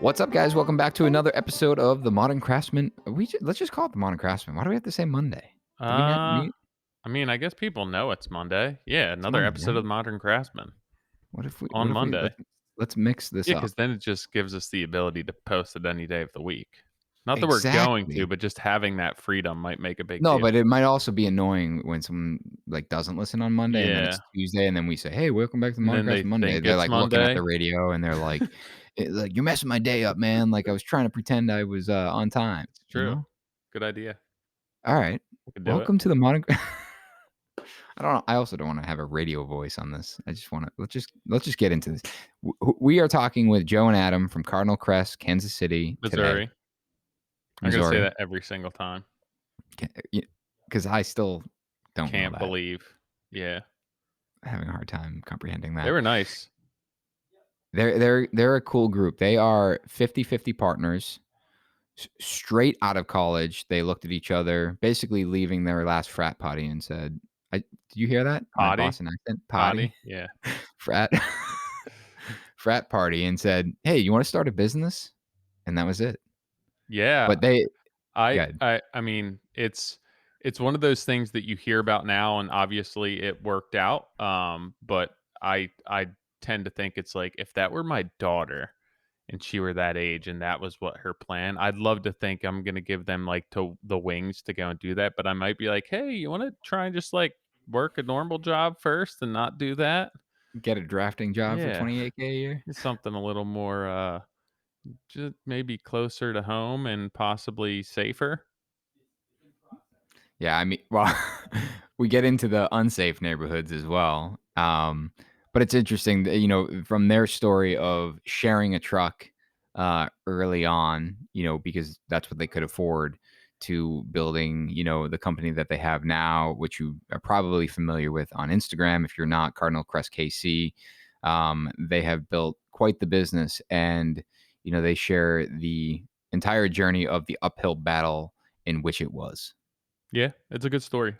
What's up, guys? Welcome back to another episode of the Modern Craftsman. Let's just call it the Modern Craftsman. Why do we have to say Monday? Do we not Uh, meet? I mean, I guess people know it's Monday. Yeah, It's another Monday, episode right? of Modern Craftsman What if we? on Monday. Let's mix this Yeah, up. because then it just gives us the ability to post it any day of the week. Not that we're going to, Exactly. but just having that freedom might make a big No, deal. but it might also be annoying when someone doesn't listen on Monday, and then Yeah, it's Tuesday, and then we say, "Hey, welcome back to the and Modern then they Craftsman Monday." think They're it's like looking at the Monday. radio, and they're like, "You're messing my day up, man." Like I was trying to pretend I was on time, It's you true. know. Good idea. All right, We could do it. welcome to the Modern. I don't know. I also don't want to have a radio voice on this. I just want to let's just get into this. We are talking with Joe and Adam from Cardinal Crest, Kansas City today, Missouri. I'm gonna say Missouri. that every single time. Because I still don't know Can't that. believe. Yeah, Having a hard time comprehending they that. were nice. They're a cool group. They are 50-50 partners. Straight out of college, they looked at each other, basically leaving their last frat party, and said, "Did you hear that? My Potty, Boston accent, potty, potty. Yeah, frat, frat party," and said, "Hey, you want to start a business?" And that was it. yeah. But they, I good. I I mean, it's one of those things that you hear about now, and obviously it worked out. But I tend to think it's like if that were my daughter and she were that age and that was what her plan, I'd love to think I'm gonna give them like to the wings to go and do that. But I might be like, hey, you want to try and just like work a normal job first and not do that? Get a drafting job for Yeah, 28K a year. it's something a little more just maybe closer to home and possibly safer. Yeah, I mean, well, we get into the unsafe neighborhoods as well. But it's interesting that, from their story of sharing a truck early on, because that's what they could afford, to building, the company that they have now, which you are probably familiar with on Instagram. If you're not, Cardinal Crest KC, they have built quite the business, and they share the entire journey of the uphill battle in which it was. Yeah, it's a good story.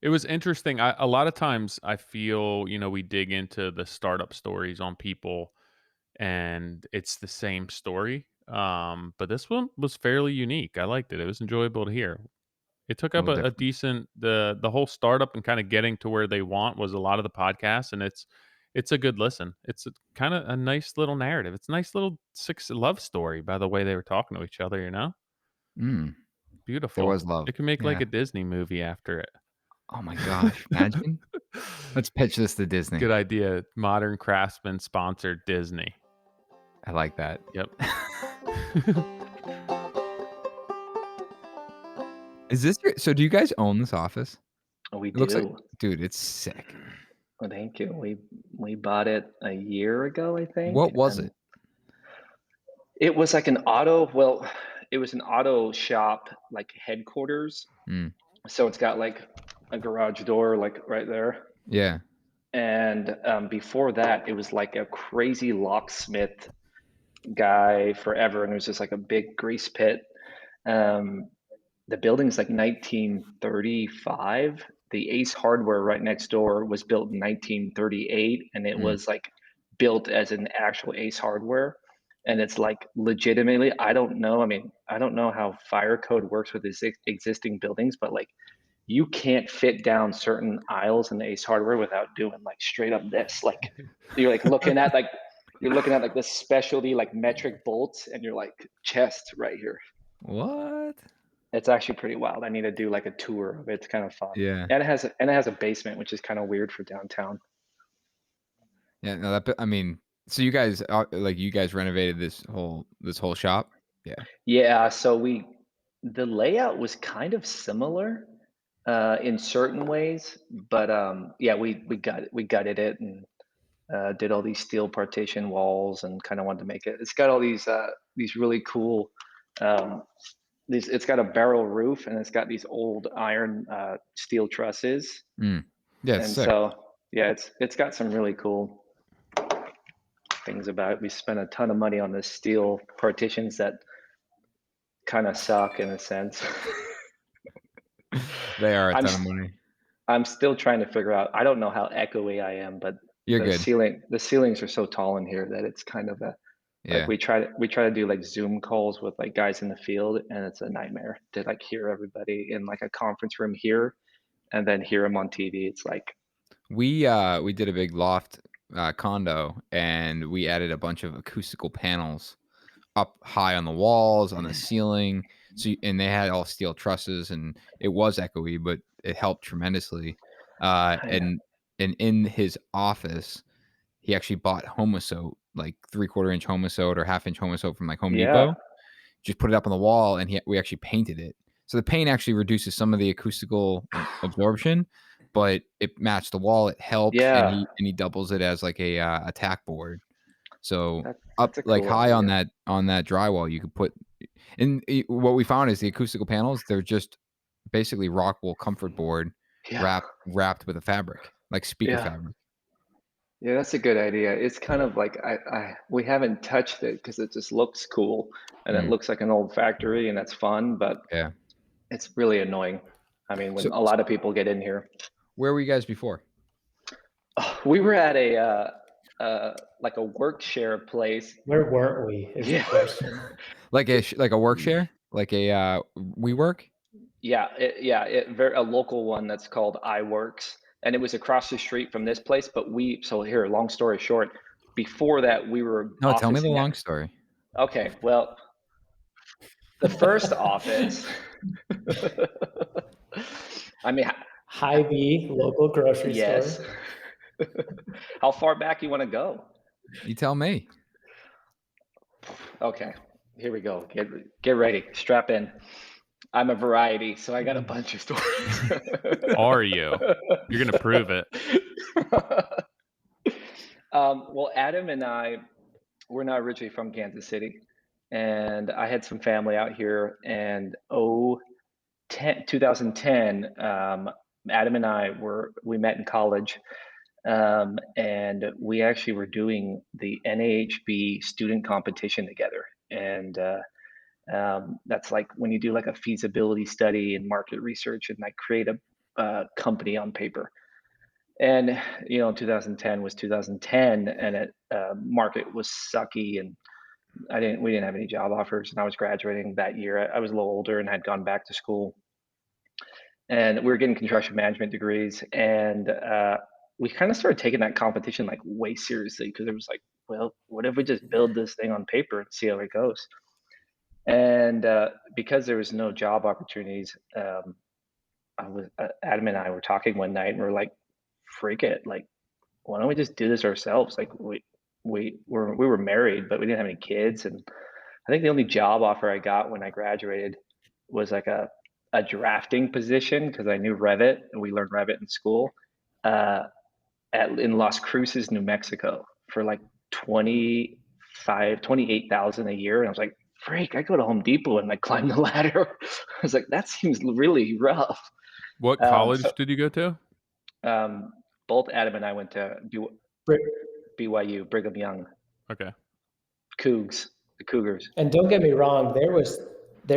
It was interesting. A lot of times I feel, we dig into the startup stories on people and it's the same story. But this one was fairly unique. I liked it. It was enjoyable to hear. It took A up little a different. decent the whole startup and kind of getting to where they want was a lot of the podcast, and it's a good listen. It's kind of a nice little narrative. It's a nice little six love story by the way they were talking to each other. Mm, there Beautiful. was love. They can make like Yeah. a Disney movie after it. Oh my gosh, imagine. Let's pitch this to Disney. Good idea. Modern Craftsman sponsored Disney. I like that. Yep. Is this your so do you guys own this office? We It looks like do. dude, it's sick. Well, thank you. We bought it a year ago, I think, What was and it? it was like an auto well, it was an auto shop, like, headquarters, Mm, so it's got, like, a garage door, like, right there, yeah. and, before that, it was like a crazy locksmith guy forever, and it was just like a big grease pit. Um, the building's like 1935. The Ace Hardware right next door was built in 1938, and it Mm, was like built as an actual Ace Hardware. And it's like legitimately, I don't know. I mean, I don't know how fire code works with existing buildings, but like you can't fit down certain aisles in the Ace Hardware without doing like straight up this. Like you're like looking at like you're looking at like this specialty like metric bolts, and you're like chest right here. what? It's actually pretty wild. I need to do like a tour of it. It's kind of fun. Yeah. And it has a basement, which is kind of weird for downtown. Yeah, no, I mean, so you guys renovated this whole shop? Yeah. Yeah, so the layout was kind of similar in certain ways, but yeah, we gutted it and did all these steel partition walls and kind of wanted to make it. It's got all these really cool um, these. It's got a barrel roof and it's got these old iron steel trusses, Mm. Yeah, it's and sick. so yeah, it's got some really cool things about it. We spent a ton of money on the steel partitions that kind of suck in a sense. They are a I'm ton of s- money. I'm still trying to figure out. I don't know how echoey I am, but You're good. the ceilings are so tall in here that it's kind of a Like Yeah. we try to do like Zoom calls with like guys in the field, and it's a nightmare to like hear everybody in like a conference room here and then hear them on TV. It's like, We did a big loft, condo, and we added a bunch of acoustical panels up high on the walls, on the ceiling. And they had all steel trusses, and it was echoey, but it helped tremendously. Uh, yeah, and and in his office, he actually bought Homosote, like 3/4 inch Homosote or half-inch Homosote from like Home yeah, Depot. Just put it up on the wall, and we actually painted it. So the paint actually reduces some of the acoustical absorption, but it matched the wall. It helped, and yeah. he doubles it as like a tack board. So That's up a like cool high idea. on that drywall, you could put. And what we found is the acoustical panels, they're just basically rock wool comfort board Yeah, wrapped with a fabric, like speaker yeah. fabric. Yeah, that's a good idea. It's kind of like I we haven't touched it because it just looks cool and it Mm, looks like an old factory and that's fun, but yeah. it's really annoying. I mean, when So a lot of people get in here. where were you guys before? Oh, we were at a like a work share place. Where weren't we is the Yeah. question. Like a work share, like a WeWork. A local one that's called iWorks, and it was across the street from this place. But so here, long story short, before that we were No, tell me the officing at. long story. Okay, well, the first office. I mean, Hy-Vee, local grocery yes. store. How far back you want to go? You tell me. Okay, here we go. Get ready. Strap in. I'm a variety, so I got a bunch of stories. Are you? You're gonna prove it. Well, Adam and I, we're not originally from Kansas City, and I had some family out here. And 2010, Adam and I we met in college, and we actually were doing the NAHB student competition together. And that's like when you do like a feasibility study and market research and like create a company on paper. And 2010 was 2010, and it market was sucky, and we didn't have any job offers, and I was graduating that year. I was a little older and had gone back to school, and we were getting construction management degrees, and we kind of started taking that competition like way seriously because it was like, well, what if we just build this thing on paper and see how it goes? And because there was no job opportunities, Adam and I were talking one night, and we're like, freak it, like, why don't we just do this ourselves? Like we were married, but we didn't have any kids, and I think the only job offer I got when I graduated was like a drafting position because I knew Revit and we learned Revit in school, uh, in Las Cruces, New Mexico, for like 28,000 a year. And I was like, freak, I go to Home Depot and like climb the ladder. I was like, that seems really rough. What Um, college so did you go to? um, both Adam and I went to Br- BYU, Brigham Young, Okay. Cougs, the Cougars. And don't get me wrong, there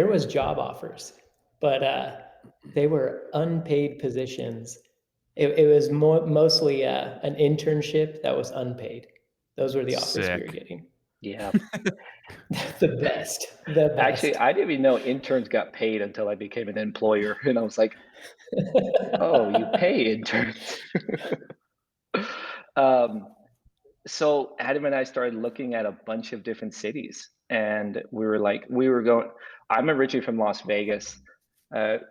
was job offers, but they were unpaid positions. It was mostly an internship that was unpaid. Those were the offers we were Sick. getting. Yeah. The best. The best. Actually, I didn't even know interns got paid until I became an employer. And I was like, oh, you pay interns. um, so Adam and I started looking at a bunch of different cities. And we were going, I'm originally from Las Vegas,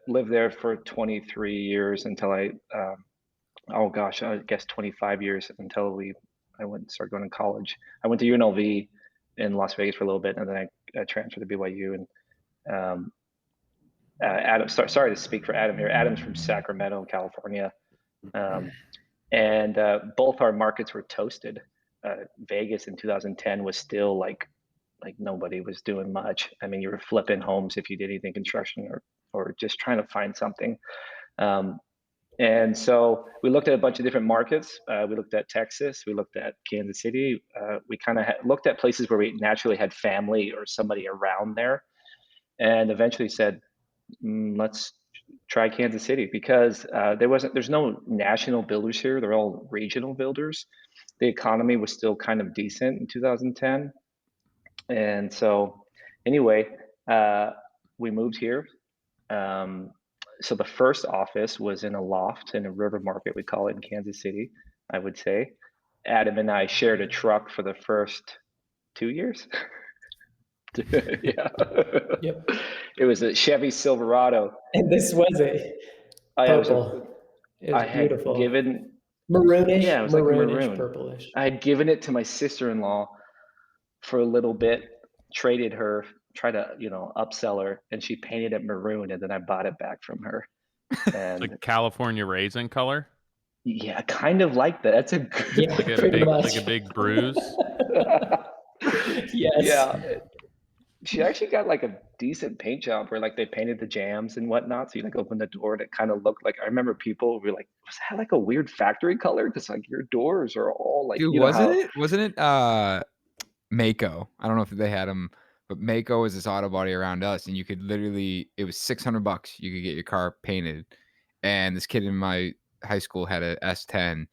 lived there for 23 years until oh gosh, I guess 25 years until I went and started going to college. I went to UNLV in Las Vegas for a little bit, and then I transferred to BYU. And um, Adam, sorry to speak for Adam here. Adam's from Sacramento, California, um, and both our markets were toasted. Vegas in 2010 was still like nobody was doing much. I mean, you were flipping homes if you did anything construction or just trying to find something. Um, and so we looked at a bunch of different markets. We looked at Texas. We looked at Kansas City. We kind of looked at places where we naturally had family or somebody around there, and eventually said, let's try Kansas City because there's no national builders here. They're all regional builders. The economy was still kind of decent in 2010. And so, anyway, we moved here. So the first office was in a loft in a river market, we call it in Kansas City, I would say. Adam and I shared a truck for the first 2 years. Yeah. Yep. It was a Chevy Silverado. And this was it. I was Purple. It was I had beautiful. given Maroonish, yeah, it was like maroonish, maroon. purplish. I had given it to my sister-in-law for a little bit, traded her, tried to, upsell her, and she painted it maroon, and then I bought it back from her. It's And like California raisin color, yeah, kind of like that. That's a good Yeah, like a pretty big much. like a big bruise. Yes. Yeah, she actually got like a decent paint job where like they painted the jams and whatnot. So you like open the door and it kind of looked like I remember people were like, was that like a weird factory color? Because like your doors are all like Dude, you know wasn't how it? Wasn't it? Mako. I don't know if they had them, but Mako was this auto body around us, and you could literally. It was $600. You could get your car painted, and this kid in my high school had a S10,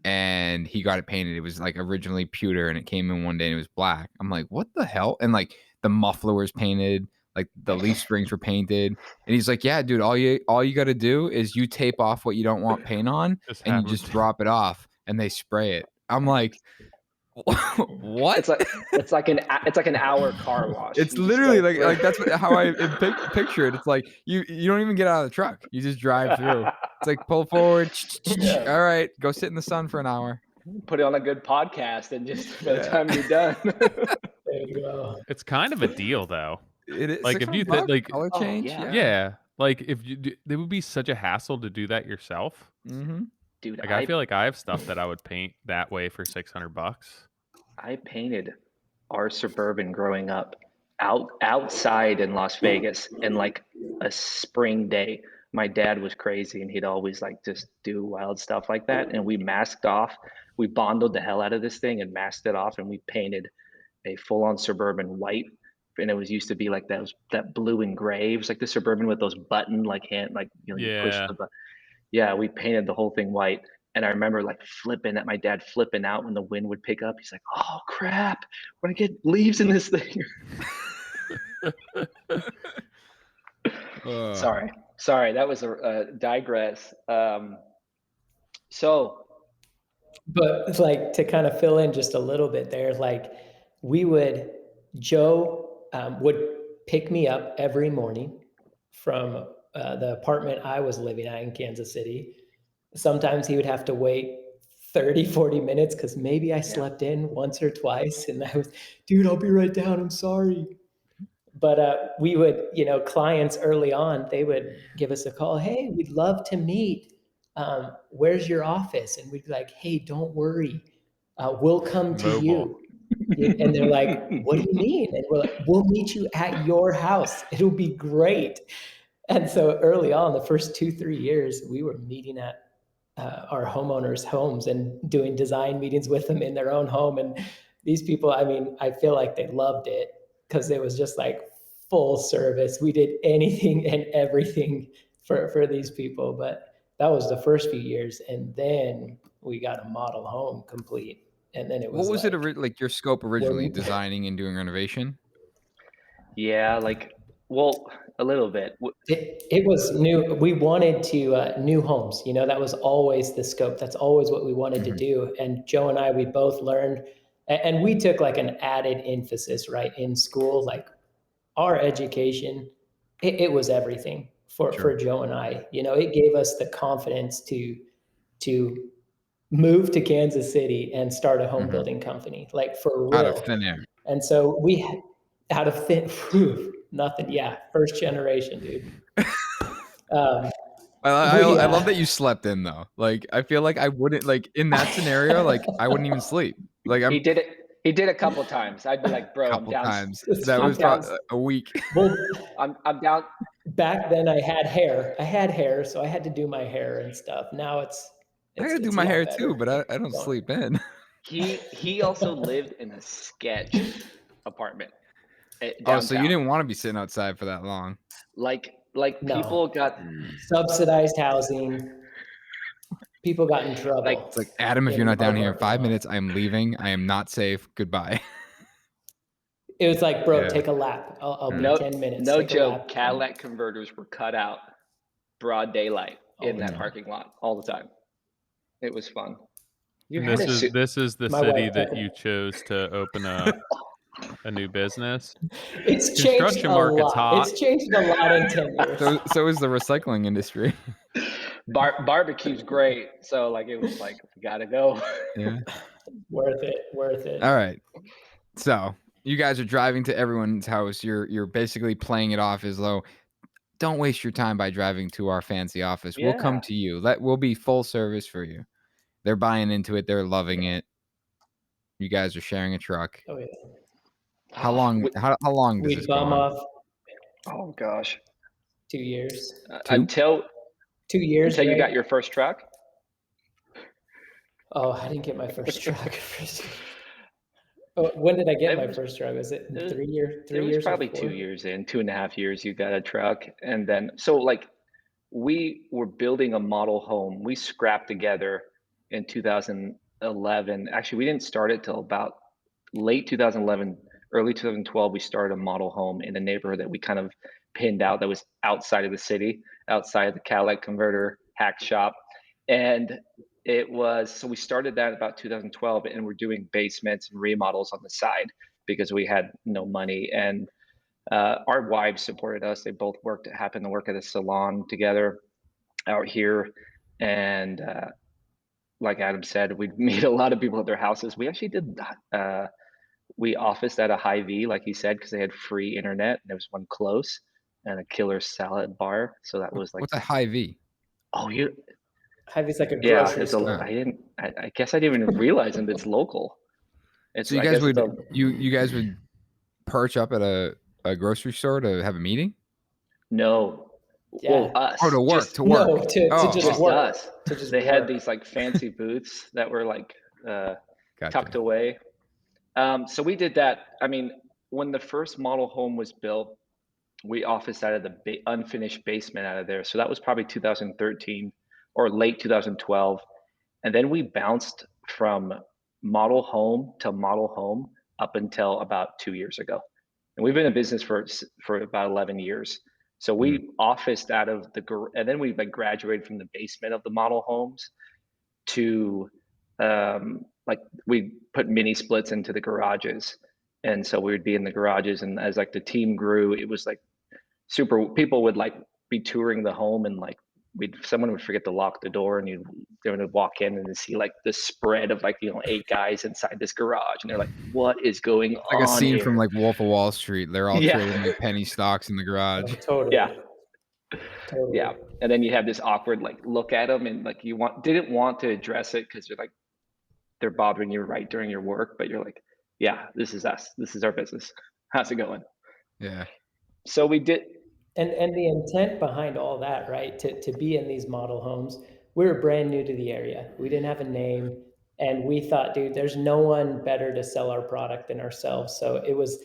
and he got it painted. It was like originally pewter, and it came in one day and it was black. I'm like, what the hell? And like the muffler was painted, like the leaf springs were painted, and he's like, yeah, dude, all you got to do is you tape off what you don't want paint on, Just and you have 'em just drop it off, and they spray it. I'm like, what? it's like an hour car wash. It's You just literally go like through. that's how I picture it. It's like you don't even get out of the truck. You just drive through. It's like pull forward. Yeah. All right, go sit in the sun for an hour. Put it on a good podcast and just by the Yeah. time you're done. There you go. It's kind of a deal though. It is Like if you $600 like, color Oh, change. yeah. yeah, like if you do, it would be such a hassle to do that yourself. Mm-hmm. Dude, Like I feel like I have stuff that I would paint that way for $600. I painted our Suburban growing up outside in Las Vegas in like a spring day. My dad was crazy and he'd always like just do wild stuff like that. And we masked off, we bonded the hell out of this thing and masked it off and we painted a full-on Suburban white. And it was used to be like that blue and gray. It was like the Suburban with those button like hand like you push Yeah, the button. Yeah, we painted the whole thing white. And I remember like flipping at my dad flipping out when the wind would pick up. He's like, "Oh crap, we're gonna get leaves in this thing." Sorry, that was a digress. So But it's like to kind of fill in just a little bit there, like Joe would pick me up every morning from the apartment I was living at in Kansas City. Sometimes he would have to wait 30, 40 minutes because maybe I slept in once or twice. And I was, dude, I'll be right down. I'm sorry. But we would, clients early on, they would give us a call. Hey, we'd love to meet. Where's your office? And we'd be like, hey, don't worry. We'll come to mobile. you. And they're like, what do you mean? And we're like, we'll meet you at your house. It'll be great. And so early on, the first 2-3 years, we were meeting at our homeowners' homes and doing design meetings with them in their own home. And these people, I mean, I feel like they loved it because it was just like full service. We did anything and everything for these people. But that was the first few years. And then we got a model home complete. And then it was What was like your scope originally? Well, Designing and doing renovation? yeah, like well, a little bit. it was new. We wanted to new homes. That was always the scope. That's always what we wanted to do. And Joe and I, we both learned, and we took like an added emphasis, right, in school. Like our education, it was everything for Joe and I. It gave us the confidence to move to Kansas City and start a home building company, like for real. Out of thin air. And so out of thin, nothing. Yeah, first generation, dude. I love that you slept in though. Like I feel like I wouldn't like in that scenario. Like I wouldn't even sleep. Like He did it. He did a couple times. I'd be like, "Bro, I'm couple down." times. It's That was down. a week. Well, I'm down. back then I had hair, so I had to do my hair and stuff. Now it's I gotta do it's my a lot hair better. too, but I don't sleep in. He also lived in a sketch apartment downtown. Oh, so you didn't want to be sitting outside for that long? Like No. people got Subsidized housing. People got in trouble. Like- It's like, Adam, if you're not down here in 5 minutes, I am leaving. I am not safe. Goodbye. It was like, "Bro, Yeah. take a lap. I'll be No, 10 minutes. no Take a joke. lap." Cadillac converters were cut out broad daylight All in the that Mm. time. parking lot all the time. It was fun. You And had a suit. this is the My wife city that talking you chose to open a new business. It's changed Construction a market's lot. hot. It's changed a lot in 10 years. So is the recycling industry. Barbecue's great. So like it was like we gotta go. Yeah. Worth it. Worth it. All right. So you guys are driving to everyone's house. You're basically playing it off as though, don't waste your time by driving to our fancy office. We'll come Yeah. to you. We'll be full service for you. They're buying into it. They're loving it. You guys are sharing a truck. Oh, yeah. How long? How long does We'd this go bum on? off Oh gosh. 2 years. Two? Until 2 years, you right? got your first truck. Oh, I didn't get my first truck. Oh, when did I get It my was- first truck? Was it it- 3 years? It 3 was years or probably 4? 2 years in, 2.5 years. You got a truck, and then so like we were building a model home. We scrapped together in 2011. Actually, we didn't start it till about late 2011, early 2012. We started a model home in a neighborhood that we kind of pinned out that was outside of the city, outside the Cadillac converter hack shop. And it was, so we started that about 2012, and we're doing basements and remodels on the side because we had no money. And our wives supported us. They both happened to work at a salon together out here. And like Adam said, we'd meet a lot of people at their houses. We actually did, we officed at a Hy-Vee, like he said, because they had free internet. There was one close and a killer salad bar. So that was like, What's a Hy-Vee? oh, you, Hy-Vee's like a yeah, grocery it's store. I guess I didn't even realize them. It's local. It's, So you I guys guess would it's a, you guys would perch up at a grocery store to have a meeting? no, Yeah. well, us. Oh, to work, just, to work. No, to Oh, just just work. us. To just They had work. these like fancy booths that were like Gotcha. tucked away. So we did that. I mean, when the first model home was built, we officed out of the unfinished basement out of there. So that was probably 2013 or late 2012. And then we bounced from model home to model home up until about 2 years ago. And we've been in business for about 11 years. So we officed out of and then we like graduated from the basement of the model homes to like we put mini splits into the garages. And so we would be in the garages, and as like the team grew, it was like super, people would like be touring the home, and like someone would forget to lock the door, and they would walk in and see like the spread of like 8 guys inside this garage, and they're like, what is going Like a on scene here? from like Wolf of Wall Street. They're all Yeah. trading like penny stocks in the garage. Totally. Yeah. Totally. Yeah. And then you have this awkward like look at them, and like didn't want to address it because you're like, they're bothering you right during your work, but you're like, yeah, this is us. This is our business. How's it going? Yeah. So we did. And the intent behind all that, right? To be in these model homes, we were brand new to the area. We didn't have a name, and we thought, dude, there's no one better to sell our product than ourselves. So it was,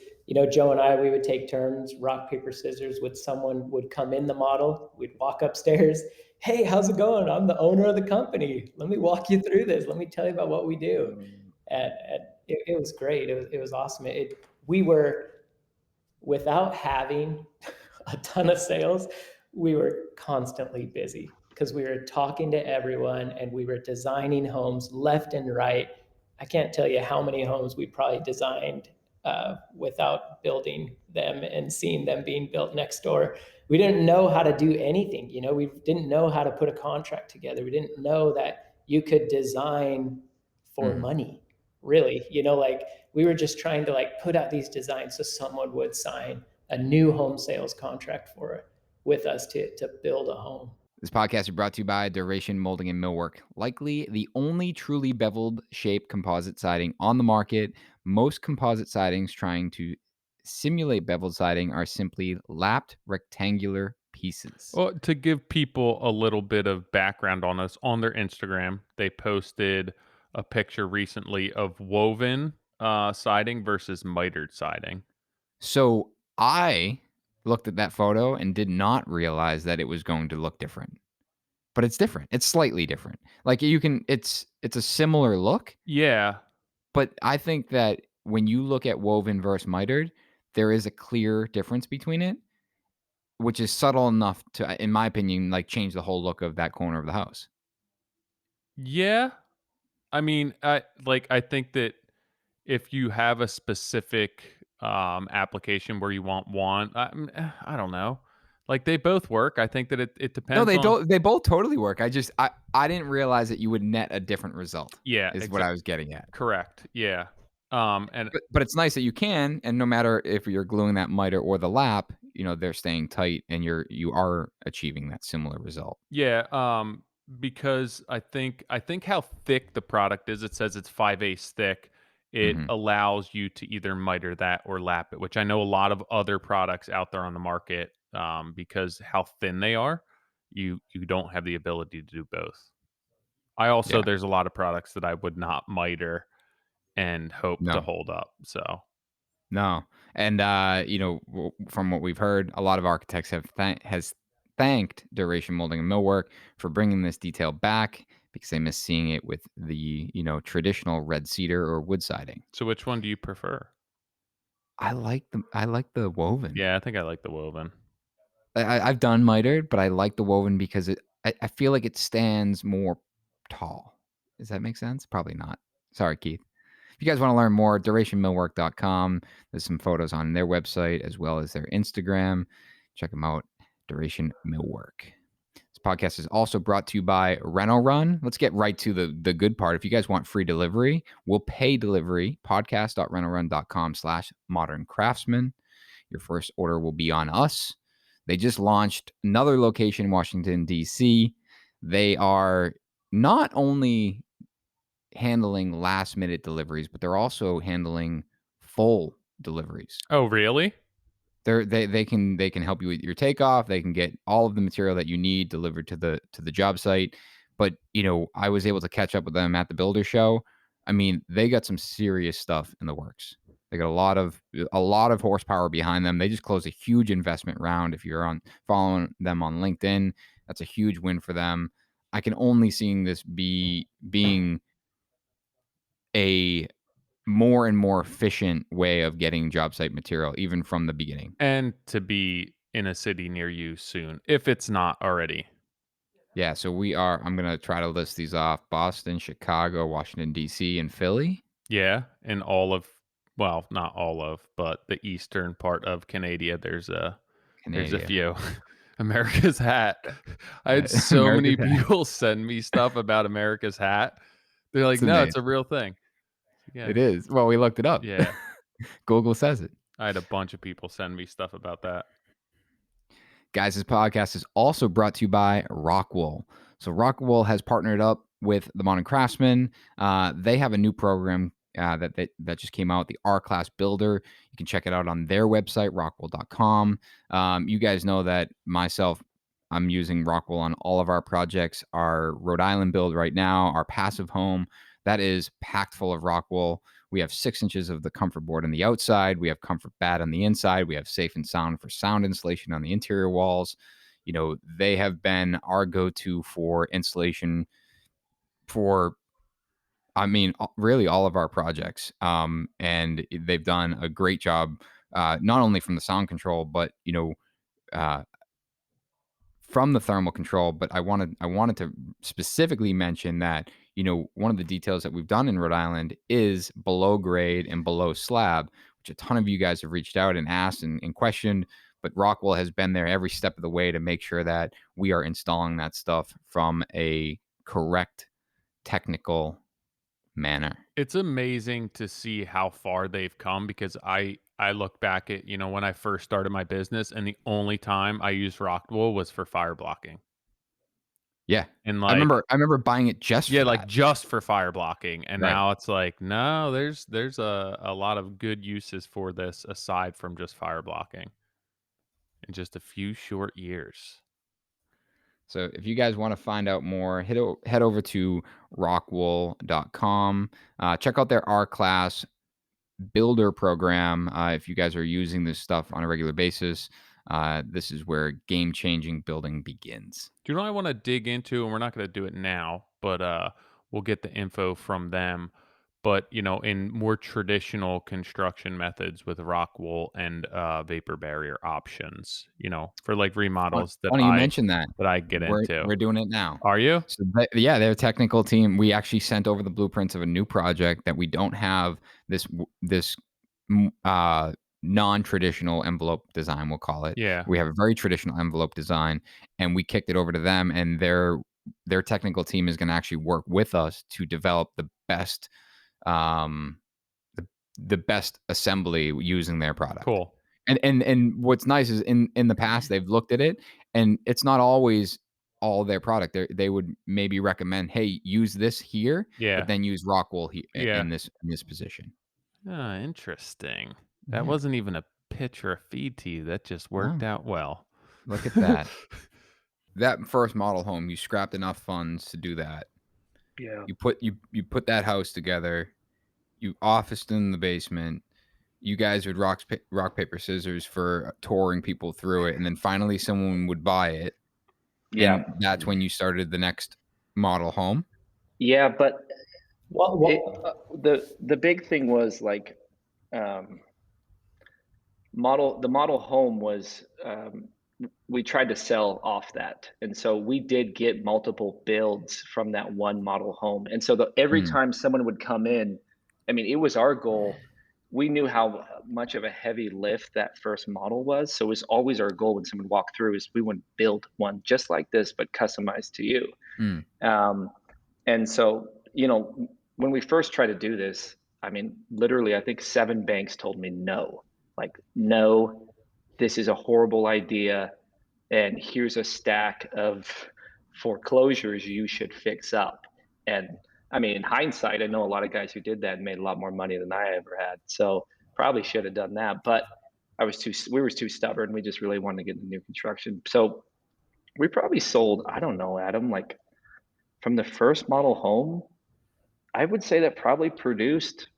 Joe and I, we would take turns, rock, paper, scissors. Someone would come in the model, we'd walk upstairs. Hey, how's it going? I'm the owner of the company. Let me walk you through this. Let me tell you about what we do. And it was great. It was awesome. We were, without having a ton of sales, we were constantly busy because we were talking to everyone and we were designing homes left and right. I can't tell you how many homes we probably designed without building them and seeing them being built next door. We didn't know how to do anything. We didn't know how to put a contract together. We didn't know that you could design for money, really. Like we were just trying to like put out these designs so someone would sign a new home sales contract with us to build a home. This podcast is brought to you by Duration Molding and Millwork, likely the only truly beveled shape composite siding on the market. Most composite sidings trying to simulate beveled siding are simply lapped rectangular pieces. Well, to give people a little bit of background on us, on their Instagram, they posted a picture recently of woven siding versus mitered siding. So I looked at that photo and did not realize that it was going to look different. But it's different. It's slightly different. Like it's a similar look. Yeah. But I think that when you look at woven versus mitered, there is a clear difference between it, which is subtle enough to, in my opinion, like, change the whole look of that corner of the house. Yeah. I mean, I think that if you have a specific, application where you want one, I don't know. Like, they both work. I think that it No, depends they on. don't. They both totally work. I didn't realize that you would net a different result. Yeah, Is what I was getting at. correct, yeah. And But it's nice that you can, and no matter if you're gluing that miter or the lap, they're staying tight, and you are achieving that similar result. yeah, because I think how thick the product is, it says it's 5/8 thick. It Mhm. allows you to either miter that or lap it, which I know a lot of other products out there on the market, because how thin they are, you don't have the ability to do both. I also Yeah. there's a lot of products that I would not miter and hope to No. hold up, so No. And, from what we've heard, a lot of architects has thanked Duration Molding and Millwork for bringing this detail back because they miss seeing it with the, traditional red cedar or wood siding. so which one do you prefer? I like the woven. Yeah, I think I like the woven. I've done mitered, but I like the woven because I feel like it stands more tall. Does that make sense? Probably not. Sorry, Keith. If you guys want to learn more, durationmillwork.com. There's some photos on their website as well as their Instagram. Check them out. Duration Millwork. This podcast is also brought to you by Reno Run. Let's get right to the good part. If you guys want free delivery, we'll pay delivery. Podcast.renorun.com/Modern Craftsman. Your first order will be on us. They just launched another location in Washington, D.C. They are not only handling last minute deliveries, but they're also handling full deliveries. Oh, really? They can help you with your takeoff. They can get all of the material that you need delivered to the job site. But I was able to catch up with them at the builder show. I mean, they got some serious stuff in the works. They got a lot of horsepower behind them. They just closed a huge investment round. If you're on following them on LinkedIn, that's a huge win for them. I can only seeing this being a more and more efficient way of getting job site material, even from the beginning. And to be in a city near you soon, if it's not already. Yeah, so I'm going to try to list these off: Boston, Chicago, Washington, D.C., and Philly. Yeah, in all of, well, not all of, but the eastern part of Canada, there's a Canada. few. America's Hat. I had so America's many hat. people send me stuff about America's Hat. They're like, It's a "No, name. it's a real thing." Yeah, It is. Well, we looked it up. yeah. Google says it. I had a bunch of people send me stuff about that. Guys, this podcast is also brought to you by Rockwool. So Rockwool has partnered up with the Modern Craftsman. They have a new program that just came out, the R-Class Builder. You can check it out on their website, rockwool.com. You guys know that I'm using Rockwool on all of our projects. Our Rhode Island build right now, our passive home, that is packed full of Rockwool. We have 6 inches of the comfort board on the outside. We have comfort bad on the inside. We have safe and sound for sound insulation on the interior walls. They have been our go-to for insulation for, I mean, really all of our projects. And they've done a great job, not only from the sound control, but, uh, from the thermal control. But I wanted to specifically mention that one of the details that we've done in Rhode Island is below grade and below slab, which a ton of you guys have reached out and asked and questioned. But Rockwell has been there every step of the way to make sure that we are installing that stuff from a correct technical manner. It's amazing to see how far they've come because I look back at, when I first started my business and the only time I used Rockwool was for fire blocking. Yeah, And I like, remember. I remember buying it just yeah, for like that. just for fire blocking. And Right. now it's like, no, there's a lot of good uses for this aside from just fire blocking in just a few short years. So if you guys want to find out more, head over to rockwool.com. Check out their R Class Builder program. If you guys are using this stuff on a regular basis, this is where game-changing building begins. Do you know what I want to dig into? And we're not going to do it now, but we'll get the info from them. but in more traditional construction methods with rock wool and vapor barrier options, for like remodels that Funny you I mentioned that. that I get into. We're doing it now. Are you? So yeah, their technical team. We actually sent over the blueprints of a new project that we don't have this non-traditional envelope design. We'll call it. Yeah. We have a very traditional envelope design, and we kicked it over to them, and their technical team is going to actually work with us to develop the best um the best assembly using their product. Cool. And what's nice is in the past they've looked at it, and it's not always all their product. They would maybe recommend, hey, use this here, Yeah. but then use rock wool Yeah. in this position. Ah, interesting. That Yeah. wasn't even a pitch or a feed to you. That just worked out well. Look at that. That first model home, you scrapped enough funds to do that. Yeah. You put that house together. You officed in the basement. You guys would rock paper scissors for touring people through it, and then finally someone would buy it. Yeah. And that's when you started the next model home. Yeah, but What the big thing was like the model home was we tried to sell off that, and so we did get multiple builds from that one model home, and so every time someone would come in, I mean, it was our goal. We knew how much of a heavy lift that first model was, so it was always our goal when someone walked through is we would build one just like this but customized to you. And so, when we first tried to do this, I mean, literally, I think 7 banks told me no. Like, no, this is a horrible idea. And here's a stack of foreclosures you should fix up. And I mean, in hindsight, I know a lot of guys who did that and made a lot more money than I ever had. So probably should have done that. But we were too stubborn. We just really wanted to get into new construction. So we probably sold, I don't know, Adam, like from the first model home, I would say that probably produced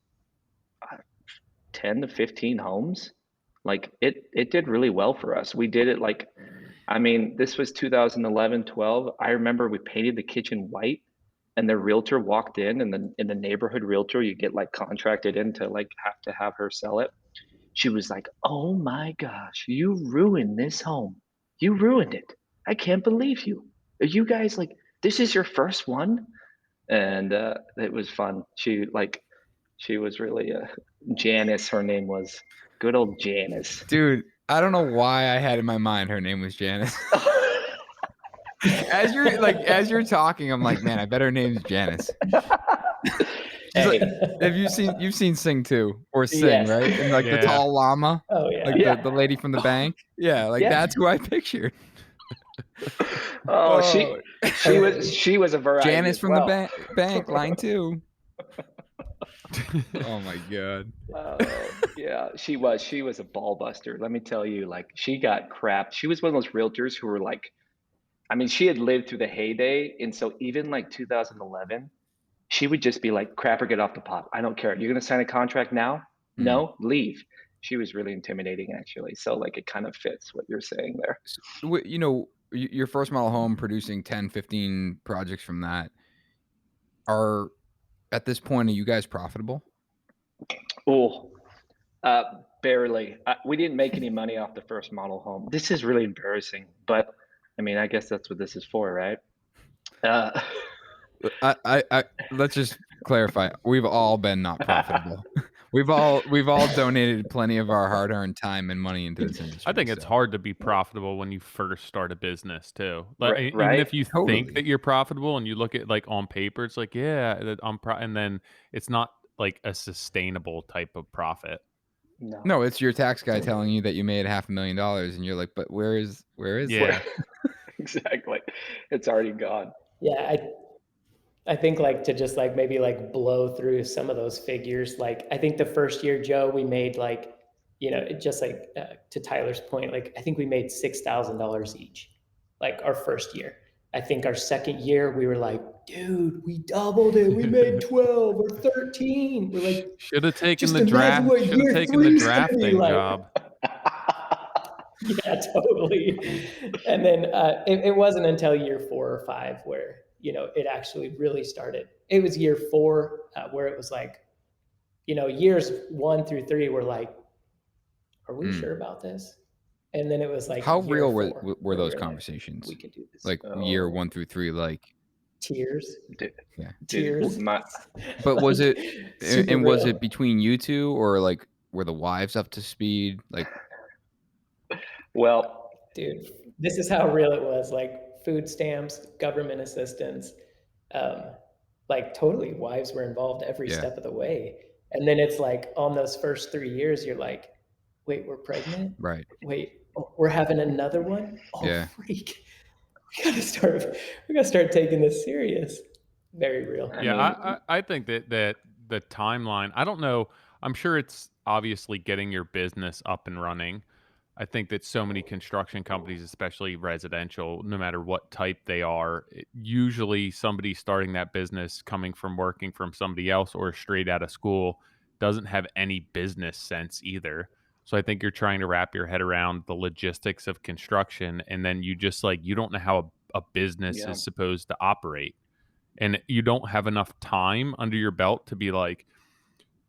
10 to 15 homes. Like it did really well for us. We did it like, I mean, this was 2011, 12. I remember we painted the kitchen white and the realtor walked in, and then in the neighborhood realtor, you get like contracted in to like have to have her sell it. She was like, "Oh my gosh, you ruined this home. You ruined it. I can't believe you. Are you guys like, this is your first one?" And it was fun. She was really Janice. Her name was, good old Janice. Dude, I don't know why I had in my mind her name was Janice. As you're talking, I'm like, man, I bet her name's Janice. Hey. Like, you've seen Sing 2 or Sing, Yes. right? And like the tall llama, Oh yeah. like Yeah. the lady from the bank. Yeah, like that's who I pictured. Oh, she was a variety. Janice as from well. the bank, line 2. Oh my god. Yeah, she was a ball buster. Let me tell you, like she got crap. She was one of those realtors who were like, I mean, she had lived through the heyday, and so even like 2011, she would just be like, "Crap or get off the pot. I don't care. You're gonna sign a contract now? No, leave." She was really intimidating, actually. So like, it kind of fits what you're saying there. So, your first model home producing 10, 15 projects from that are, at this point, are you guys profitable? Oh, barely. We didn't make any money off the first model home. This is really embarrassing, but I mean, I guess that's what this is for, right? Let's just clarify. We've all been not profitable. We've all donated plenty of our hard-earned time and money into this industry. I think it's hard to be profitable when you first start a business too. Like Right. even if you Totally. think that you're profitable and you look at like on paper, it's like, yeah, that and then it's not like a sustainable type of profit. No, it's your tax guy telling you that you made $500,000, and you're like, but where is Yeah. Exactly. It's already gone. Yeah, I think like to just like maybe like blow through some of those figures. Like I think the first year, Joe, we made like, just like to Tyler's point, like I think we made $6,000 each, like our first year. I think our second year we were like, dude, we doubled it. We made 12 or 13. We're like, should have taken just the imagine draft. what Should have year taken the three's gonna be drafting like. job. Yeah, totally. And then it wasn't until year 4 or 5 where, it actually really started. It was year 4 where it was like, years 1 through 3 were like, are we Mm. sure about this? And then it was like How year real 4 were where we those were like, conversations? we can do this. Like year 1 through 3, like Tears, Dude, yeah. tears. But was Like, it super and was real. it between you two, or like were the wives up to speed? Like well, Dude, this is how real it was. Like food stamps, government assistance, um, like totally wives were involved every yeah, step of the way. And then it's like on those first 3 years, you're like, wait, we're pregnant? right. Wait, oh, we're having another one? Oh, Yeah. freak. We gotta start taking this serious. Very real. I Yeah, mean, I think that the timeline, I don't know. I'm sure it's obviously getting your business up and running. I think that so many construction companies, especially residential, no matter what type they are, usually somebody starting that business coming from working from somebody else or straight out of school doesn't have any business sense either. So I think you're trying to wrap your head around the logistics of construction, and then you just like you don't know how a business yeah, is supposed to operate, and you don't have enough time under your belt to be like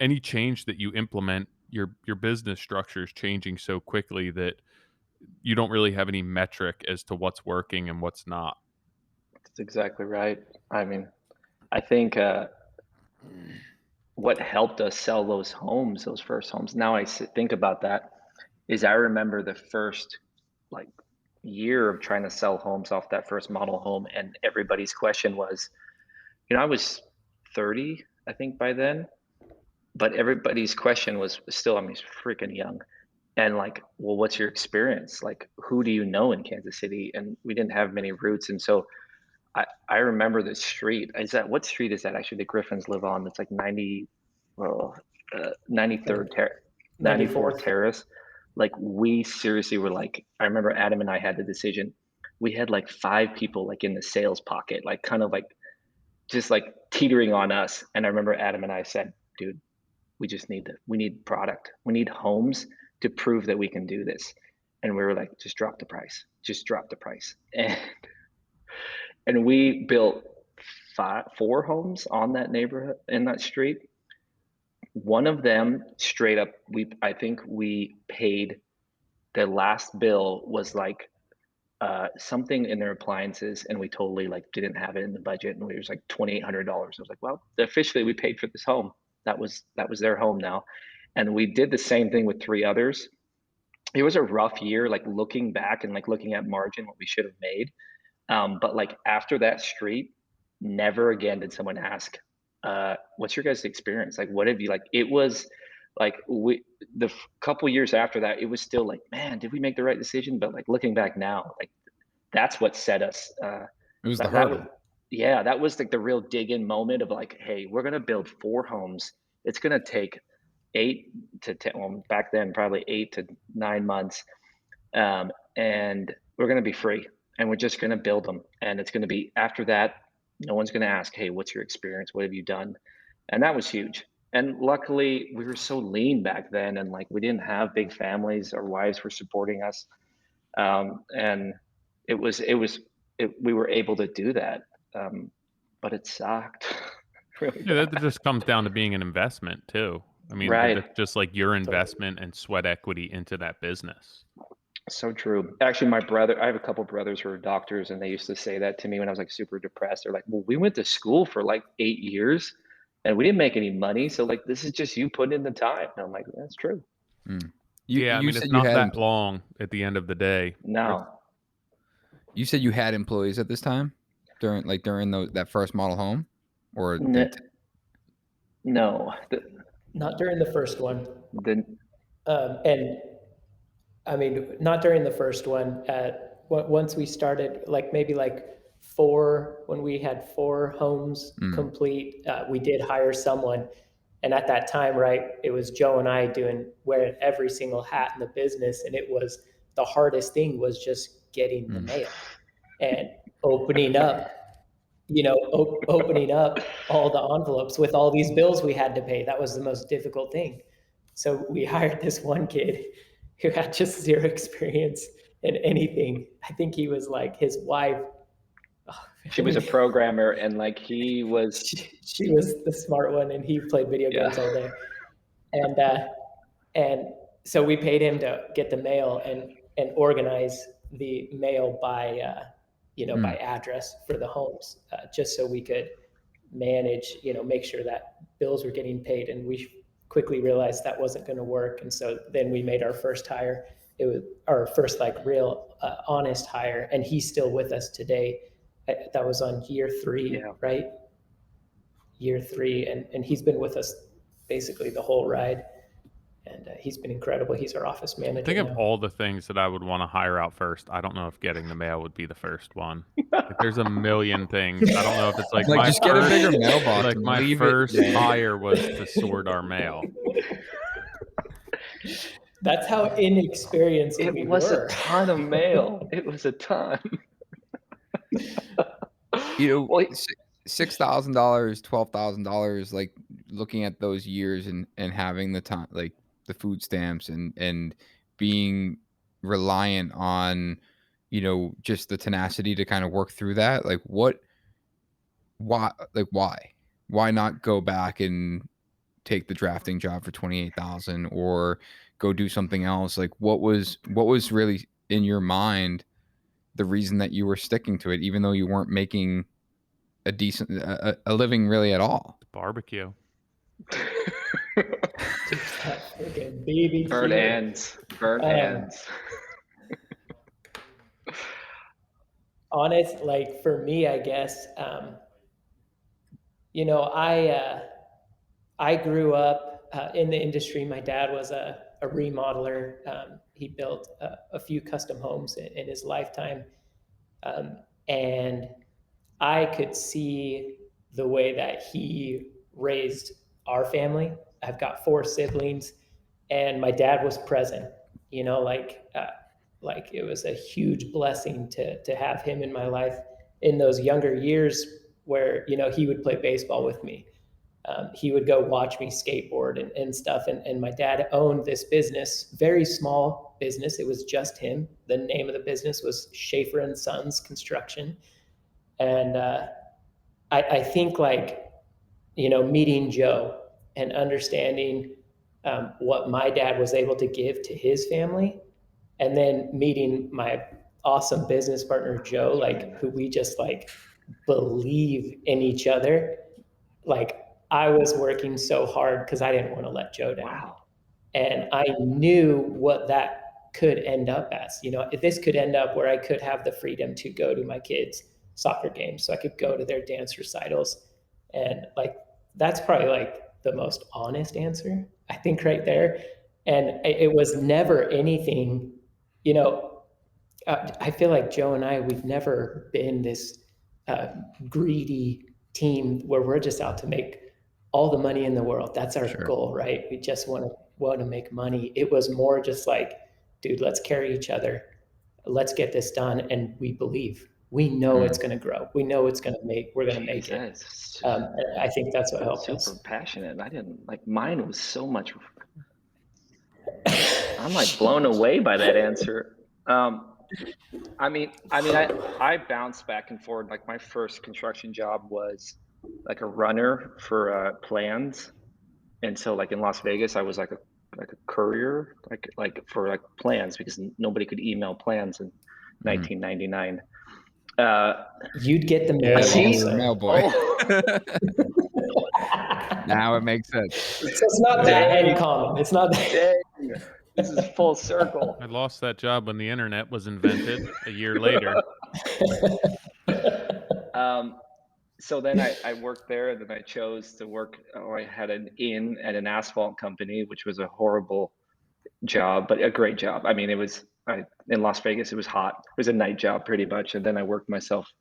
any change that you implement, your business structure is changing so quickly that you don't really have any metric as to what's working and what's not. that's exactly right. I mean, I think what helped us sell those homes, those first homes, now think about that, is I remember the first like year of trying to sell homes off that first model home, and everybody's question was, I was 30, I think by then, but everybody's question was still, I mean, he's freaking young. And like, well, what's your experience? Like, who do you know in Kansas City? And we didn't have many roots. And so I remember the street. What street is that actually the Griffins live on? It's like 90, well, 93rd, 94th 94th. Terrace. Like, we seriously were like, I remember Adam and I had the decision. We had like 5 people like in the sales pocket, like kind of like just like teetering on us. And I remember Adam and I said, dude, we need product. We need homes to prove that we can do this. And we were like, just drop the price. Just drop the price. And we built 4 homes on that neighborhood in that street. One of them straight up, I think we paid, the last bill was like something in their appliances, and we totally like didn't have it in the budget, and it was like $2,800. I was like, well, officially we paid for this home. That was their home now. And we did the same thing with 3 others. It was a rough year, like looking back and like looking at margin, what we should have made. But like after that street, never again did someone ask, what's your guys' experience? Like, what have you, like, it was like, couple years after that, it was still like, man, did we make the right decision? But like looking back now, like that's what set us, It was the that was, hurdle. yeah, that was like the real dig in moment of like, hey, we're going to build 4 homes. It's going to take 8 to 10, well, back then, probably 8 to 9 months. And we're going to be free, and we're just going to build them. And it's going to be after that, no one's going to ask, hey, what's your experience? What have you done? And that was huge. And luckily, we were so lean back then, and like we didn't have big families. Our wives were supporting us, and we were able to do that. But it sucked, really Yeah, bad. that just comes down to being an investment too. I mean, Right. that's just like your Totally. investment and sweat equity into that business. So true. Actually, my brother, I have a couple brothers who are doctors, and they used to say that to me when I was like super depressed. They're like, well, we went to school for like 8 years and we didn't make any money. So like, this is just you putting in the time. And I'm like, that's true. Mm. Yeah, I You mean, said it's you not had that long at the end of the day. No, you said you had employees at this time during that first model home, or n- no, Not during the first one. the, And I mean, not during the first one. Once we started, like maybe like 4, when we had 4 homes complete, we did hire someone. And at that time, right, it was Joe and I wearing every single hat in the business, and it was the hardest thing was just getting the mail and opening up, opening up all the envelopes with all these bills we had to pay. That was the most difficult thing. So we hired this one kid who had just 0 experience in anything. I think he was like his wife. she was a programmer, and like he was, She was the smart one, and he played video yeah. games all day. And so we paid him to get the mail and organize the mail by by address for the homes, just so we could manage, make sure that bills were getting paid. And we quickly realized that wasn't going to work. And so then we made our first hire. It was our first real honest hire, and he's still with us today. That was on year 3, right? Year 3, and he's been with us basically the whole ride. And he's been incredible. He's our office manager. Think of all the things that I would want to hire out first. I don't know if getting the mail would be the first one. Like, there's a million things. I don't know if it's like my just get a bigger mailbox. Like my first hire was to sort our mail. That's how inexperienced we were. It was a ton of mail. It was a ton. $6,000, $12,000, like looking at those years and having the time, like the food stamps and being reliant on, just the tenacity to kind of work through that. Like why not go back and take the drafting job for 28,000 or go do something else? Like what was really in your mind the reason that you were sticking to it, even though you weren't making a decent a living really at all? Barbecue. Burnt ends. Honest, like for me, I guess, I grew up in the industry. My dad was a remodeler. He built a few custom homes in his lifetime. And I could see the way that he raised our family. I've got 4 siblings, and my dad was present, like it was a huge blessing to have him in my life in those younger years where, he would play baseball with me. He would go watch me skateboard and stuff. And my dad owned this business, very small business. It was just him. The name of the business was Shaeffer and Sons Construction. And I think meeting Joe and understanding what my dad was able to give to his family, and then meeting my awesome business partner, Joe, who we just believe in each other. I was working so hard because I didn't want to let Joe down. Wow. And I knew what that could end up as. If this could end up where I could have the freedom to go to my kids' soccer games, so I could go to their dance recitals. And that's probably the most honest answer, I think, right there. And it was never anything, I feel like Joe and I, we've never been this greedy team where we're just out to make all the money in the world. That's our goal, right? We just want to make money. It was more just dude, let's carry each other. Let's get this done. And we believe. We know it's going to grow. We know we're going to make it. I think that's what helped us. Super passionate. I didn't mine was so much. I'm blown away by that answer. I bounced back and forth. My first construction job was a runner for plans, and so in Las Vegas I was a courier for plans, because nobody could email plans in 1999. You'd get the mail boy. Now it makes sense. So it's not that uncommon. It's not that. This is full circle. I lost that job when the internet was invented a year later. So then I worked there, and then I chose to work, I had an in at an asphalt company, which was a horrible job, but a great job. It was in Las Vegas, it was hot. It was a night job pretty much. And then I worked myself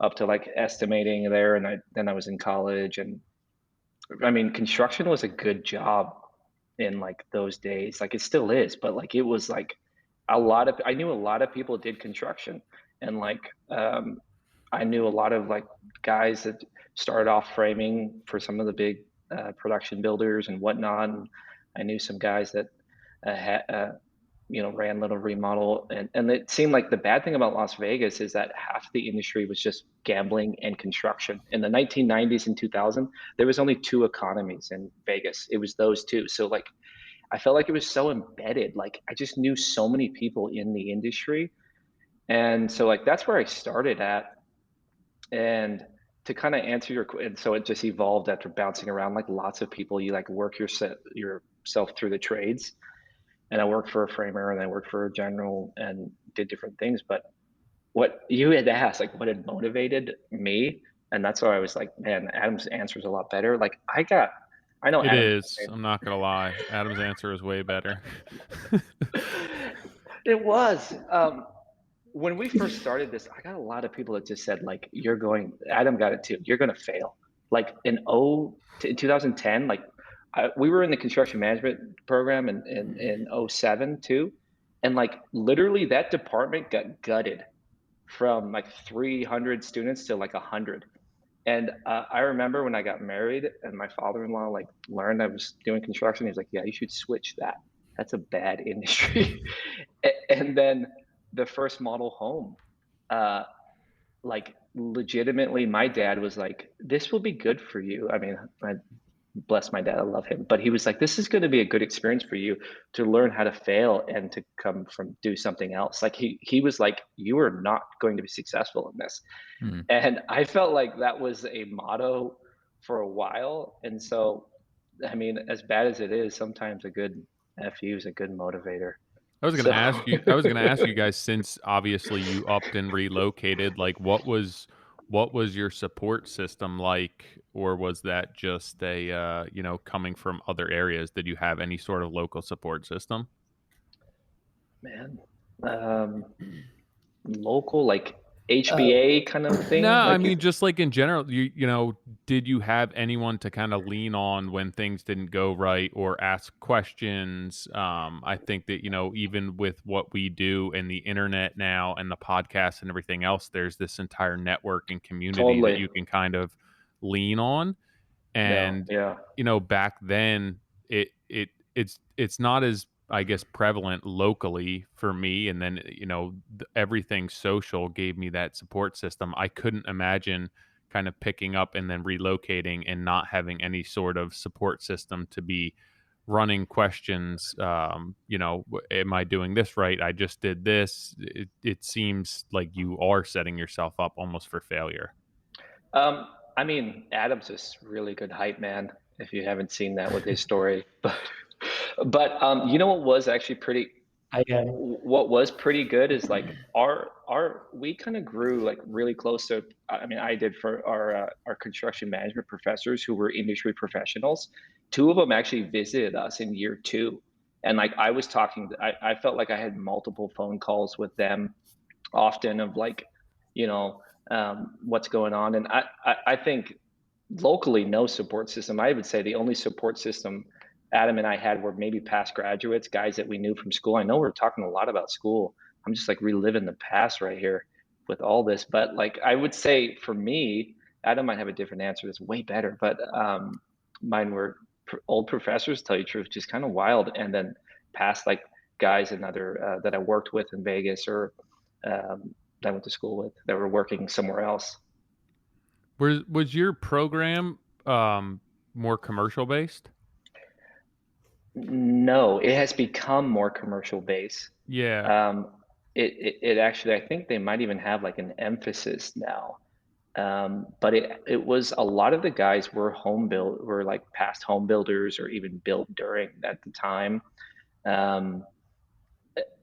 up to estimating there. And then I was in college, and construction was a good job in those days. It still is, but it was I knew a lot of people did construction, and I knew a lot of guys that started off framing for some of the big production builders and whatnot. And I knew some guys that ran little remodel, and it seemed like the bad thing about Las Vegas is that half the industry was just gambling and construction. In the 1990s and 2000, there was only two economies in Vegas. It was those two. So like I felt like it was so embedded. Like I just knew so many people in the industry. And so like that's where I started at. And to kind of answer and so it just evolved after bouncing around like lots of people. You like work yourself through the trades. And I worked for a framer and I worked for a general and did different things. But what you had asked, like what had motivated me, and that's why I was like, man, Adam's answer is a lot better. Like I know It Adam. is. I'm not gonna lie. Adam's answer is way better. It was. When we first started this, I got a lot of people that just said, like, you're going, Adam got it too, you're going to fail. Like in 2010, like we were in the construction management program in '07 too. And like literally that department got gutted from like 300 students to like 100. And I remember when I got married and my father-in-law like learned I was doing construction, he was like, yeah, you should switch that. That's a bad industry. And then the first model home, uh, like legitimately, my dad was like, this will be good for you. I mean, I bless my dad, I love him, but he was like, this is going to be a good experience for you to learn how to fail and to come from do something else. Like he was like, you are not going to be successful in this. Mm. And I felt like that was a motto for a while. And so, I mean, as bad as it is, sometimes a good FU is a good motivator. So, I was gonna ask you guys, since obviously you upped and relocated, like what was your support system like, or was that just a coming from other areas? Did you have any sort of local support system? man, um, local, like Uh, HBA kind of No, thing. I Like, mean, just like in general, did you have anyone to kind of lean on when things didn't go right or ask questions? I think that, even with what we do and the internet now and the podcast and everything else, there's this entire network and community that totally. you can kind of lean on. No, And, yeah. back then it's not as, I guess, prevalent locally for me. And then, everything social gave me that support system. I couldn't imagine kind of picking up and then relocating and not having any sort of support system to be running questions. Am I doing this right? I just did this. It seems like you are setting yourself up almost for failure. I mean, Adam's this really good hype man. If you haven't seen that with his story, but you know what was actually pretty I am. what was pretty good is like our we kind of grew like really close to, I mean I did for our construction management professors who were industry professionals. Two of them actually visited us in year two, and like I was talking, I felt like I had multiple phone calls with them often of like, you know, what's going on. And I think locally, no support system. I would say the only support system Adam and I had were maybe past graduates, guys that we knew from school. I know we're talking a lot about school. I'm just like reliving the past right here with all this. But like I would say for me, Adam might have a different answer that's way better. But mine were old professors, to tell you the truth, just kind of wild. And then past like guys and other that I worked with in Vegas or that I went to school with that were working somewhere else. Was your program more commercial based? No, it has become more commercial based. Yeah. Um, it actually, I think they might even have like an emphasis now. But it was a lot of the guys were like past home builders or even built during at the time. Um,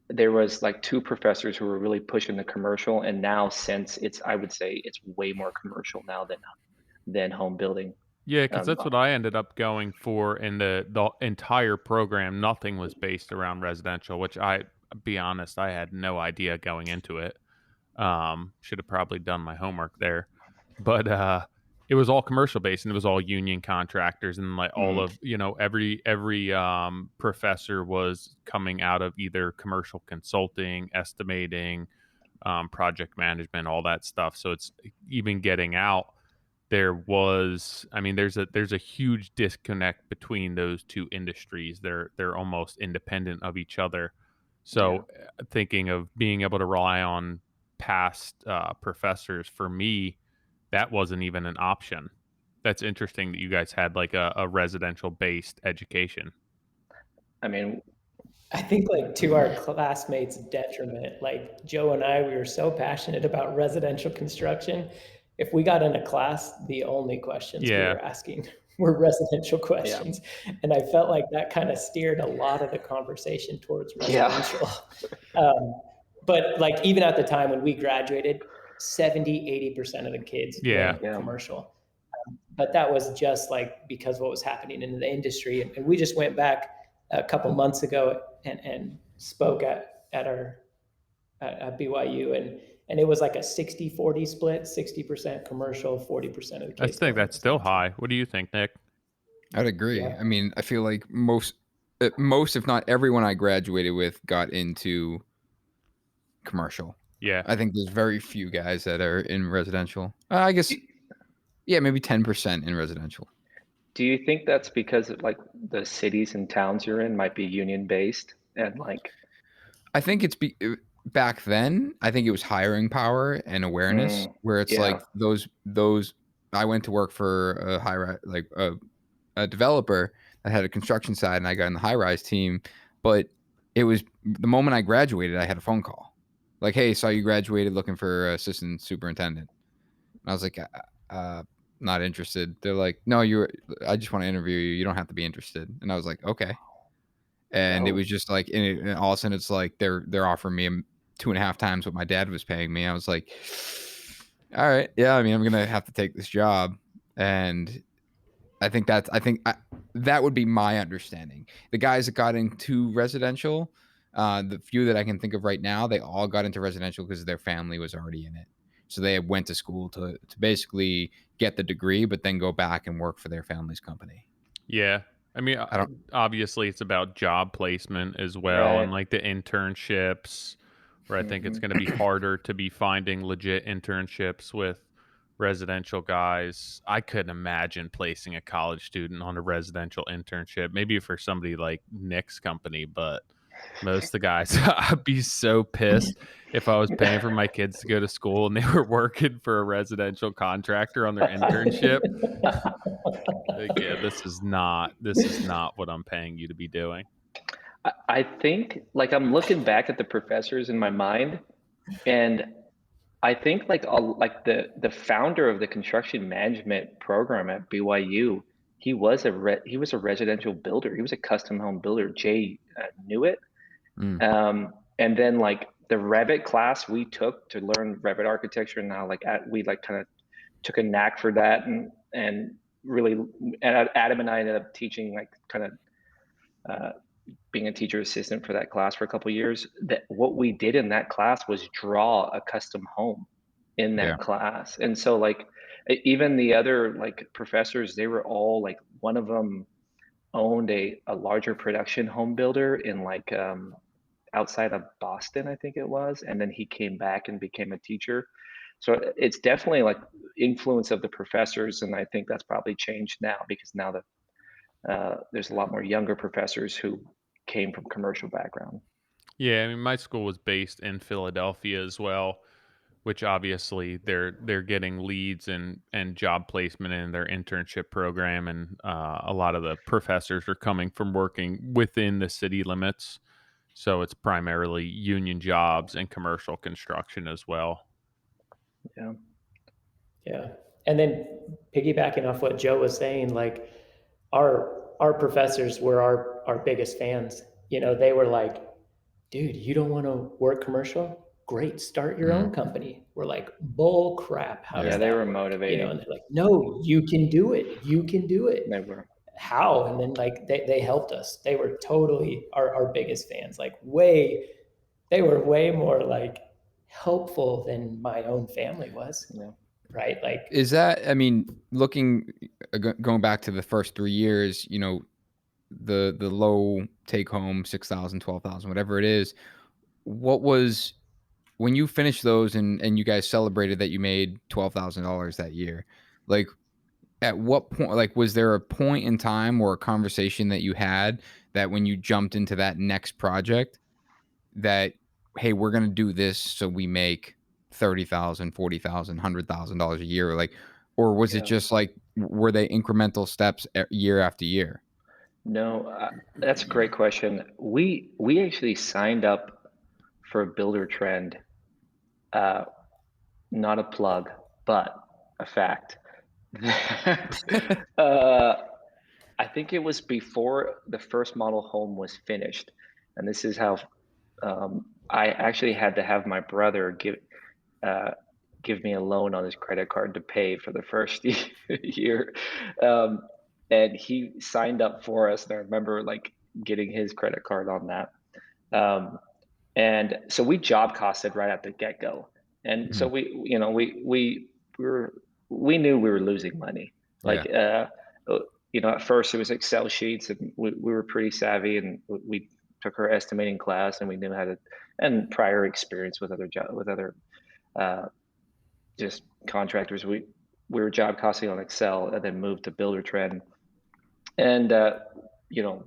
there was like two professors who were really pushing the commercial, and now since it's, I would say it's way more commercial now than home building. Yeah, because Um, that's what I ended up going for in the entire program. Nothing was based around residential, which be honest, I had no idea going into it. Should have probably done my homework there. But it was all commercial based and it was all union contractors and like all mm, of, every professor was coming out of either commercial consulting, estimating, project management, all that stuff. So it's even getting out, there's a huge disconnect between those two industries. They're almost independent of each other. So thinking of being able to rely on past professors for me, that wasn't even an option. That's interesting that you guys had like a residential based education. I mean, I think like to our classmates' detriment, like Joe and I, we were so passionate about residential construction. If we got in a class, the only questions we Yeah, were asking were residential yeah, questions. And I felt like that kind of steered a lot of the conversation towards yeah, residential. Um, but like even at the time when we graduated, 70, 80% of the kids yeah. went yeah. commercial. But that was just like because what was happening in the industry. And we just went back a couple months ago and spoke at our at BYU, and it was like a 60-40 split, 60% commercial, 40% of the I kids think going that's still residential. high. What do you think, Nick? I'd agree. Yeah. I mean, I feel like most, if not everyone I graduated with got into commercial. Yeah. I think there's very few guys that are in residential. I guess, Do, yeah, maybe 10% in residential. do you think that's because of like the cities and towns you're in might be union based and like, I think back then. I think it was hiring power and awareness, where it's yeah, like those. I went to work for a like a developer that had a construction side, and I got in the high rise team. But it was the moment I graduated, I had a phone call, like, "Hey, saw you graduated, looking for assistant superintendent." And I was like, "Not interested." They're like, "No, I just want to interview you. You don't have to be interested." And I was like, "Okay." And it oh, was just like, and all of a sudden, it's like they're offering me 2.5 times what my dad was paying me. I was like, "All right, yeah. I mean, I'm gonna have to take this job." And that would be my understanding. The guys that got into residential, the few that I can think of right now, they all got into residential because their family was already in it. So they went to school to basically get the degree, but then go back and work for their family's company. Yeah. I mean, I don't. obviously it's about job placement as well right. and like the internships where I think it's Hmm. going to be harder to be finding legit internships with residential guys. I couldn't imagine placing a college student on a residential internship, maybe for somebody like Nick's company, but most of the guys, I'd be so pissed if I was paying for my kids to go to school and they were working for a residential contractor on their internship. Like, yeah, this is not what I'm paying you to be doing. I think like I'm looking back at the professors in my mind, and I think like like the founder of the construction management program at BYU, he was a residential builder. He was a custom home builder. Jay knew it. Mm, And then like the Revit class we took to learn Revit architecture, and now like we like kind of took a knack for that, and really, and Adam and I ended up teaching like kind of uh, being a teacher assistant for that class for a couple of years. That what we did in that class was draw a custom home in yeah. that class. And so like even the other like professors, they were all like, one of them owned a larger production home builder in like outside of Boston, I think it was, and then he came back and became a teacher. So it's definitely like influence of the professors, and I think that's probably changed now because now that there's a lot more younger professors who came from commercial background. Yeah, I mean, my school was based in Philadelphia as well, which obviously they're getting leads and job placement in their internship program, and a lot of the professors are coming from working within the city limits. So it's primarily union jobs and commercial construction as well. Yeah, Yeah. And then piggybacking off what Joe was saying, like our professors were our biggest fans. You know, they were like, dude, you don't want to work commercial? Great, start your Mm, own company. We're like, bull crap. How yeah. does yeah, they that were work? You know, and motivating. they're like, no, you can do it. You can do it. They were. How? And then like they helped us. They were totally our biggest fans. Like they were way more like helpful than my own family was. Yeah. Right. Like Is that? I mean, going back to the first 3 years, the low take home 6,000, 12,000, whatever it is. What was when you finished those and you guys celebrated that you made $12,000 that year? Like, at what point, like, was there a point in time or a conversation that you had that when you jumped into that next project, that, hey, we're gonna do this so we make 30,000, 40,000, $100,000 a year, like, or was it Yeah. just like were they incremental steps year after year? No, that's a great question. We actually signed up for a builder trend, uh, not a plug, but a fact. uh, I think it was before the first model home was finished, and this is how I actually had to have my brother uh, give me a loan on his credit card to pay for the first year. Um, and he signed up for us. And I remember like getting his credit card on that. Um, and so we job costed right at the get go. And so Mhm. we knew we were losing money. Yeah, Like, uh, at first it was Excel sheets and we were pretty savvy and we took our estimating class and we knew how to, and prior experience with other uh, just contractors. We were job costing on Excel and then moved to Buildertrend. And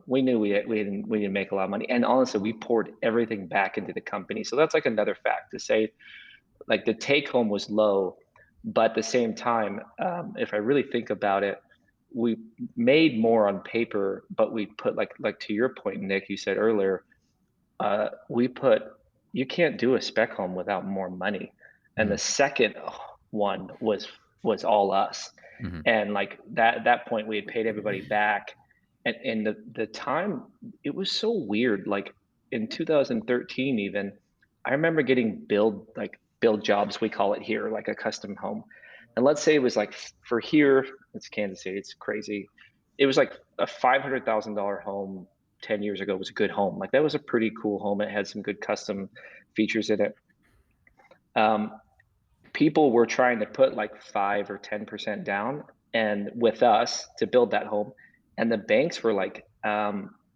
we knew we didn't make a lot of money. And honestly, we poured everything back into the company. So that's like another fact to say, like the take home was low, but at the same time, if I really think about it, we made more on paper, but we put like to your point, Nick, you said earlier, we put you can't do a spec home without more money, and the mhm, second one was all us, mhm, and like that at that point we had paid everybody back, and the time it was so weird. Like in 2013, even I remember getting build jobs we call it here, like a custom home, and let's say it was like for here it's Kansas City, it's crazy. It was like a $500,000 home 10 years ago was a good home. Like that was a pretty cool home. It had some good custom features in it. Um, People were trying to put like 5 or 10% down and with us to build that home. And the banks were like,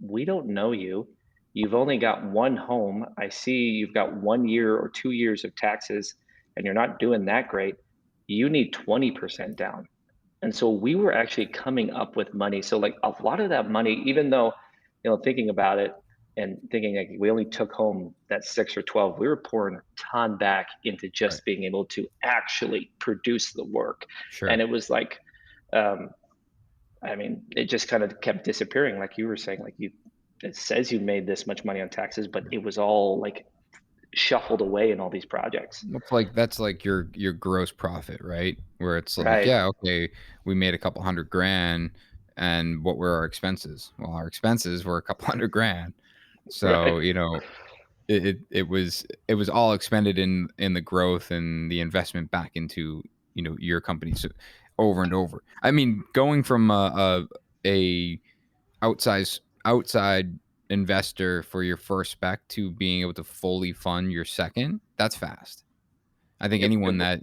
we don't know you. You've only got one home. I see you've got 1 year or 2 years of taxes and you're not doing that great. You need 20% down. And so we were actually coming up with money. So like a lot of that money, even though, thinking about it and thinking like we only took home that 6 or 12, we were pouring a ton back into right, just being able to actually produce the work. And sure. it was like, um, I mean, it just kind of kept disappearing. Like you were saying, like it says you made this much money on taxes, but it was all like shuffled away in all these projects. That's like your gross profit, right? Where it's like, Right. yeah, okay, we made a couple 100 grand, and what were our expenses? Well, our expenses were a couple 100 grand. So, Right. it was all expended in the growth and the investment back into, your company, so over and over. I mean, going from a outside investor for your first spec to being able to fully fund your second, that's fast. I think It, anyone that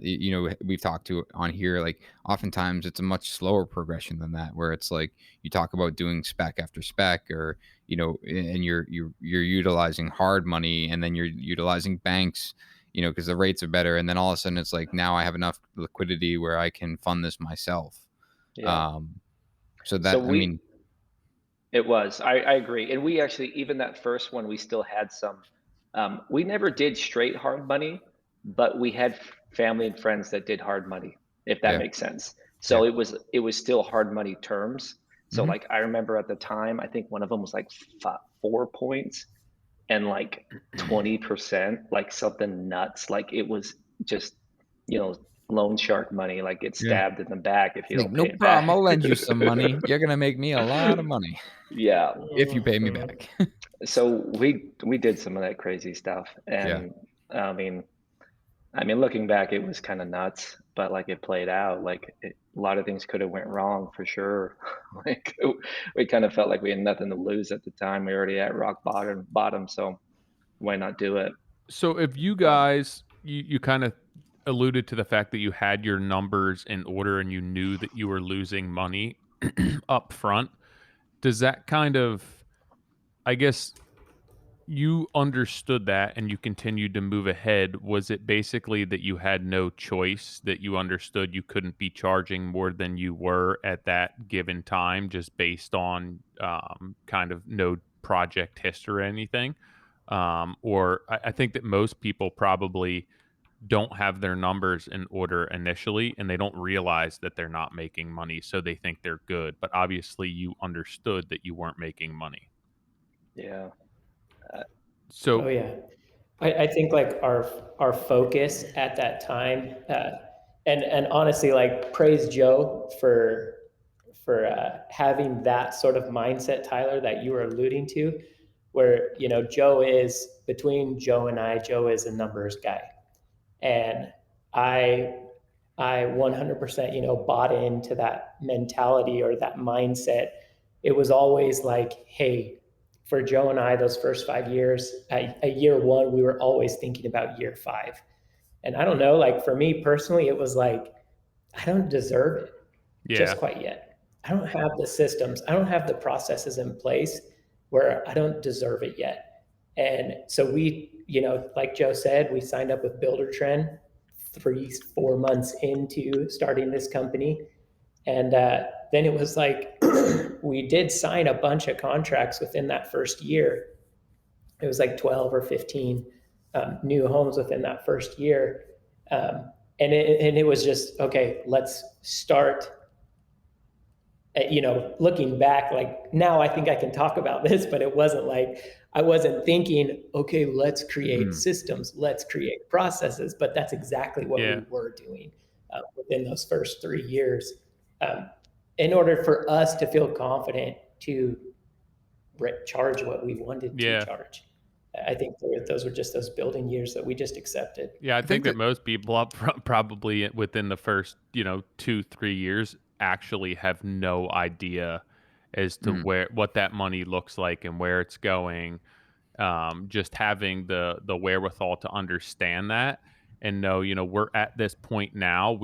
we've talked to on here, like oftentimes it's a much slower progression than that, where it's like you talk about doing spec after spec, or and you're utilizing hard money, and then you're utilizing banks, because the rates are better, and then all of a sudden it's like now I have enough liquidity where I can fund this myself. yeah. Um, so So that I we mean, It was. I agree. And we actually, even that first one, we still had some. We never did straight hard money, but we had family and friends that did hard money, if that yeah, makes sense. yeah, So it was still hard money terms. So hmm, like I remember at the time, I think one of them was like 4 points and like 20%, like something nuts. Like it was just, you know, loan shark money. Like get yeah. stabbed in the back if you Like, don't no pay it problem. back. I'll lend you some money. You're gonna make me a lot of money Yeah. if you pay me Mhm. back. So we did some of that crazy stuff, Yeah. and I mean, looking back, it was kind of nuts, but like it played out. A lot of things could have went wrong for sure. Like we kind of felt like we had nothing to lose at the time. We were already at rock bottom. So why not do it? So if you Um, guys you kind of alluded to the fact that you had your numbers in order and you knew that you were losing money up front, does that kind of, I guess, you understood that and you continued to move ahead? Was it basically that you had no choice, that you understood you couldn't be charging more than you were at that given time, just based on kind of no project history or anything? Or I think that most people probably don't have their numbers in order initially, and they don't realize that they're not making money, so they think they're good. But obviously, you understood that you weren't making money. Yeah. Uh, Oh So, yeah. I think like our focus at that time, and honestly, like praise Joe for having that sort of mindset, Tyler, that you were alluding to, where Joe is between Joe and I. Joe is a numbers guy, and I I 100% bought into that mentality or that mindset. It was always like, hey, for Joe and I, those first 5 years, at year one, we were always thinking about year five. And I don't know, like for me personally, it was like, I don't deserve it yeah, just quite yet. I don't have the systems, I don't have the processes in place where I don't deserve it yet. And so we, like Joe said, we signed up with Builder Trend 3-4 months into starting this company. And then it was like we did sign a bunch of contracts within that first year. It was like 12 or 15 new homes within that first year. And it was just, okay, let's start. Looking back, like now I think I can talk about this, but it wasn't like I wasn't thinking, okay, let's create Mm. systems, let's create processes. But that's exactly what we yeah, were doing within those first 3 years, um, in order for us to feel confident to charge what we wanted to yeah. charge. I think those were just those building years that we just accepted. Yeah, I I think think that that most people probably within the first, 2, 3 years actually have no idea as to mm, what that money looks like and where it's going. Just having the wherewithal to understand that and know, we're at this point now.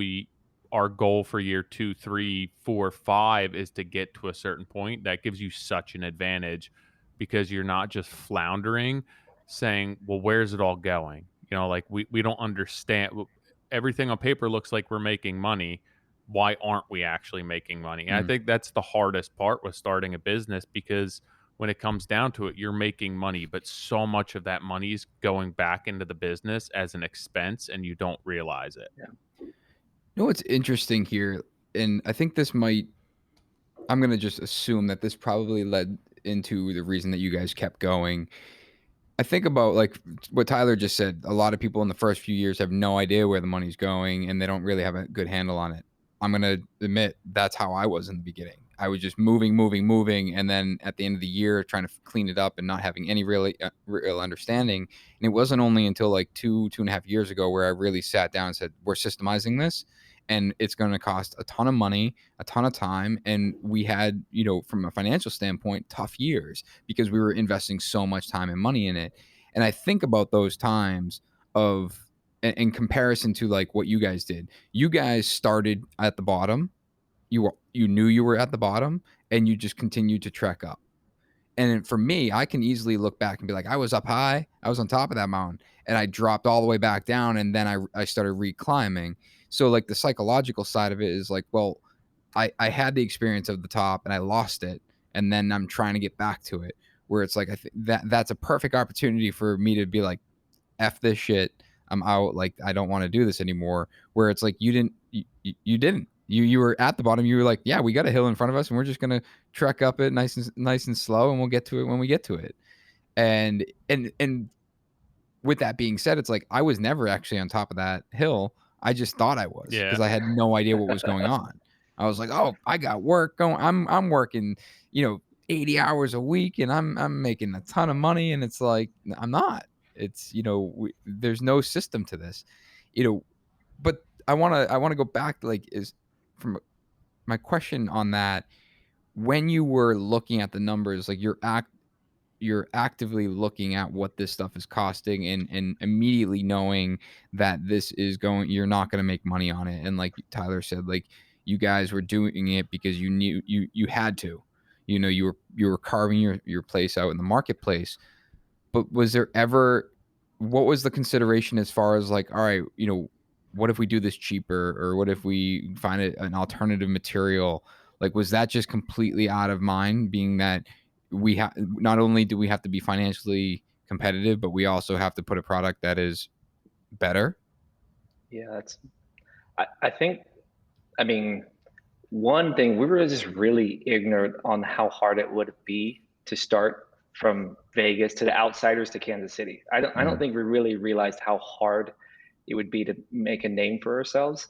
Our goal for year 2, 3, 4, 5 is to get to a certain point. That gives you such an advantage because you're not just floundering, saying, "Well, where's it all going?" Like we don't understand. Everything on paper looks like we're making money. Why aren't we actually making money? And I mm. think that's the hardest part with starting a business because when it comes down to it, you're making money, but so much of that money is going back into the business as an expense and you don't realize it. yeah. You know what's interesting here, and I think this might I'm gonna just assume that this probably led into the reason that you guys kept going. I think about like what Tyler just said. A lot of people in the first few years have no idea where the money's going and they don't really have a good handle on it. I'm going to admit that's how I was in the beginning. I was just moving, moving, moving. And then at the end of the year, trying to clean it up and not having any really real understanding. And it wasn't only until like 2.5 years ago where I really sat down and said, we're systemizing this and it's going to cost a ton of money, a ton of time. And we had, from a financial standpoint, tough years because we were investing so much time and money in it. And I think about those times of in comparison to like what you guys did. You guys started at the bottom. You knew you were at the bottom and you just continued to trek up. And for me, I can easily look back and be like, I was up high, I was on top of that mountain, and I dropped all the way back down, and then I started reclimbing. So like the psychological side of it is like, well, I had the experience of the top and I lost it, and then I'm trying to get back to it. Where it's like that's a perfect opportunity for me to be like, F this shit. I'm out. Like I don't want to do this anymore. Where it's like you didn't. You were at the bottom. You were like, yeah, we got a hill in front of us, and we're just gonna trek up it nice and slow, and we'll get to it when we get to it. And with that being said, it's like I was never actually on top of that hill. I just thought I was Yeah. because I had no idea what was going on. I was like, oh, I got work going. I'm working, 80 hours a week, and I'm making a ton of money, and it's like I'm not. It's there's no system to this, but I want to go back to like is from my question on that when you were looking at the numbers like you're actively looking at what this stuff is costing and immediately knowing that this is going you're not going to make money on it and like Tyler said like you guys were doing it because you knew you had to you were carving your place out in the marketplace but was there ever what was the consideration as far as like, all right, what if we do this cheaper or what if we find an alternative material? Like, was that just completely out of mind, being that we have not only do we have to be financially competitive, but we also have to put a product that is better. Yeah, I think, I mean, one thing, we were just really ignorant on how hard it would be to start from Vegas to the outsiders to Kansas City. I don't Mm, think we really realized how hard it would be to make a name for ourselves.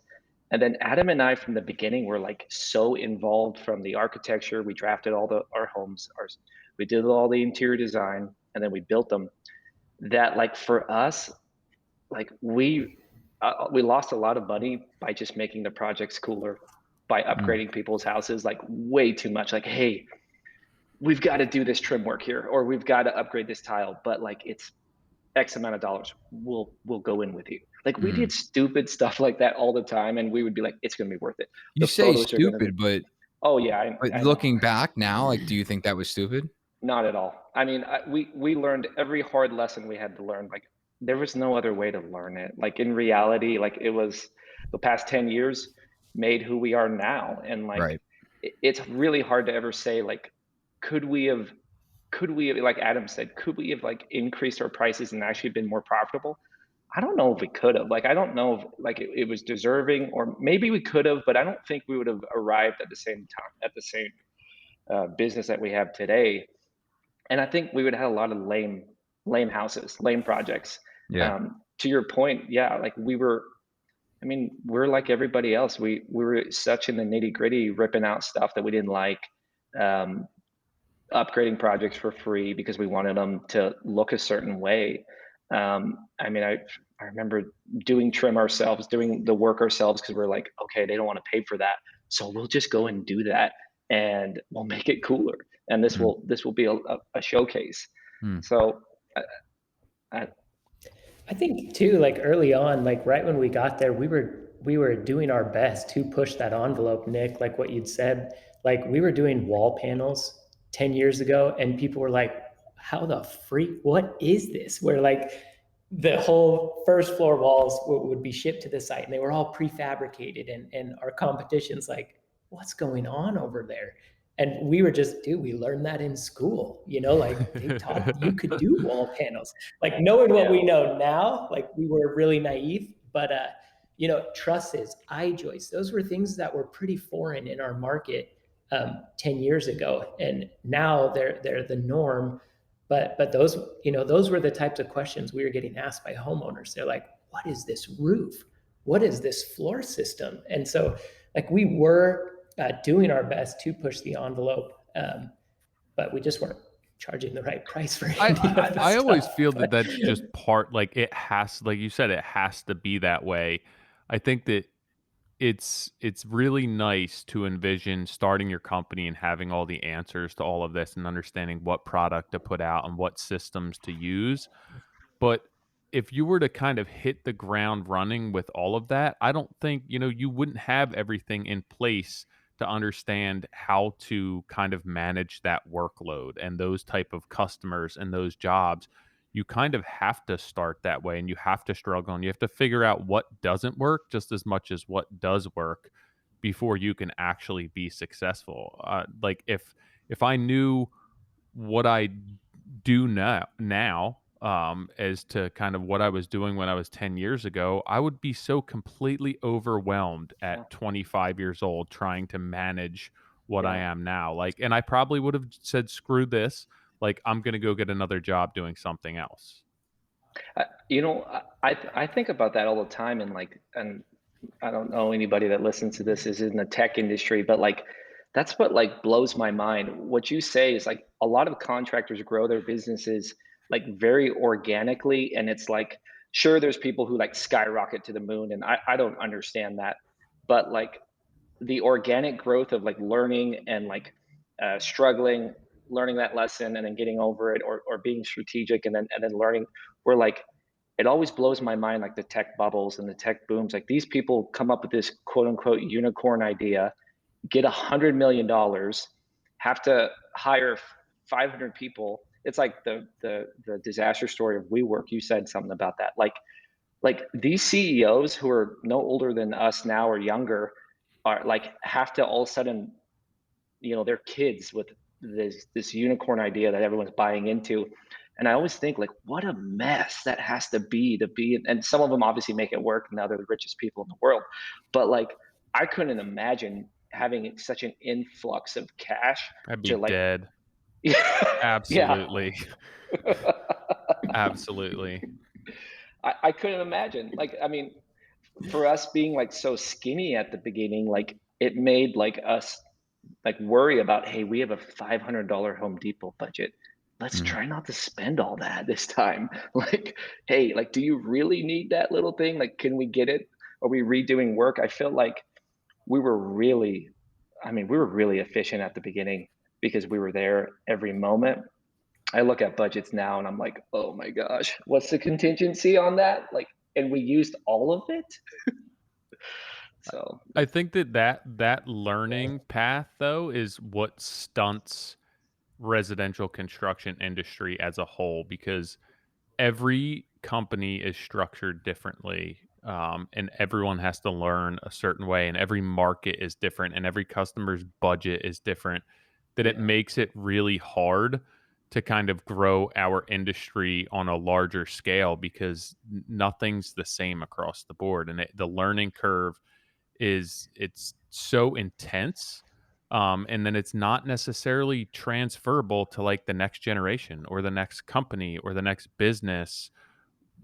And then Adam and I from the beginning were like so involved from the architecture. We drafted all our homes, we did all the interior design, and then we built them. That like for us, like we lost a lot of money by just making the projects cooler, by mm. upgrading people's houses like way too much. Like, hey, we've got to do this trim work here, or we've got to upgrade this tile, but like it's X amount of dollars. We'll go in with you. Like we did Mm. stupid stuff like that all the time, and we would be like, it's gonna be worth it. You The say photos are gonna be. stupid, but Oh yeah, I know. looking back now, like, do you think that was stupid? Not at all. I mean, we learned every hard lesson we had to learn. Like there was no other way to learn it. Like in reality, like it was the past 10 years made who we are now. And like Right. it's really hard to ever say like, could we have, like Adam said, could we have like increased our prices and actually been more profitable? I don't know if we could have. Like I don't know if like it was deserving, or maybe we could have, but I don't think we would have arrived at the same time at the same business that we have today. And I think we would have had a lot of lame houses, lame projects. Yeah. To your point, yeah, like we were. I mean, we're like everybody else. We were such in the nitty gritty, ripping out stuff that we didn't like, um, upgrading projects for free because we wanted them to look a certain way. I mean, I remember doing trim ourselves, doing the work ourselves because we're like, okay, they don't want to pay for that, so we'll just go and do that, and we'll make it cooler, and this Mm, will be a showcase. mm. So, I, I, I think too, like early on, like right when we got there, we were doing our best to push that envelope, Nick, like what you'd said. Like we were doing wall panels 10 years ago, and people were like, how the freak, what is this? Where like the whole first floor walls would be shipped to the site and they were all prefabricated, and our competition's like, what's going on over there? And we were just, dude, we learned that in school, like they taught you could do wall panels. Like knowing what yeah, we know now, like we were really naive, but trusses, eye joists, those were things that were pretty foreign in our market 10 years ago, and now they're the norm. But those were the types of questions we were getting asked by homeowners. They're like, what is this roof? What is this floor system? And so like we were doing our best to push the envelope, but we just weren't charging the right price for I, any I of the I always stuff. feel that But that's just part, like it has, like you said, it has to be that way. I think that it's really nice to envision starting your company and having all the answers to all of this and understanding what product to put out and what systems to use. But if you were to kind of hit the ground running with all of that, I don't think, you wouldn't have everything in place to understand how to kind of manage that workload and those type of customers and those jobs. You kind of have to start that way, and you have to struggle, and you have to figure out what doesn't work just as much as what does work before you can actually be successful. Like if I knew what I do now, as to kind of what I was doing when I was 10 years ago, I would be so completely overwhelmed yeah, at 25 years old trying to manage what I yeah. am now. Like, and I probably would have said, screw this. Like, I'm going to go get another job doing something else. I think about that all the time, and like, and I don't know anybody that listens to this is in the tech industry, but like that's what like blows my mind. What you say is like a lot of contractors grow their businesses like very organically, and it's like sure there's people who like skyrocket to the moon, and I don't understand that. But like the organic growth of like learning and like struggling, learning that lesson and then getting over it, or being strategic and then learning, we're like, it always blows my mind, like the tech bubbles and the tech booms. Like these people come up with this quote unquote unicorn idea, get $100 million, have to hire 500 people. It's like the disaster story of WeWork. You said something about that. Like these CEOs who are no older than us now or younger are like have to all of a sudden, they're kids with this unicorn idea that everyone's buying into, And I always think like, what a mess that has to be. And some of them obviously make it work. Now they're the richest people in the world, but like, I couldn't imagine having such an influx of cash I'd be to like, dead. yeah. Absolutely. Absolutely. I couldn't imagine. Like, I mean, for us being like so skinny at the beginning, like it made like us like worry about, hey, we have a $500 Home Depot budget. Let's Mm. try not to spend all that this time. Like, hey, like, do you really need that little thing? Like, can we get it? Are we redoing work? I feel like we were really, I mean, we were really efficient at the beginning because we were there every moment. I look at budgets now and I'm like, oh my gosh, what's the contingency on that? Like, and we used all of it. So, I think that learning path though is what stunts residential construction industry as a whole because every company is structured differently, and everyone has to learn a certain way, and every market is different, and every customer's budget is different. That it yeah, makes it really hard to kind of grow our industry on a larger scale because nothing's the same across the board, and the learning curve it's so intense, and then it's not necessarily transferable to like the next generation or the next company or the next business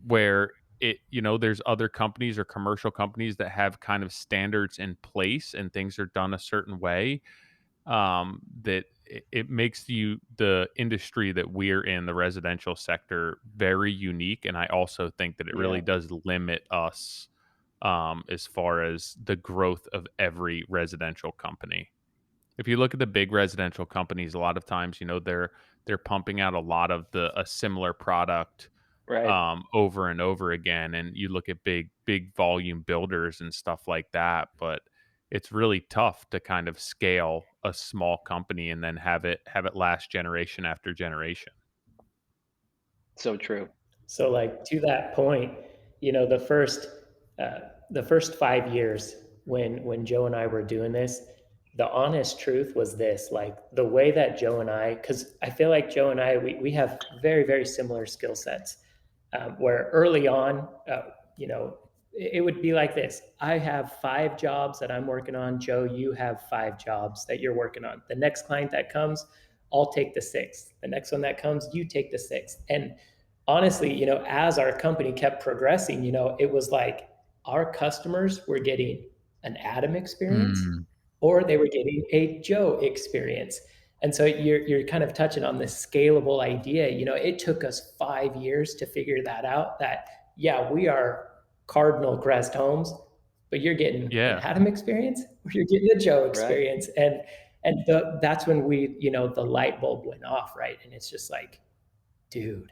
where there's other companies or commercial companies that have kind of standards in place and things are done a certain way, that it makes the industry that we're in, the residential sector, very unique. And I also think that it really yeah, does limit us, as far as the growth of every residential company. If you look at the big residential companies, a lot of times, they're pumping out a lot of a similar product, right. over and over again. And you look at big volume builders and stuff like that, but it's really tough to kind of scale a small company and then have it last generation after generation. So true. So, like to that point, the first 5 years when Joe and I were doing this, the honest truth was this: like the way that Joe and I, because I feel like Joe and I, we have very similar skill sets. Where early on, it would be like this: I have 5 jobs that I'm working on. Joe, you have 5 jobs that you're working on. The next client that comes, I'll take the sixth. The next one that comes, you take the sixth. And honestly, as our company kept progressing, it was like our customers were getting an Adam experience Mm. or they were getting a Joe experience. And so you're kind of touching on this scalable idea. It took us 5 years to figure that out, that yeah, we are Cardinal Crest homes, but you're getting an Yeah. Adam experience or you're getting a Joe Right. experience. And that's when the light bulb went off, right? And it's just like, dude,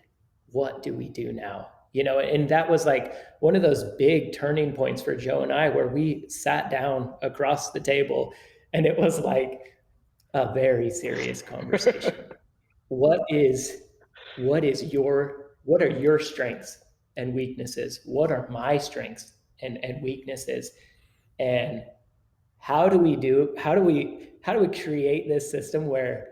what do we do now? And that was like one of those big turning points for Joe and I, where we sat down across the table and it was like a very serious conversation. What is what are your strengths and weaknesses? What are my strengths and weaknesses? And how do we create this system where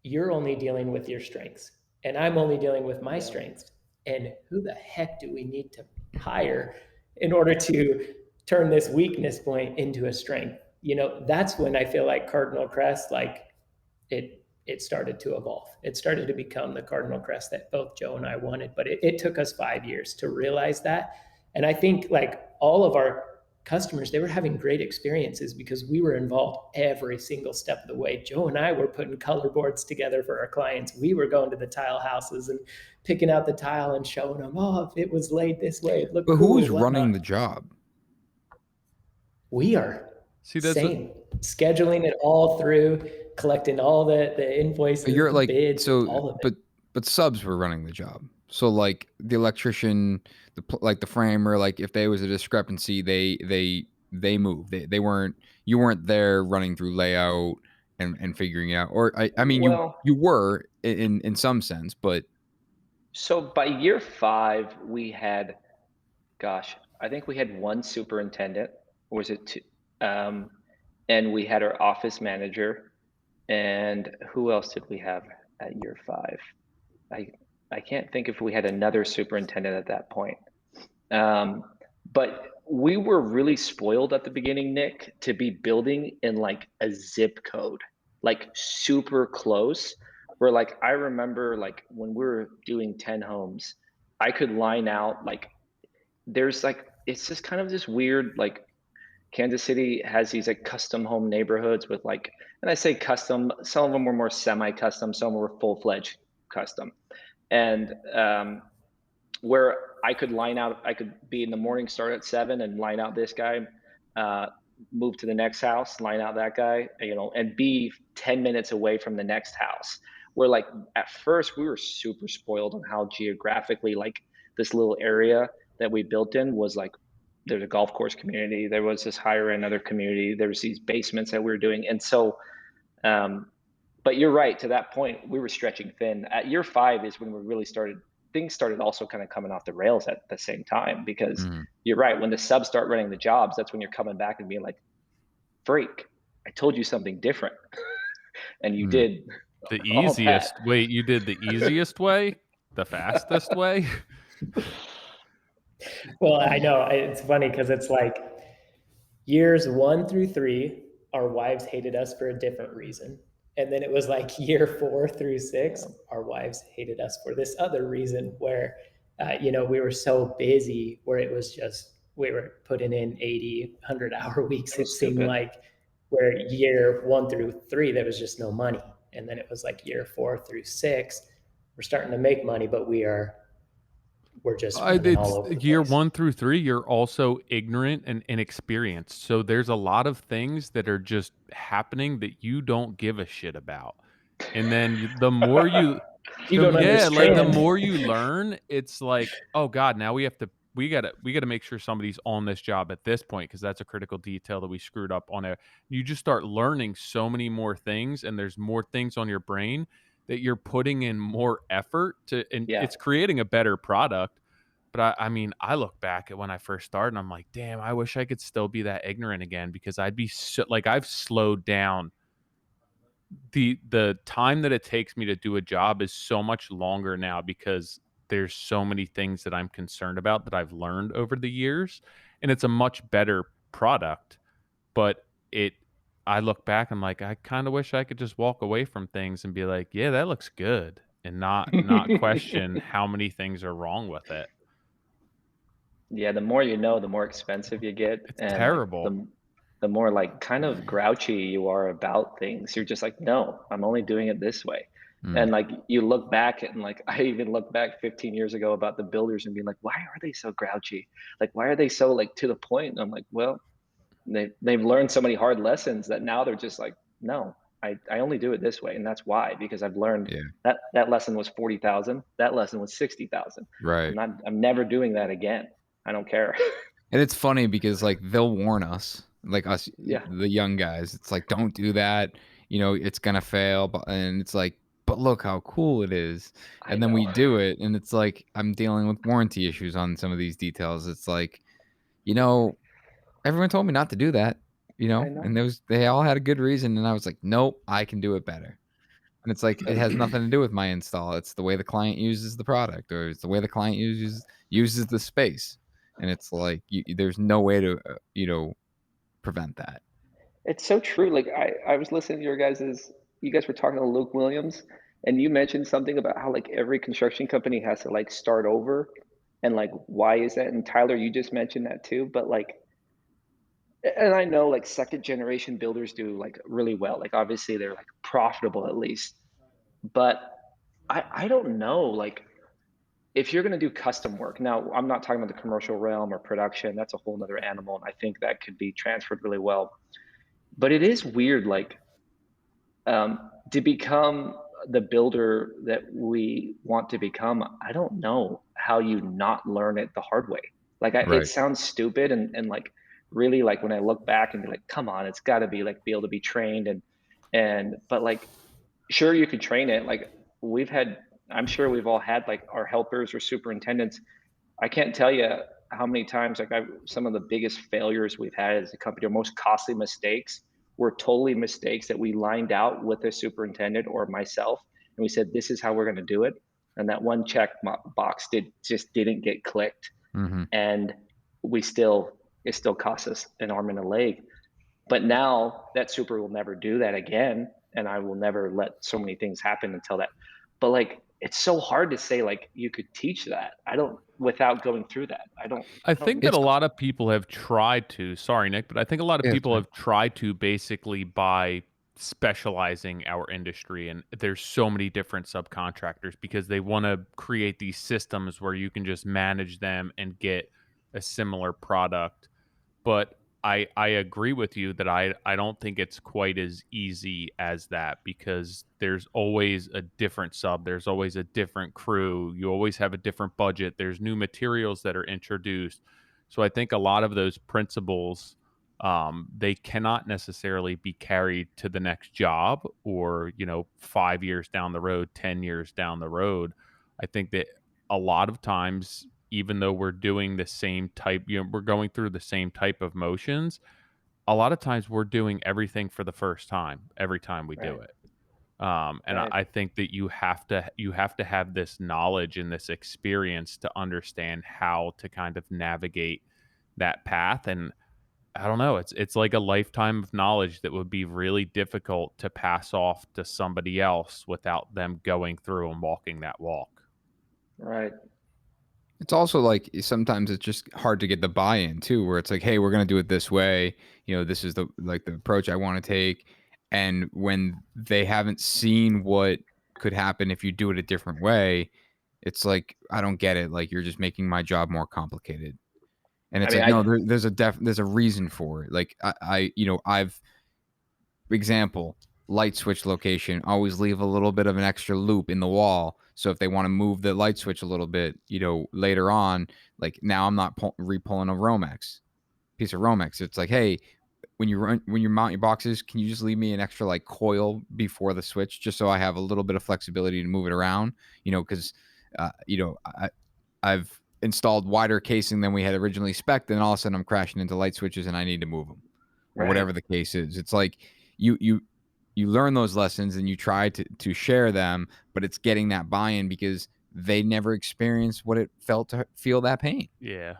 you're only dealing with your strengths and I'm only dealing with my Yeah. strengths? And who the heck do we need to hire in order to turn this weakness point into a strength? That's when I feel like Cardinal Crest, like it started to evolve. It started to become the Cardinal Crest that both Joe and I wanted, but it took us 5 years to realize that. And I think like all of our customers, they were having great experiences because we were involved every single step of the way. Joe and I were putting color boards together for our clients. We were going to the tile houses and picking out the tile and showing them, oh, if it was laid this way, it looked But cool, who's running whatnot. the job? We are. See, that's what Same. Scheduling it all through, collecting all the invoices, You're the like bids, so, all of it. but subs were running the job. So like the electrician, like the framer, like if there was a discrepancy, they moved. They weren't, you weren't there running through layout and figuring it out. Or I mean Well, you were in some sense, but so by year 5, we had, gosh, I think we had one superintendent, or was it two? Um, and we had our office manager. And who else did we have at year 5? I I can't think if we had another superintendent at that point. Um, but we were really spoiled at the beginning, Nick, to be building in like a zip code, like super close. Where like I remember like when we were doing 10 homes, I could line out like there's like it's just kind of this weird like Kansas City has these like custom home neighborhoods with like, and I say custom, some of them were more semi-custom, some were full-fledged custom. And where I could line out, I could be in the morning, start at 7 and line out this guy, uh, move to the next house, line out that guy, you know, and be 10 minutes away from the next house. Where like at first we were super spoiled on how geographically like this little area that we built in was like there's a golf course community, there was this higher end other community, there was these basements that we were doing. And so um, but you're right, to that point, we were stretching thin. At year 5 is when we really started things started also kind of coming off the rails at the same time because Mm. you're right, when the subs start running the jobs, that's when you're coming back and being like, "Freak, I told you something different." And you Mm. did The all that. easiest wait, you did the easiest way? The fastest way? Well, I know it's funny because it's like years 1 through 3, our wives hated us for a different reason. And then it was like year 4 through 6, Yeah, our wives hated us for this other reason where, we were so busy where it was just, we were putting in 80, 100-hour weeks. it It was seemed stupid. like where year 1 through 3, there was just no money. And then it was like year 4 through 6, we're starting to make money, but we're just running all It's over the year place. 1 through 3, you're also ignorant and inexperienced, so there's a lot of things that are just happening that you don't give a shit about, and then the more you You don't like, the understand. more you learn, it's like, "Oh god, now we gotta make sure somebody's on this job at this point because that's a critical detail that we screwed up on it." You just start learning so many more things, and there's more things on your brain that you're putting in more effort to, and Yeah. it's creating a better product. But I mean, I look back at when I first started and I'm like, "Damn, I wish I could still be that ignorant again," because I'd be so like, I've slowed down. The time that it takes me to do a job is so much longer now because there's so many things that I'm concerned about that I've learned over the years, and it's a much better product, but it I look back, I'm like, I kinda wish I could just walk away from things and be like, "Yeah, that looks good," and not question how many things are wrong with it. Yeah, the more you know, the more expensive you get, It's and like terrible. the more like kind of grouchy you are about things. You're just like, no, I'm only doing it this way. Mm. And like you look back and like I even look back 15 years ago about the builders and being like, why are they so grouchy? Like, why are they so like to the point? And I'm like, well, they've learned so many hard lessons that now they're just like, no, I only do it this way, and that's why because I've learned Yeah. that that lesson was 40,000, that lesson was 60,000. Right. I'm never doing that again. I don't care. And it's funny because, like, they'll warn us, like us, Yeah, the young guys. It's like, "Don't do that, it's gonna fail," and it's like, "But look how cool it is." I And then we know. do it, and it's like, I'm dealing with warranty issues on some of these details. It's like, you know, everyone told me not to do that, I and know. they all had a good reason, and I was like, "Nope, I can do it better." And it's like, it has nothing to do with my install. It's the way the client uses the product, or it's the way the client uses the space. And it's like, there's no way to, prevent that. It's so true. Like I was listening to your guys's you guys were talking to Luke Williams and you mentioned something about how like every construction company has to like start over and like why is that? And Tyler, you just mentioned that too, but like and I know like second generation builders do like really well. Like obviously they're like profitable at least. But I don't know like if you're going to do custom work. Now, I'm not talking about the commercial realm or production. That's a whole nother animal and I think that could be transferred really well. But it is weird like to become the builder that we want to become, I don't know how you not learn it the hard way. Like it Right. sounds stupid and like really like when I look back and be like, come on, it's got to be like be able to be trained and but like sure you could train it. Like we've had, I'm sure we've all had like our helpers or superintendents. I can't tell you how many times like some of the biggest failures we've had as a company or most costly mistakes were totally mistakes that we lined out with a superintendent or myself and we said this is how we're going to do it and that one box just didn't get clicked, Hmm. and it still costs us an arm and a leg. But now that super will never do that again, and I will never let so many things happen until that. But like, it's so hard to say like you could teach that. I don't without going through that. I I don't think that a It's lot of people have tried to, sorry, Nick, but I think a lot of yeah, it's people fine. have tried to basically by specializing our industry. And there's so many different subcontractors because they want to create these systems where you can just manage them and get a similar product. But I agree with you that I don't think it's quite as easy as that because there's always a different sub, there's always a different crew, you always have a different budget, there's new materials that are introduced. So I think a lot of those principles, they cannot necessarily be carried to the next job or 5 years down the road, 10 years down the road. I think that a lot of times, even though we're doing the same type, we're going through the same type of motions, a lot of times we're doing everything for the first time every time we do right, it. And I, right. I think that you have to have this knowledge and this experience to understand how to kind of navigate that path. And I don't know, it's like a lifetime of knowledge that would be really difficult to pass off to somebody else without them going through and walking that walk. Right. It's also like sometimes it's just hard to get the buy-in too, where it's like, hey, we're gonna do it this way. This is the approach I want to take. And when they haven't seen what could happen if you do it a different way, it's like, I don't get it. Like you're just making my job more complicated. And I it's mean, like, no, I there's a reason for it. Like I've example, light switch location, always leave a little bit of an extra loop in the wall. So if they want to move the light switch a little bit, later on, like now I'm not re-pulling a Romex piece of Romex. It's like, hey, when you mount your boxes, can you just leave me an extra like coil before the switch, just so I have a little bit of flexibility to move it around? Because I've installed wider casing than we had originally spec'd, and all of a sudden I'm crashing into light switches and I need to move them, or right. whatever the case is. It's like you learn those lessons and you try to share them, but it's getting that buy-in because they never experienced what it felt to feel that pain. Yeah.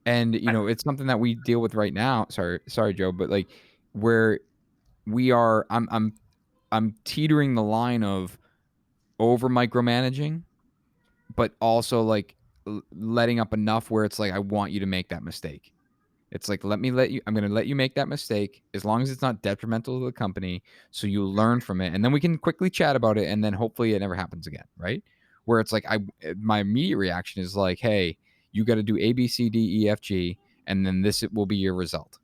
And I, it's something that we deal with right now. Sorry, Joe, but like where we are, I'm teetering the line of over micromanaging, but also like letting up enough where it's like I want you to make that mistake. It's like, I'm going to let you make that mistake as long as it's not detrimental to the company. So you learn from it. And then we can quickly chat about it. And then hopefully it never happens again. Right. Where it's like, my immediate reaction is like, hey, you got to do A, B, C, D, E, F, G. And then this will be your result.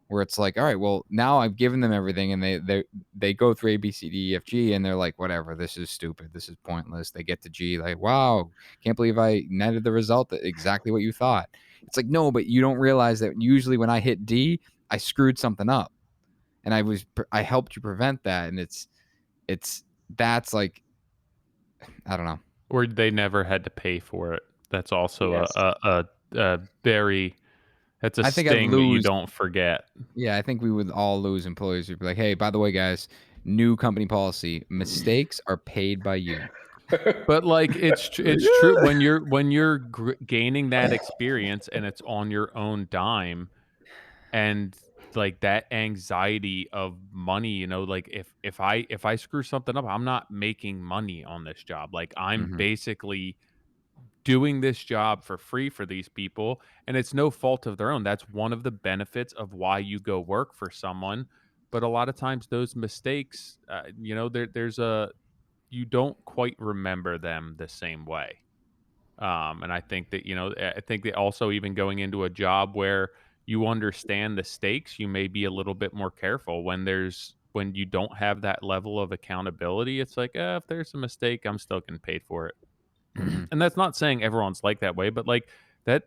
Where it's like, all right, well, now I've given them everything, and they go through A, B, C, D, E, F, G, and they're like, whatever, this is stupid, this is pointless. They get to G, like, wow, can't believe I netted the result exactly what you thought. It's like, no, but you don't realize that usually when I hit D, I screwed something up, and I helped you prevent that, and that's like, I don't know. Or they never had to pay for it. That's also yes. a very that's a I think I'd sting that you lose. don't forget. Yeah, I think we would all lose employees who'd be like, hey, by the way, guys, new company policy: mistakes are paid by you. But like it's true when you're gaining that experience and it's on your own dime, and like that anxiety of money, like if I screw something up, I'm not making money on this job. Like I'm Hmm. basically doing this job for free for these people, and it's no fault of their own. That's one of the benefits of why you go work for someone. But a lot of times those mistakes, there's a you don't quite remember them the same way. And I think that I think that also, even going into a job where you understand the stakes, you may be a little bit more careful when you don't have that level of accountability. It's like, if there's a mistake, I'm still getting paid for it. Hmm. And that's not saying everyone's like that way, but like that,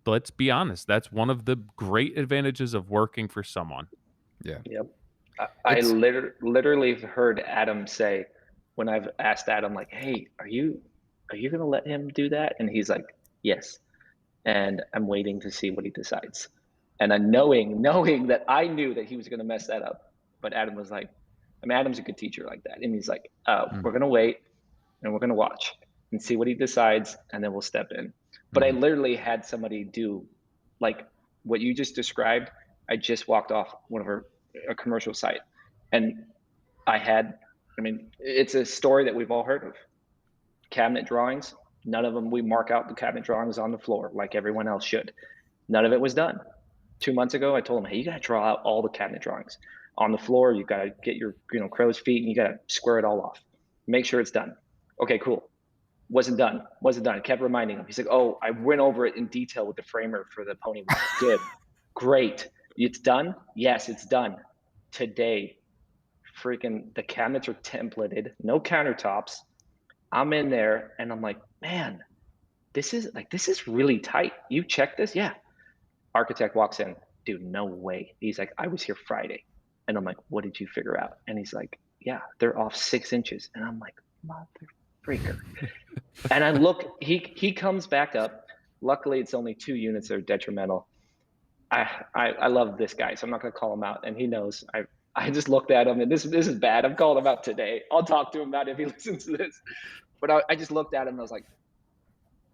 let's be honest, that's one of the great advantages of working for someone. Yeah. Yep. It's Literally have heard Adam say, when I've asked Adam like, "Hey, are you gonna let him do that?" And he's like, "Yes." And I'm waiting to see what he decides. And I'm knowing that I knew that he was gonna mess that up, but Adam was like, I mean, Adam's a good teacher like that, and he's like, mm, "We're gonna wait and we're gonna watch." and see what he decides, and then we'll step in. But I literally had somebody do like what you just described. I just walked off a commercial site, and I mean, it's a story that we've all heard of. Cabinet drawings, none of them, we mark out the cabinet drawings on the floor like everyone else should. None of it was done. 2 months ago, I told him, hey, you got to draw out all the cabinet drawings on the floor. You got to get your, crow's feet, and you got to square it all off. Make sure it's done. Okay, cool. Wasn't done. I kept reminding him. He's like, oh, I went over it in detail with the framer for the pony wheel. Good. Great. It's done? Yes, it's done. Today, freaking the cabinets are templated, no countertops. I'm in there and I'm like, man, this is really tight. You check this? Yeah. Architect walks in. Dude, no way. He's like, I was here Friday. And I'm like, what did you figure out? And he's like, yeah, they're off 6 inches. And I'm like, mother freaker. And I look, he comes back up. Luckily, it's only 2 units that are detrimental. I love this guy, so I'm not going to call him out. And he knows. I just looked at him, and this is bad. I'm calling him out today. I'll talk to him about it if he listens to this. But I just looked at him, and I was like,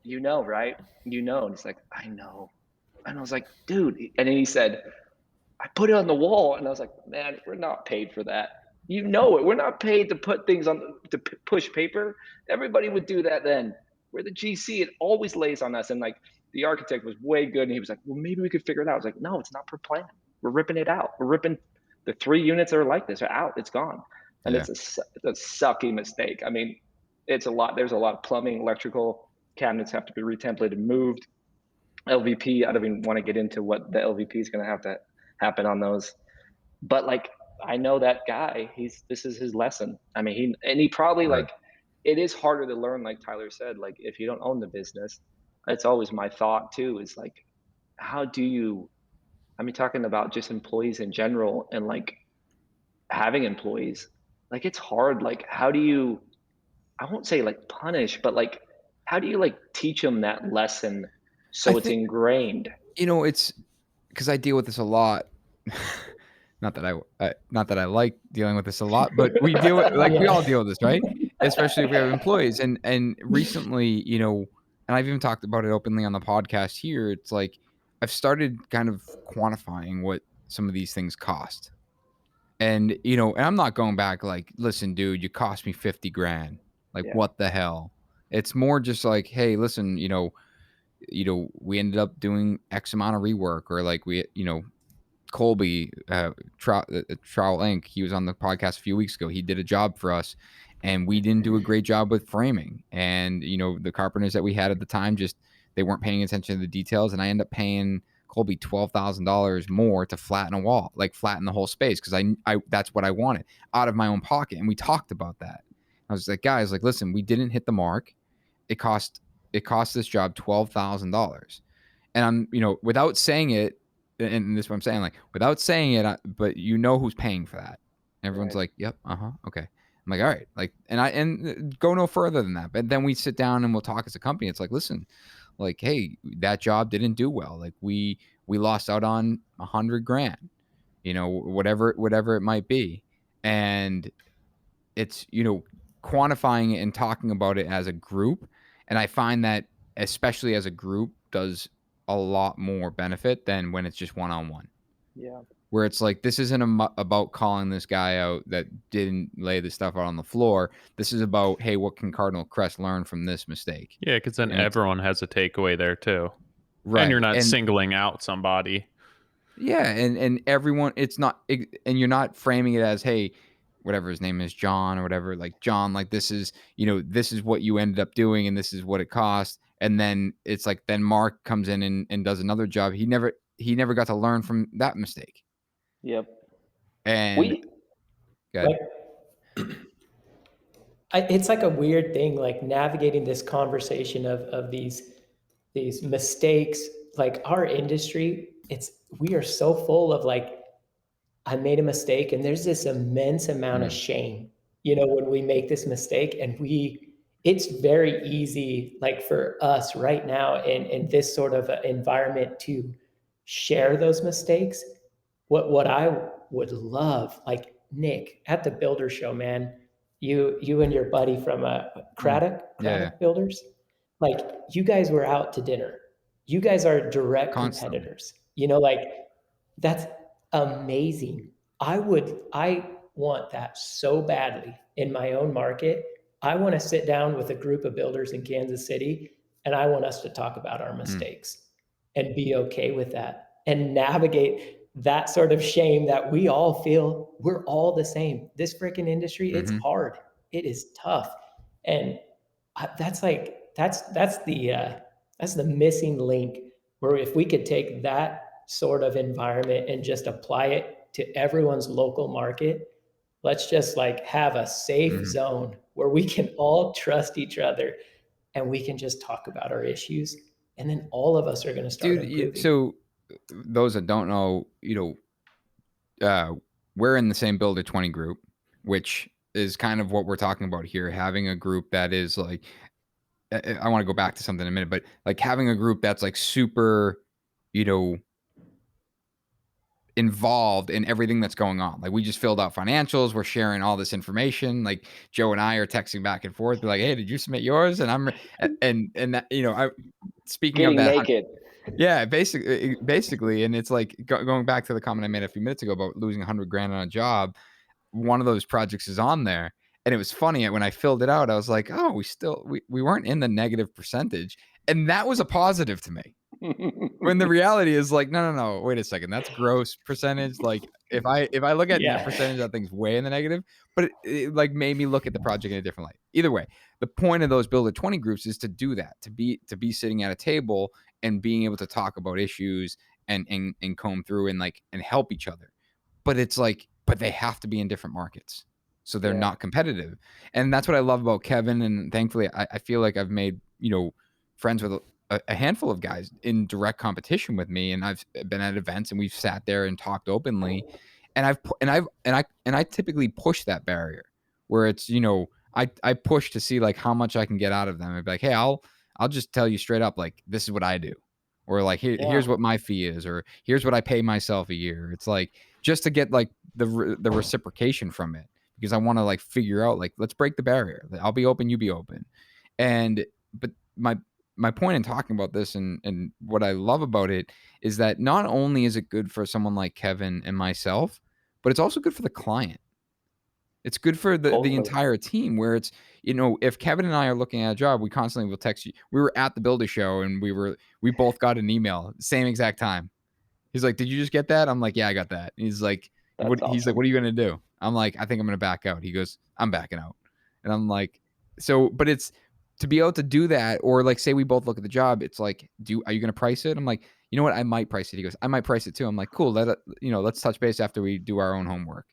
you know, right? You know. And he's like, I know. And I was like, dude. And then he said, I put it on the wall. And I was like, man, we're not paid for that. You know it. We're not paid to put things to push paper. Everybody would do that then. We're the GC. It always lays on us. And like the architect was way good. And he was like, well, maybe we could figure it out. I was like, no, it's not per plan. We're ripping it out. We're ripping the 3 units that are like this are out. It's gone. And it's a sucky mistake. I mean, it's a lot. There's a lot of plumbing, electrical cabinets have to be retemplated, moved. LVP, I don't even want to get into what the LVP is going to have to happen on those. But like, I know that guy, this is his lesson. I mean, he probably like, it is harder to learn, like Tyler said, like if you don't own the business. It's always my thought too, is like, how do you, I mean, talking about just employees in general and like having employees, like it's hard. Like, how do you, I won't say like punish, but like, how do you like teach them that lesson so it's ingrained? It's because I deal with this a lot. Not that I like dealing with this a lot, but we deal with we all deal with this, right? Especially if we have employees. And recently, and I've even talked about it openly on the podcast here. It's like I've started kind of quantifying what some of these things cost. And and I'm not going back like, listen, dude, you cost me 50 grand. Like, what the hell? It's more just like, hey, listen, we ended up doing X amount of rework, or like Colby, Trowel Inc., he was on the podcast a few weeks ago. He did a job for us, and we didn't do a great job with framing. And, the carpenters that we had at the time, they weren't paying attention to the details. And I ended up paying Colby $12,000 more to flatten a wall, like flatten the whole space, because I that's what I wanted out of my own pocket. And we talked about that. I was like, guys, like, listen, we didn't hit the mark. It cost this job $12,000. And I'm, without saying it, and this is what I'm saying, like, without saying it, but who's paying for that. Everyone's like, yep, okay. I'm like, all right, like, and go no further than that. But then we sit down and we'll talk as a company. It's like, listen, like, hey, that job didn't do well. Like, we lost out on $100 grand, whatever it might be. And it's, quantifying it and talking about it as a group. And I find that, especially as a group, does a lot more benefit than when it's just one-on-one. Yeah. Where it's like, this isn't about calling this guy out that didn't lay the stuff out on the floor. This is about, hey, what can Cardinal Crest learn from this mistake? Yeah, because then everyone has a takeaway there too. Right. And you're not singling out somebody. Yeah, and everyone, it's not, and you're not framing it as, hey, whatever his name is, John or whatever, like, John, like, this is, this is what you ended up doing and this is what it cost. And then it's like, then Mark comes in and does another job. He never got to learn from that mistake. Yep. And it's like a weird thing, like navigating this conversation of these mistakes. Like our industry, we are so full of like, I made a mistake, and there's this immense amount of shame, when we make this mistake, and it's very easy, like for us right now in this sort of environment, to share those mistakes. What I would love, like Nick at the Builder Show, man, you and your buddy from Craddock Yeah. Builders, like you guys were out to dinner. You guys are direct Constantly. competitors. Like that's amazing. I want that so badly in my own market. I want to sit down with a group of builders in Kansas City and I want us to talk about our mistakes and be okay with that and navigate that sort of shame that we all feel. We're all the same. This freaking industry, it's hard. It is tough. And that's the missing link, where if we could take that sort of environment and just apply it to everyone's local market, let's just like have a safe zone where we can all trust each other and we can just talk about our issues, and then all of us are going to start improving. So those that don't know, we're in the same Builder 20 group, which is kind of what we're talking about here, having a group that is like, I want to go back to something in a minute, but like having a group that's like super, involved in everything that's going on. Like we just filled out financials. We're sharing all this information. Like Joe and I are texting back and forth. Be like, hey, did you submit yours? And I'm, and that, speaking Getting of that, naked. yeah, basically. And it's like going back to the comment I made a few minutes ago about losing $100,000 on a job. One of those projects is on there. And it was funny when I filled it out, I was like, oh, we weren't in the negative percentage. And that was a positive to me. When the reality is like, no, wait a second, that's gross percentage. Like if I look at net percentage, that thing's way in the negative, but it like made me look at the project in a different light. Either way, the point of those Builder 20 groups is to do that, to be sitting at a table and being able to talk about issues and comb through and help each other. But it's like, but they have to be in different markets, so they're not competitive. And that's what I love about Kevin. And thankfully, I feel like I've made friends with a handful of guys in direct competition with me, and I've been at events and we've sat there and talked openly, and I typically push that barrier where it's I push to see like how much I can get out of them. I'd be like, hey, I'll just tell you straight up, like, this is what I do, or like here's what my fee is, or here's what I pay myself a year. It's like just to get like the reciprocation from it, because I want to like figure out, like, let's break the barrier. I'll be open, you be open. But my point in talking about this and what I love about it is that not only is it good for someone like Kevin and myself, but it's also good for the client. It's good for the entire team, where it's, if Kevin and I are looking at a job, we constantly will text you. We were at the Builder show and we both got an email same exact time. He's like, did you just get that? I'm like, yeah, I got that. And he's like, he's like, what are you going to do? I'm like, I think I'm going to back out. He goes, I'm backing out. And I'm like, but it's to be able to do that, or like, say we both look at the job. It's like, are you going to price it? I'm like, you know what? I might price it. He goes, I might price it too. I'm like, cool. Let's touch base after we do our own homework.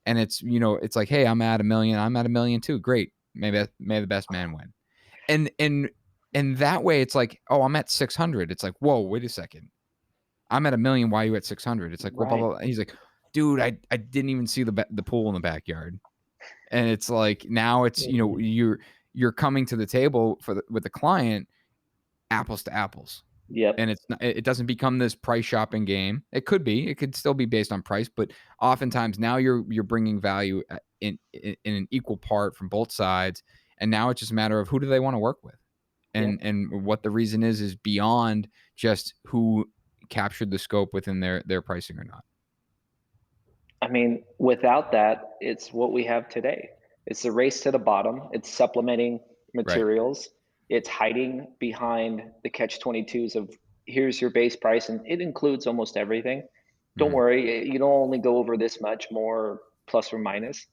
And it's, it's like, hey, I'm at $1 million. I'm at $1 million too. Great. May the best man win. And that way it's like, oh, I'm at 600. It's like, whoa, wait a second. I'm at $1 million. Why are you at 600? It's like, well, blah, blah, blah. He's like, dude, I didn't even see the pool in the backyard. And it's like, now it's, you're coming to the table with the client, apples to apples. Yep. And it doesn't become this price shopping game. It could still be based on price, but oftentimes now you're bringing value in an equal part from both sides. And now it's just a matter of who do they want to work with, and what the reason is beyond just who captured the scope within their pricing or not. I mean, without that, it's what we have today. It's the race to the bottom. It's supplementing materials. Right. It's hiding behind the catch-22s of here's your base price, and it includes almost everything. Don't worry, you don't only go over this much more, plus or minus.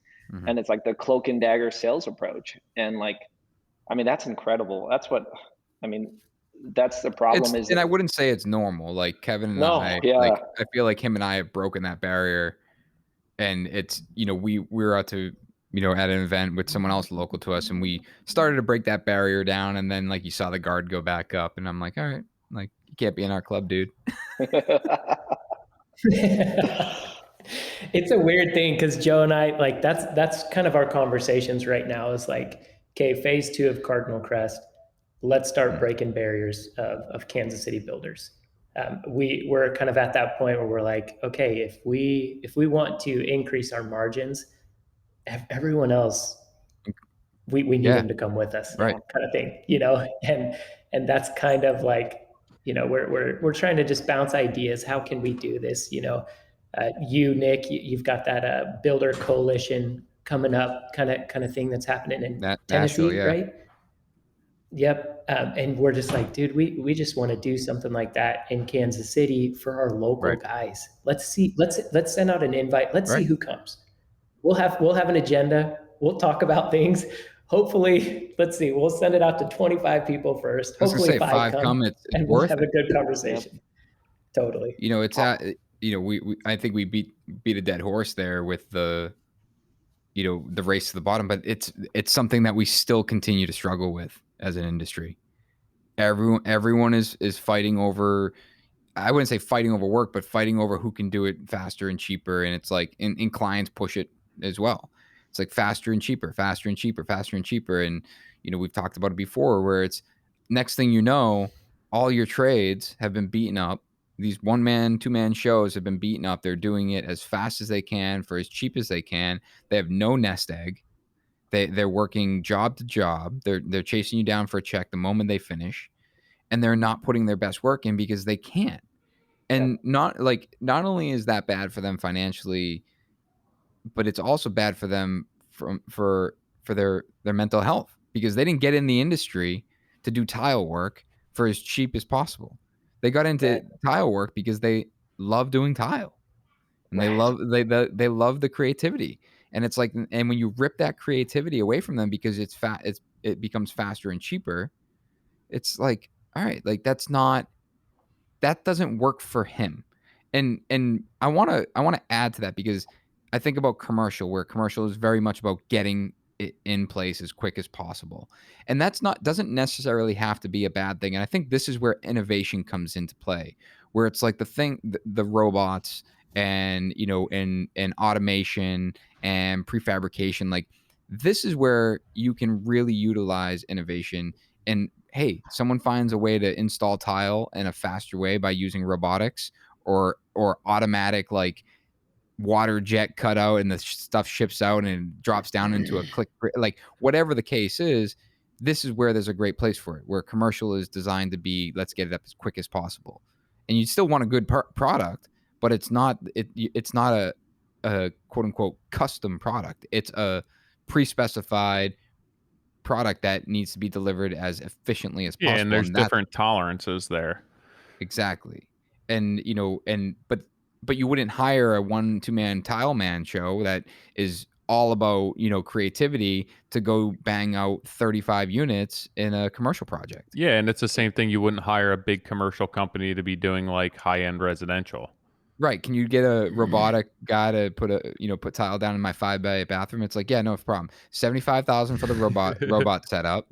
And it's like the cloak and dagger sales approach. And like, I mean, that's incredible. That's the problem. And I wouldn't say it's normal. Like Kevin and I feel like him and I have broken that barrier. And it's, we were out to, at an event with someone else local to us, and we started to break that barrier down. And then like you saw the guard go back up, and I'm like, all right, like, you can't be in our club, dude. It's a weird thing, because Joe and I, like, that's kind of our conversations right now, is like, okay, phase 2 of Cardinal Crest, let's start breaking barriers of Kansas City builders. We're kind of at that point where we're like, okay, if we want to increase our margins, everyone else we need Yeah. him to come with us, Right. kind of thing, and that's kind of like, we're trying to just bounce ideas. How can we do this? Nick, you've got that builder coalition coming up, kind of thing that's happening in That Nashville, Tennessee, yeah. right? Yep. And we're just like, dude, we just want to do something like that in Kansas City for our local Right. guys. Let's send out an invite. Let's see Right. who comes. We'll have an agenda. We'll talk about things. Hopefully, let's see. We'll send it out to 25 people first. I was gonna Hopefully, say 5 5 come, come, it's and we'll worth have it. a good conversation. Totally. It's we I think we beat a dead horse there with the the race to the bottom, but it's something that we still continue to struggle with as an industry. Everyone is fighting over, I wouldn't say fighting over work, but fighting over who can do it faster and cheaper. And it's like, and clients push it as well. It's like faster and cheaper, faster and cheaper, faster and cheaper. And, we've talked about it before where it's next thing you know, all your trades have been beaten up. These 1-man, 2-man shows have been beaten up. They're doing it as fast as they can for as cheap as they can. They have no nest egg. They're working job to job. They're chasing you down for a check the moment they finish, and they're not putting their best work in because they can't. And not only is that bad for them financially, but it's also bad for them for their mental health, because they didn't get in the industry to do tile work for as cheap as possible. They got into tile work because they love doing tile, and they love the creativity. And it's like, and when you rip that creativity away from them because it becomes faster and cheaper, it's like, all right, like that doesn't work for him. And I want to add to that, because I think about commercial, where commercial is very much about getting it in place as quick as possible. And that's not doesn't necessarily have to be a bad thing. And I think this is where innovation comes into play, where it's like the robots and and automation and prefabrication, like this is where you can really utilize innovation. And hey, someone finds a way to install tile in a faster way by using robotics or automatic, like water jet cutout, and the stuff ships out and drops down into a click, like whatever the case is. This is where there's a great place for it, where commercial is designed to be, let's get it up as quick as possible. And you still want a good product, but it's not a quote unquote custom product. It's a pre-specified product that needs to be delivered as efficiently as Yeah, and possible. there's And that different tolerances there. exactly. And but you wouldn't hire a 1-2-man tile man show that is all about creativity to go bang out 35 units in a commercial project. Yeah, and it's the same thing. You wouldn't hire a big commercial company to be doing like high-end residential. Right. Can you get a robotic guy to put tile down in my 5-by-8 bathroom? It's like, yeah, no problem. 75,000 for the robot setup.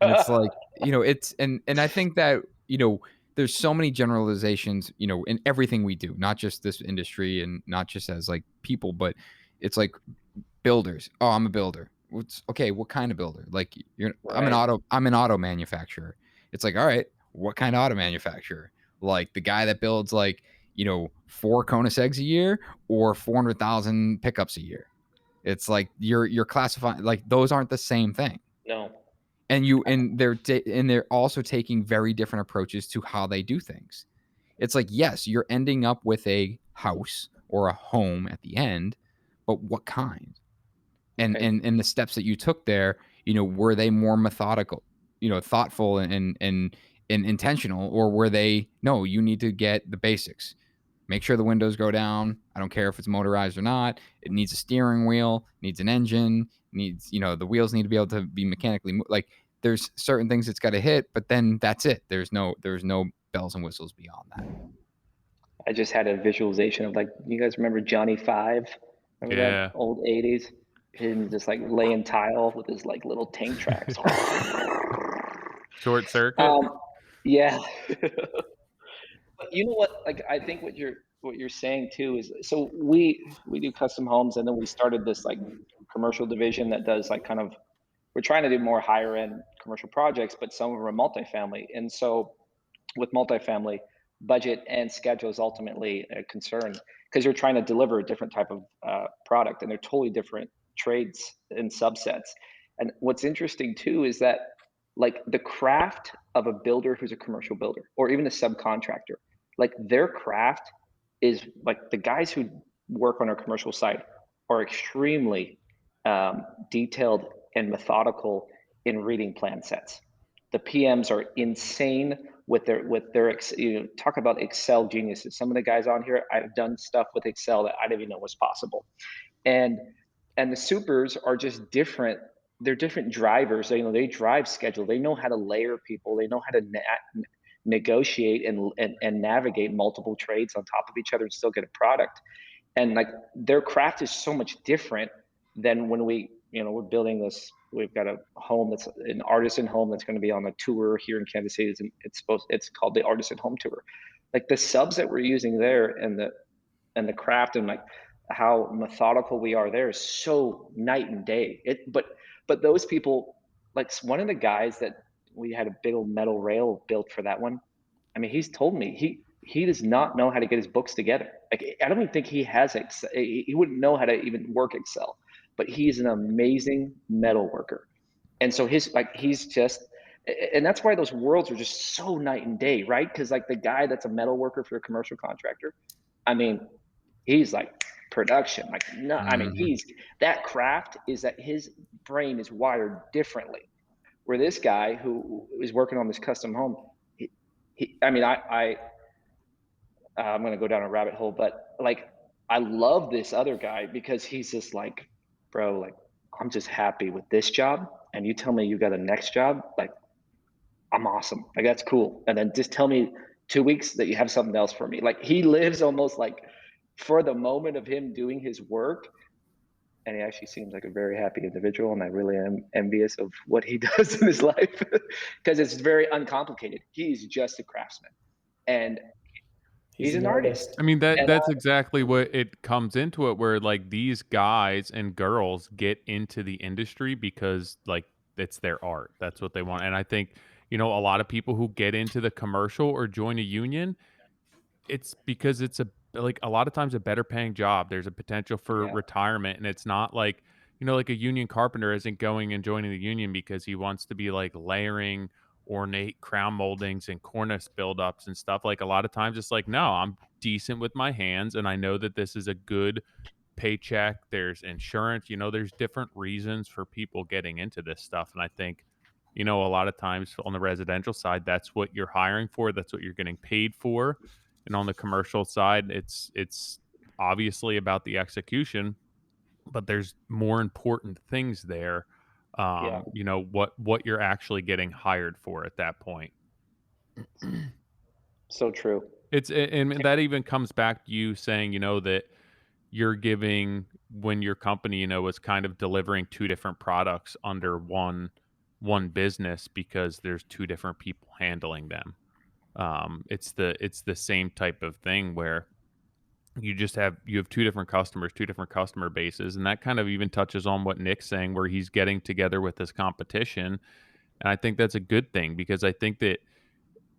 And it's like, it's and I think that, there's so many generalizations, in everything we do, not just this industry and not just as like people, but it's like builders. Oh, I'm a builder. What's okay, what kind of builder? Like I'm an auto manufacturer. It's like, all right, what kind of auto manufacturer? Like the guy that builds like, 4 Conus eggs a year or 400,000 pickups a year. It's like you're classifying, like those aren't the same thing. No. And they're also taking very different approaches to how they do things. It's like, yes, you're ending up with a house or a home at the end, but what kind? And the steps that you took there, were they more methodical, thoughtful and intentional, or were they, no, you need to get the basics. Make sure the windows go down. I don't care if it's motorized or not. It needs a steering wheel, needs an engine, needs, the wheels need to be able to be mechanically like there's certain things it's got to hit, but then that's it. There's no bells and whistles beyond that. I just had a visualization of, like, you guys remember Johnny Five? Remember that old 80s? Him just like laying tile with his like little tank tracks. Short circuit. Yeah. But you know what? Like, I think what you're saying too is, so we do custom homes, and then we started this like commercial division that does like kind of, we're trying to do more higher end commercial projects, but some of them are multifamily. And so with multifamily, budget and schedule is ultimately a concern, because you're trying to deliver a different type of product, and they're totally different trades and subsets. And what's interesting too is that like the craft of a builder who's a commercial builder or even a subcontractor, like their craft is like the guys who work on our commercial side are extremely detailed and methodical in reading plan sets. The PMs are insane with their talk about Excel geniuses. Some of the guys on here, I've done stuff with Excel that I didn't even know was possible. And the supers are just different. They're different drivers. They drive schedule. They know how to layer people. They know how to negotiate and navigate multiple trades on top of each other and still get a product. And like their craft is so much different than when we're building this. We've got a home that's an artisan home that's going to be on a tour here in Kansas City. It's called the Artisan Home Tour. Like the subs that we're using there and the craft and like how methodical we are there is so night and day. But those people, like one of the guys that we had a big old metal rail built for that one. I mean, he's told me he does not know how to get his books together. Like I don't even think he has Excel. He wouldn't know how to even work Excel. But he's an amazing metal worker. And so he's just, and that's why those worlds are just so night and day, right? Because like the guy that's a metal worker for a commercial contractor, I mean, he's like production, like no, I mean, that craft is that his brain is wired differently. Where this guy who is working on this custom home, I'm going to go down a rabbit hole, but like, I love this other guy because he's just like, bro, like, I'm just happy with this job. And you tell me you got a next job, like, I'm awesome. Like, that's cool. And then just tell me 2 weeks that you have something else for me. Like, he lives almost like for the moment of him doing his work. And he actually seems like a very happy individual. And I really am envious of what he does in his life because it's very uncomplicated. He's just a craftsman. And he's an artist. I mean, that's exactly what it comes into it, where like these guys and girls get into the industry because like it's their art. That's what they want. And I think, a lot of people who get into the commercial or join a union, it's because it's a lot of times a better paying job. There's a potential for retirement, and it's not like, like a union carpenter isn't going and joining the union because he wants to be like layering ornate crown moldings and cornice buildups and stuff. Like a lot of times it's like, no, I'm decent with my hands and I know that this is a good paycheck. There's insurance, there's different reasons for people getting into this stuff. And I think, a lot of times on the residential side, that's what you're hiring for. That's what you're getting paid for. And on the commercial side, it's obviously about the execution, but there's more important things there. What you're actually getting hired for at that point. So true. And that even comes back to you saying, that you're giving when your company, is kind of delivering two different products under one business because there's two different people handling them. It's the same type of thing where you have two different customers, two different customer bases. And that kind of even touches on what Nick's saying, where he's getting together with this competition. And I think that's a good thing because I think that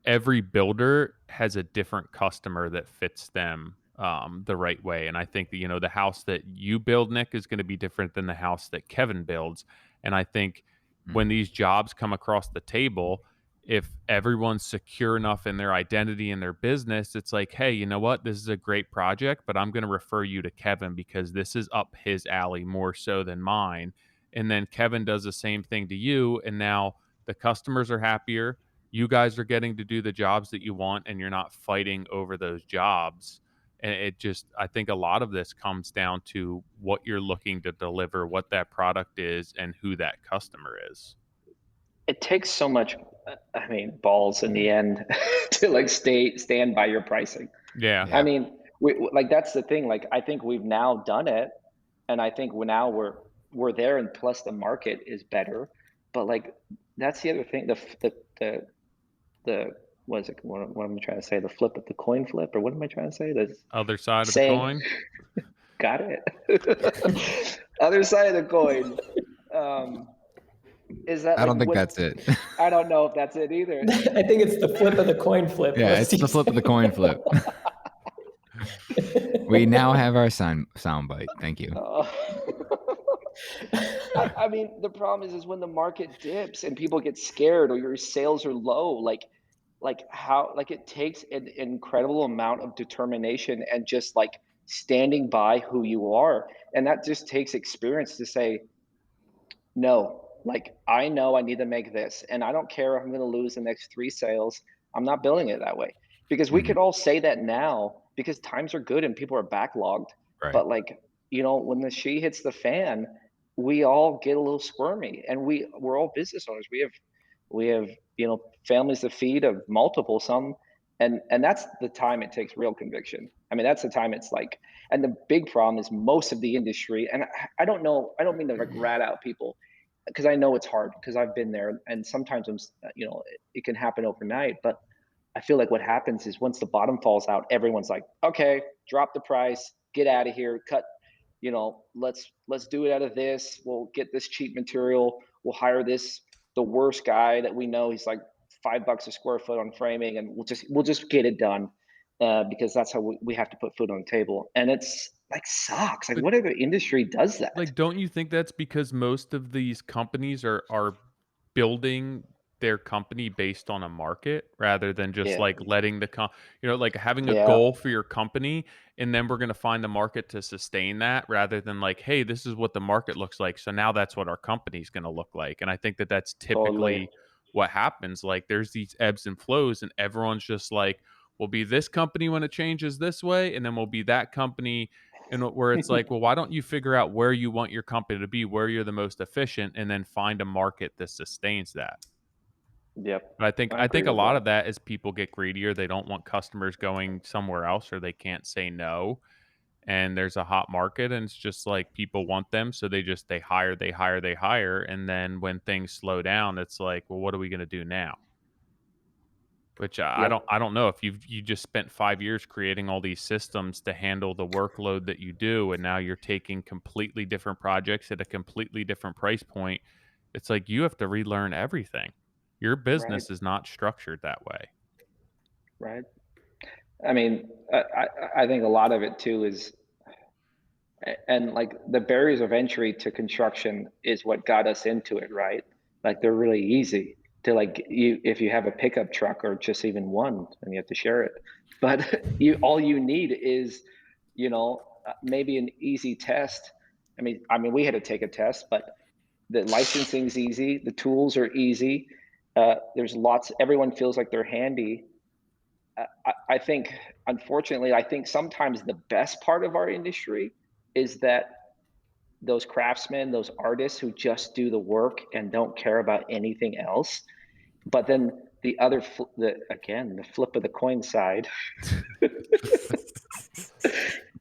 every builder has a different customer that fits them the right way. And I think that, the house that you build, Nick, is going to be different than the house that Kevin builds. And I think when these jobs come across the table, if everyone's secure enough in their identity and their business, it's like, hey, you know what? This is a great project, but I'm going to refer you to Kevin because this is up his alley more so than mine. And then Kevin does the same thing to you. And now the customers are happier. You guys are getting to do the jobs that you want and you're not fighting over those jobs. And I think a lot of this comes down to what you're looking to deliver, what that product is, and who that customer is. It takes so much, balls in the end to like stand by your pricing. Yeah. I mean, that's the thing. Like, I think we've now done it, and I think we're there, and plus the market is better. But like, that's the other thing. The what is it? What am I trying to say? The coin flip, or what am I trying to say? The other side of the coin. Got it. Other side of the coin. Is that? I don't think that's it. I don't know if that's it either. I think it's the flip of the coin flip. Yeah, it's the flip of the coin flip. We now have our sound bite. Thank you. I mean, the problem is when the market dips and people get scared or your sales are low, like it takes an incredible amount of determination and just like standing by who you are. And that just takes experience to say, no, like I know I need to make this, and I don't care if I'm going to lose the next three sales. I'm not building it that way because we Mhm. could all say that now because times are good and people are backlogged. Right. But like, when the she hits the fan, we all get a little squirmy, and we're all business owners. We have families to feed of multiple some, and that's the time it takes real conviction. I mean, that's the time it's like, and the big problem is most of the industry, and I don't know, I don't mean to like rat out people because I know it's hard because I've been there, and sometimes it can happen overnight. But I feel like what happens is once the bottom falls out, everyone's like, okay, drop the price, get out of here, cut. Let's do it out of this. We'll get this cheap material. We'll hire the worst guy that we know. He's like $5 a square foot on framing, and we'll just get it done because that's how we have to put food on the table. And it's like sucks. Like But what other industry does that? like, don't you think that's because most of these companies are building their company based on a market rather than just Yeah, like letting like having a yeah, goal for your company, and then we're going to find the market to sustain that rather than like, hey, this is what the market looks like, so now that's what our company's going to look like. And I think that that's totally. typically what happens. Like there's these ebbs and flows, and everyone's just like, we'll be this company when it changes this way, and then we'll be that company. And where it's like, well, why don't you figure out where you want your company to be, where you're the most efficient, and then find a market that sustains that. Yep, But I think I I agree think a with lot that. of that is people get greedier. They don't want customers going somewhere else, or they can't say no. And there's a hot market, and it's just like people want them, so they hire, they hire, they hire, and then when things slow down, it's like, well, what are we going to do now? Which Yep. I don't know if you just spent 5 years creating all these systems to handle the workload that you do, and now you're taking completely different projects at a completely different price point. It's like you have to relearn everything. Your Right. business is not structured that way. Right. I mean, I think a lot of it too is, and like the barriers of entry to construction is what got us into it, right? Like they're really easy to like you if you have a pickup truck or just even one and you have to share it. But all you need is, maybe an easy test. I mean, we had to take a test, but the licensing's easy, the tools are easy. There's lots. Everyone feels like they're handy. I think, unfortunately, I think sometimes the best part of our industry is that those craftsmen, those artists who just do the work and don't care about anything else. But then the flip of the coin side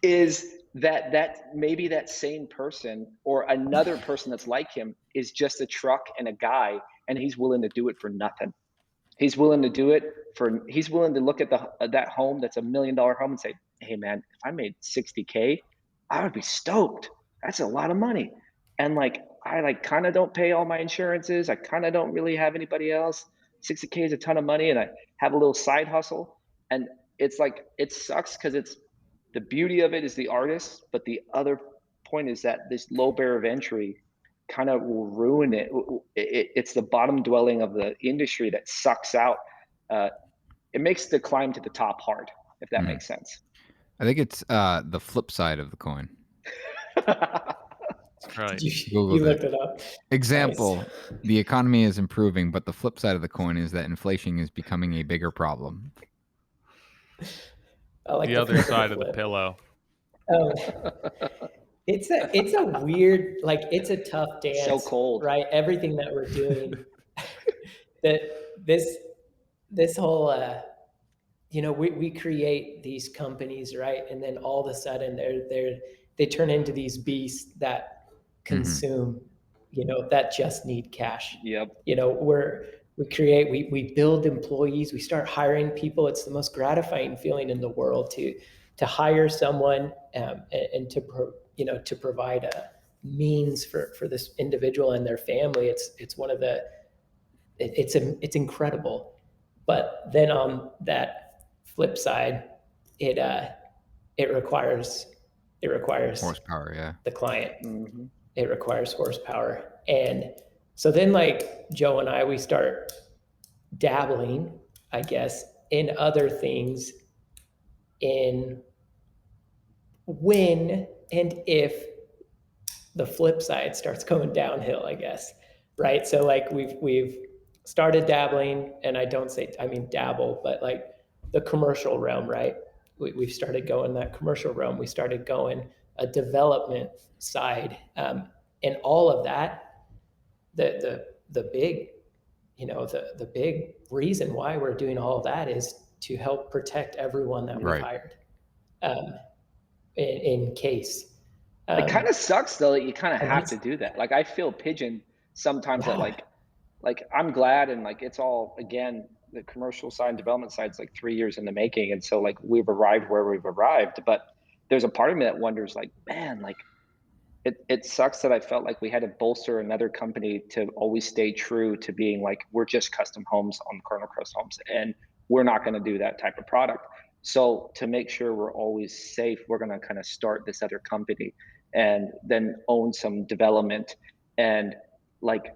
is that maybe that same person or another person that's like him is just a truck and a guy, and he's willing to do it for nothing. He's willing to look at that home that's $1 million home and say, "Hey man, if I made 60K, I would be stoked. That's a lot of money." And like I like kind of don't pay all my insurances. I kind of don't really have anybody else. 60K is a ton of money, and I have a little side hustle. And it's like it sucks because it's the beauty of it is the artist, but the other point is that this low barrier of entry kind of will ruin it. It's the bottom dwelling of the industry that sucks out. Uh, it makes the climb to the top hard, if that Mm. makes sense. I think it's, the flip side of the coin. Right. Googled You it. looked it up? Nice. Example, the economy is improving, but the flip side of the coin is that inflation is becoming a bigger problem. I like The the other flip of the side of the flip. pillow. Um, it's a weird, like it's a tough So dance, cold. right? Everything that we're doing, that this whole we create these companies, right? And then all of a sudden they turn into these beasts that Mhm. consume, that just need cash. Yep. We build employees, we start hiring people. It's the most gratifying feeling in the world to hire someone, and to provide a means for this individual and their family. It's one of the it's incredible. But then on that flip side, it requires Horsepower, yeah. the client. Hmm. it requires horsepower. And so then like Joe and I, we start dabbling, I guess, in other things in when and if the flip side starts going downhill, I guess. Right. So like we've started dabbling, and I mean dabble, but like the commercial realm, right? We've started going that commercial realm. We started going a development side, and all of that. The big, the big reason why we're doing all of that is to help protect everyone that we've Right. hired, um, in case. It kind of sucks though that you kind of And have to that's do that. Like I feel pigeon sometimes that yeah, like I'm glad, and like it's all again the commercial side and development side's like 3 years in the making, and so like we've arrived where we've arrived. But there's a part of me that wonders like, man, like it sucks that I felt like we had to bolster another company to always stay true to being like we're just custom homes on Cardinal Crest Homes, and we're not going to do that type of product. So to make sure we're always safe, we're going to kind of start this other company and then own some development and like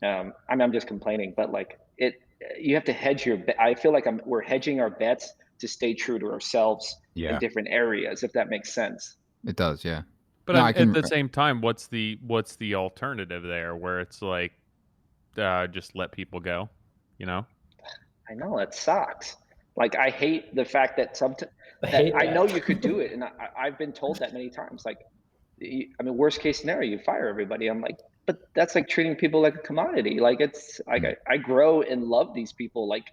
I mean I'm just complaining, but like it you have to hedge your. I feel like we're hedging our bets to stay true to ourselves in Yeah. different areas, if that makes sense. It does, yeah. But No, I at can the same time, what's the alternative there where it's like just let people go, you know? I know it sucks. Like I hate the fact that I that hate I know that. you could do it, and I've been told that many times. Like, I mean, worst case scenario, you fire everybody. I'm like, but that's like treating people like a commodity. Like it's like mm, I grow and love these people. Like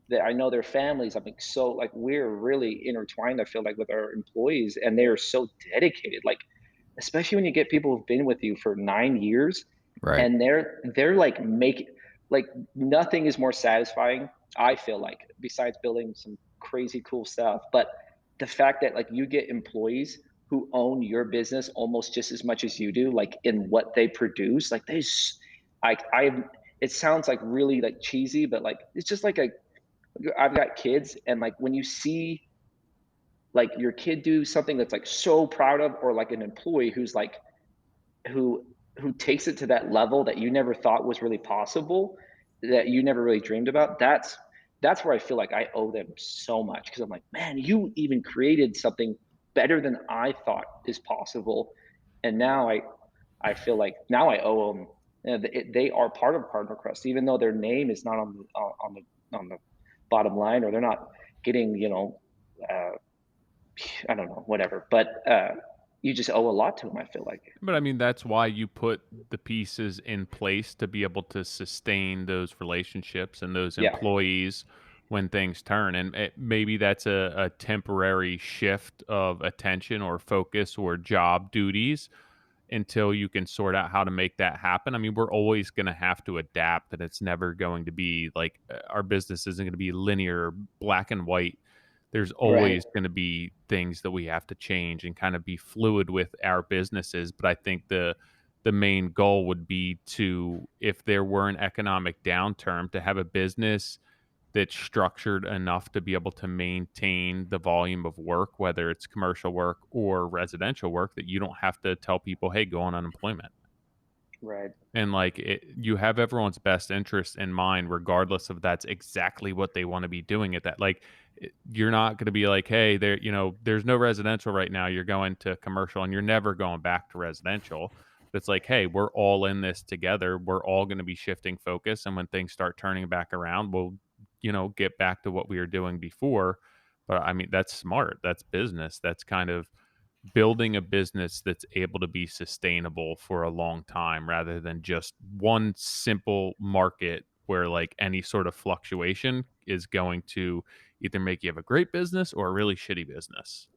that I know their families. I'm like so like we're really intertwined. I feel like with our employees, and they are so dedicated. Like especially when you get people who've been with you for 9 years right. and they're like making like nothing is more satisfying, I feel like, besides building some crazy cool stuff. But the fact that like you get employees who own your business almost just as much as you do, like in what they produce, like I it sounds like really like cheesy, but like it's just like a I've got kids, and like when you see like your kid do something that's like so proud of, or like an employee who's like who who takes it to that level that you never thought was really possible, that you never really dreamed about, that's where I feel like I owe them so much, because I'm like, man, you even created something better than I thought is possible, and now I feel like now I owe them. You know, they are part of Cardinal Crest, even though their name is not on the bottom line, or they're not getting uh, I don't know, whatever. But you just owe a lot to them, I feel like. But I mean, that's why you put the pieces in place to be able to sustain those relationships and those Yeah, employees when things turn. And maybe that's a temporary shift of attention or focus or job duties until you can sort out how to make that happen. I mean, we're always going to have to adapt, and it's never going to be like our business isn't going to be linear, black and white. There's right. always going to be things that we have to change and kind of be fluid with our businesses. But I think the main goal would be to, if there were an economic downturn, to have a business that's structured enough to be able to maintain the volume of work, whether it's commercial work or residential work, that you don't have to tell people, hey, go on unemployment. Right. And like you have everyone's best interest in mind, regardless of that's exactly what they want to be doing at that. Like you're not going to be like, hey, there's no residential right now. You're going to commercial, and you're never going back to residential. But it's like, hey, we're all in this together. We're all going to be shifting focus, and when things start turning back around, we'll get back to what we were doing before. But I mean, that's smart. That's business. That's kind of building a business that's able to be sustainable for a long time rather than just one simple market where like any sort of fluctuation is going to either make you have a great business or a really shitty business.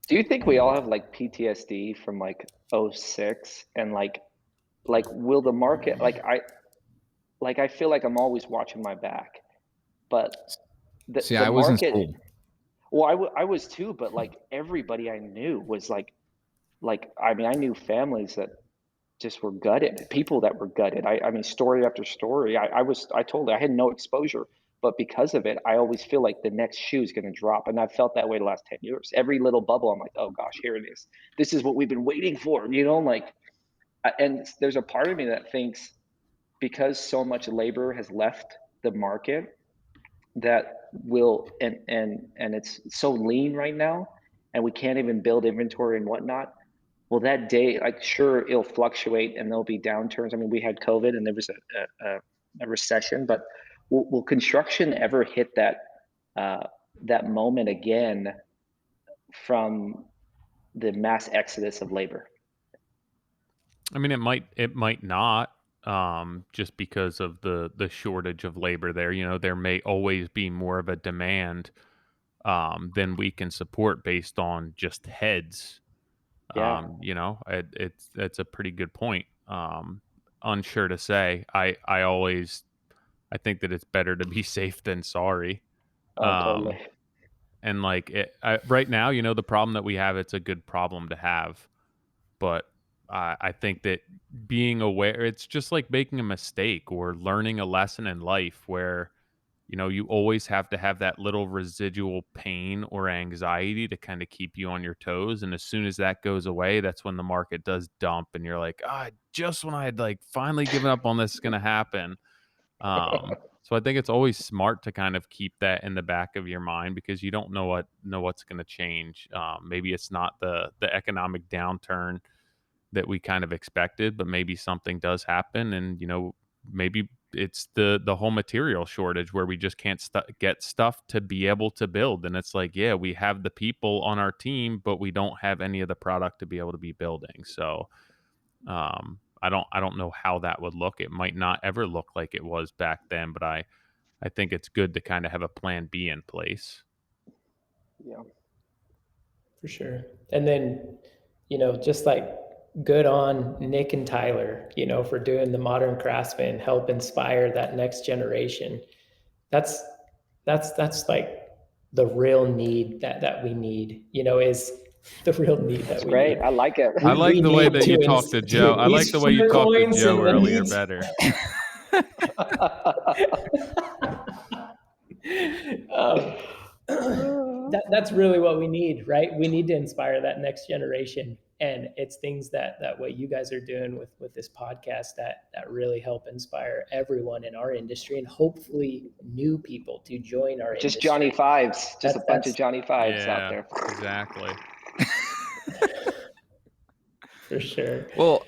Do you think we all have like PTSD from like '06, and like will the market like I feel like I'm always watching my back, but See, the I was in market. school. Well, I was too, but like everybody I knew was like I mean I knew families that just were gutted, people that were gutted. I mean, story after story. I told her I had no exposure, but because of it, I always feel like the next shoe is going to drop, and I've felt that way the last 10 years. Every little bubble, I'm like, oh gosh, here it is. This is what we've been waiting for. Like And there's a part of me that thinks because so much labor has left the market that will and it's so lean right now, and we can't even build inventory and whatnot. Well, that day, like, sure, it'll fluctuate and there'll be downturns. I mean, we had COVID and there was a recession, but will construction ever hit uh, that moment again from the mass exodus of labor? I mean, it might not, just because of the shortage of labor there. You know, there may always be more of a demand than we can support based on just heads. Yeah. You know, it's a pretty good point. Unsure to say. I think that it's better to be safe than sorry. Oh, totally. Um, and like right now, you know, the problem that we have, it's a good problem to have, but I think that being aware, it's just like making a mistake or learning a lesson in life where, you know, you always have to have that little residual pain or anxiety to kind of keep you on your toes. And as soon as that goes away, that's when the market does dump and you're like, ah, just when I had like finally given up on this is going to happen. So I think it's always smart to kind of keep that in the back of your mind because you don't know what's going to change. Maybe it's not the economic downturn that we kind of expected, but maybe something does happen, and you know, maybe it's the whole material shortage where we just can't get stuff to be able to build. And it's like, yeah, we have the people on our team, but we don't have any of the product to be able to be building. So I don't know how that would look. It might not ever look like it was back then, but I think it's good to kind of have a plan B in place. Yeah. For sure. And then, just like good on Nick and Tyler, for doing the Modern Craftsman, help inspire that next generation. That's that's like the real need that we need, is the real need that That's we great. need. I like it. I We like the way need that you talked to Joe. I like he's the way you flip talked to coins Joe and when earlier he's better. um, that's really what we need, right? We need to inspire that next generation, and it's things that what you guys are doing with this podcast that really help inspire everyone in our industry, and hopefully new people to join our Just industry. Johnny Fives, just a bunch of That's Johnny Fives out Yeah, there. exactly. for sure. Well,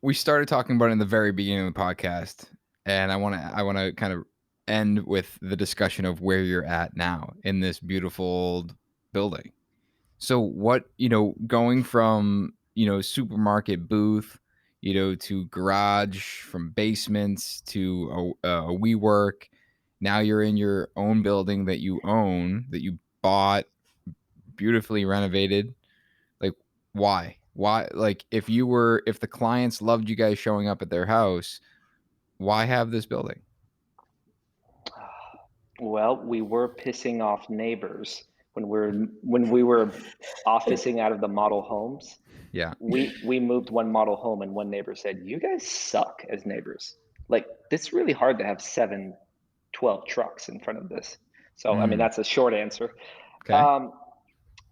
we started talking about it in the very beginning of the podcast, and I want to kind of end with the discussion of where you're at now in this beautiful old building. So what, going from, supermarket booth, to garage, from basements to a WeWork. Now you're in your own building that you own, that you bought, beautifully renovated. Like, why? Why? Like, if the clients loved you guys showing up at their house, why have this building? Well, we were pissing off neighbors when we were officing out of the model homes. Yeah. We moved one model home and one neighbor said, "You guys suck as neighbors. Like, this is really hard to have 12 trucks in front of this." So, I mean, that's a short answer. Okay.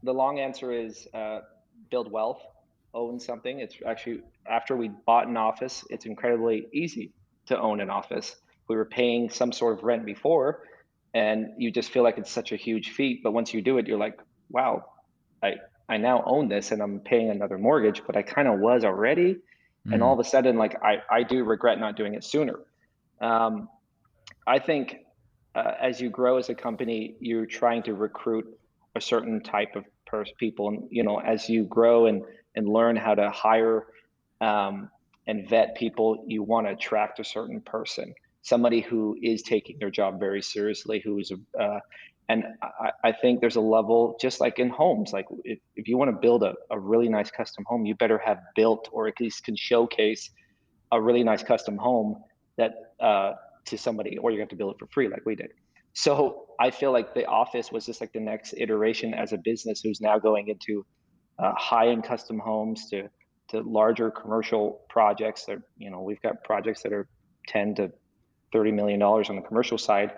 The long answer is build wealth, own something. It's actually, after we bought an office, it's incredibly easy to own an office. We were paying some sort of rent before, and you just feel like it's such a huge feat. But once you do it, you're like, wow, I now own this and I'm paying another mortgage, but I kind of was already. And all of a sudden, like, I do regret not doing it sooner. I think as you grow as a company, you're trying to recruit a certain type of people, and as you grow and learn how to hire and vet people, you want to attract a certain person, somebody who is taking their job very seriously, who is and I think there's a level, just like in homes, like if you want to build a really nice custom home, you better have built, or at least can showcase a really nice custom home that to somebody, or you have to build it for free like we did. So I feel like the office was just like the next iteration as a business who's now going into high-end custom homes to larger commercial projects. That, we've got projects that are 10 to 30 million dollars on the commercial side.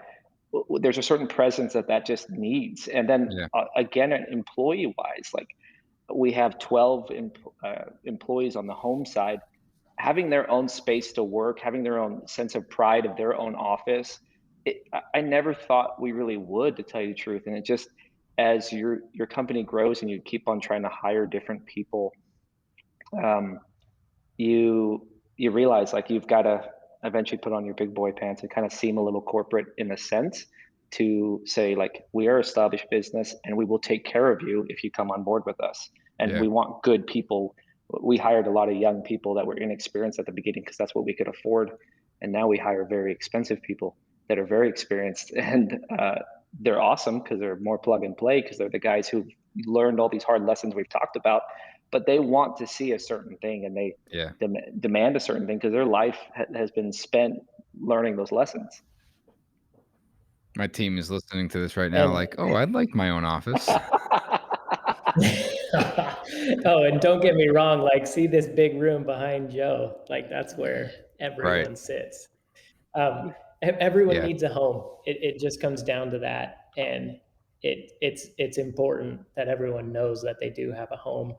There's a certain presence that just needs. And then again, employee wise, like we have 12 employees on the home side, having their own space to work, having their own sense of pride of their own office. I never thought we really would, to tell you the truth. And it just, as your company grows and you keep on trying to hire different people, you realize like you've got to eventually put on your big boy pants and kind of seem a little corporate in a sense, to say like, we are established business and we will take care of you if you come on board with us. And we want good people. We hired a lot of young people that were inexperienced at the beginning because that's what we could afford. And now we hire very expensive people that are very experienced, and they're awesome because they're more plug and play, because they're the guys who learned all these hard lessons we've talked about, but they want to see a certain thing, and they demand a certain thing because their life has been spent learning those lessons. My team is listening to this right now, like, oh, I'd like my own office. Oh, and don't get me wrong, like, see this big room behind Joe, like that's where everyone sits. Everyone needs a home. It just comes down to that, and it's important that everyone knows that they do have a home.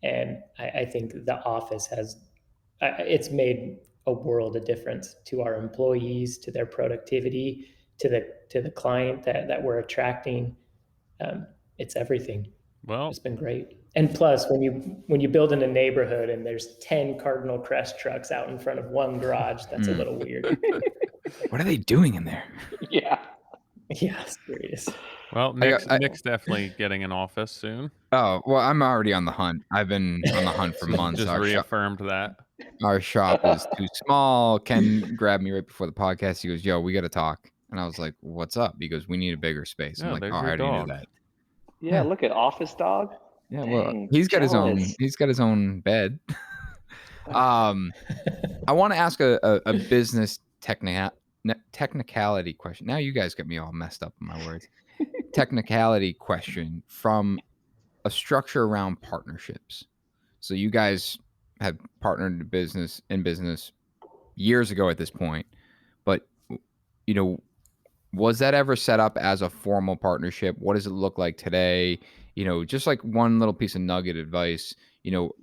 And I think the office has, it's made a world of difference to our employees, to their productivity, to the client that we're attracting. It's everything. Well, it's been great. And plus, when you build in a neighborhood and there's 10 Cardinal Crest trucks out in front of one garage, that's a little weird. What are they doing in there? Yeah, serious. Well, Nick's definitely getting an office soon. Oh, well, I'm already on the hunt. I've been on the hunt for months. Just reaffirmed that. Our shop is too small. Ken grabbed me right before the podcast. He goes, yo, we got to talk. And I was like, what's up? He goes, we need a bigger space. I'm like, oh, how do you do that? Yeah, look at Office Dog. Yeah, well, he's got his own bed. I want to ask a business technicality question. Now you guys got me all messed up in my words. Technicality question from a structure around partnerships. So you guys have partnered in business years ago at this point, but was that ever set up as a formal partnership? What does it look like today? Just like one little piece of nugget advice,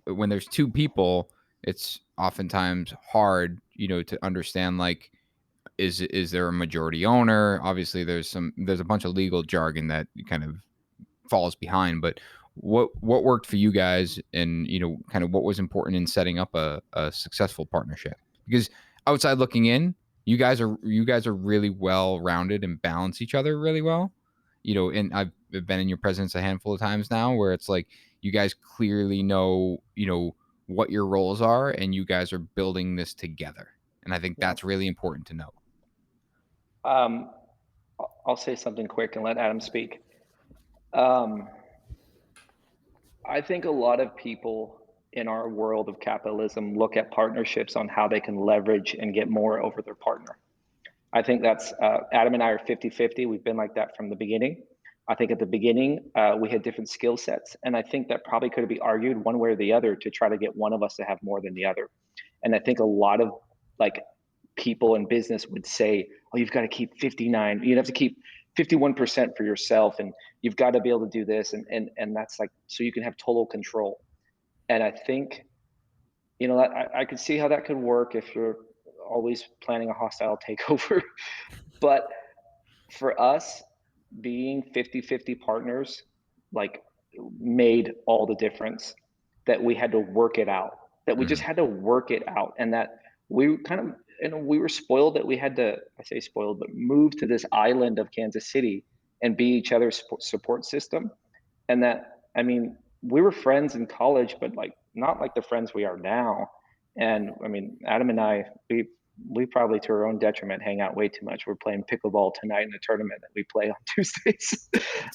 when there's two people, it's oftentimes hard, to understand, like, is there a majority owner? Obviously there's a bunch of legal jargon that kind of falls behind, but what worked for you guys, and kind of what was important in setting up a successful partnership? Because outside looking in, you guys are really well rounded and balance each other really well, and I've been in your presence a handful of times now where it's like you guys clearly know what your roles are, and you guys are building this together, and I think that's really important to know. I'll say something quick and let Adam speak. I think a lot of people in our world of capitalism look at partnerships on how they can leverage and get more over their partner. I think that's, Adam and I are 50-50. We've been like that from the beginning. I think at the beginning, we had different skill sets. And I think that probably could be argued one way or the other to try to get one of us to have more than the other. And I think a lot of people in business would say, oh, you've got to keep 59, you'd have to keep 51% for yourself, and you've got to be able to do this. And that's like, so you can have total control. And I think, I could see how that could work if you're always planning a hostile takeover. But for us, being 50-50 partners, made all the difference, that we had to work it out, that we just had to work it out. And that we we were spoiled that we had to, I say spoiled, but move to this island of Kansas City and be each other's support system. And that, we were friends in college, but not like the friends we are now. And Adam and I, we probably, to our own detriment, hang out way too much. We're playing pickleball tonight in the tournament that we play on Tuesdays.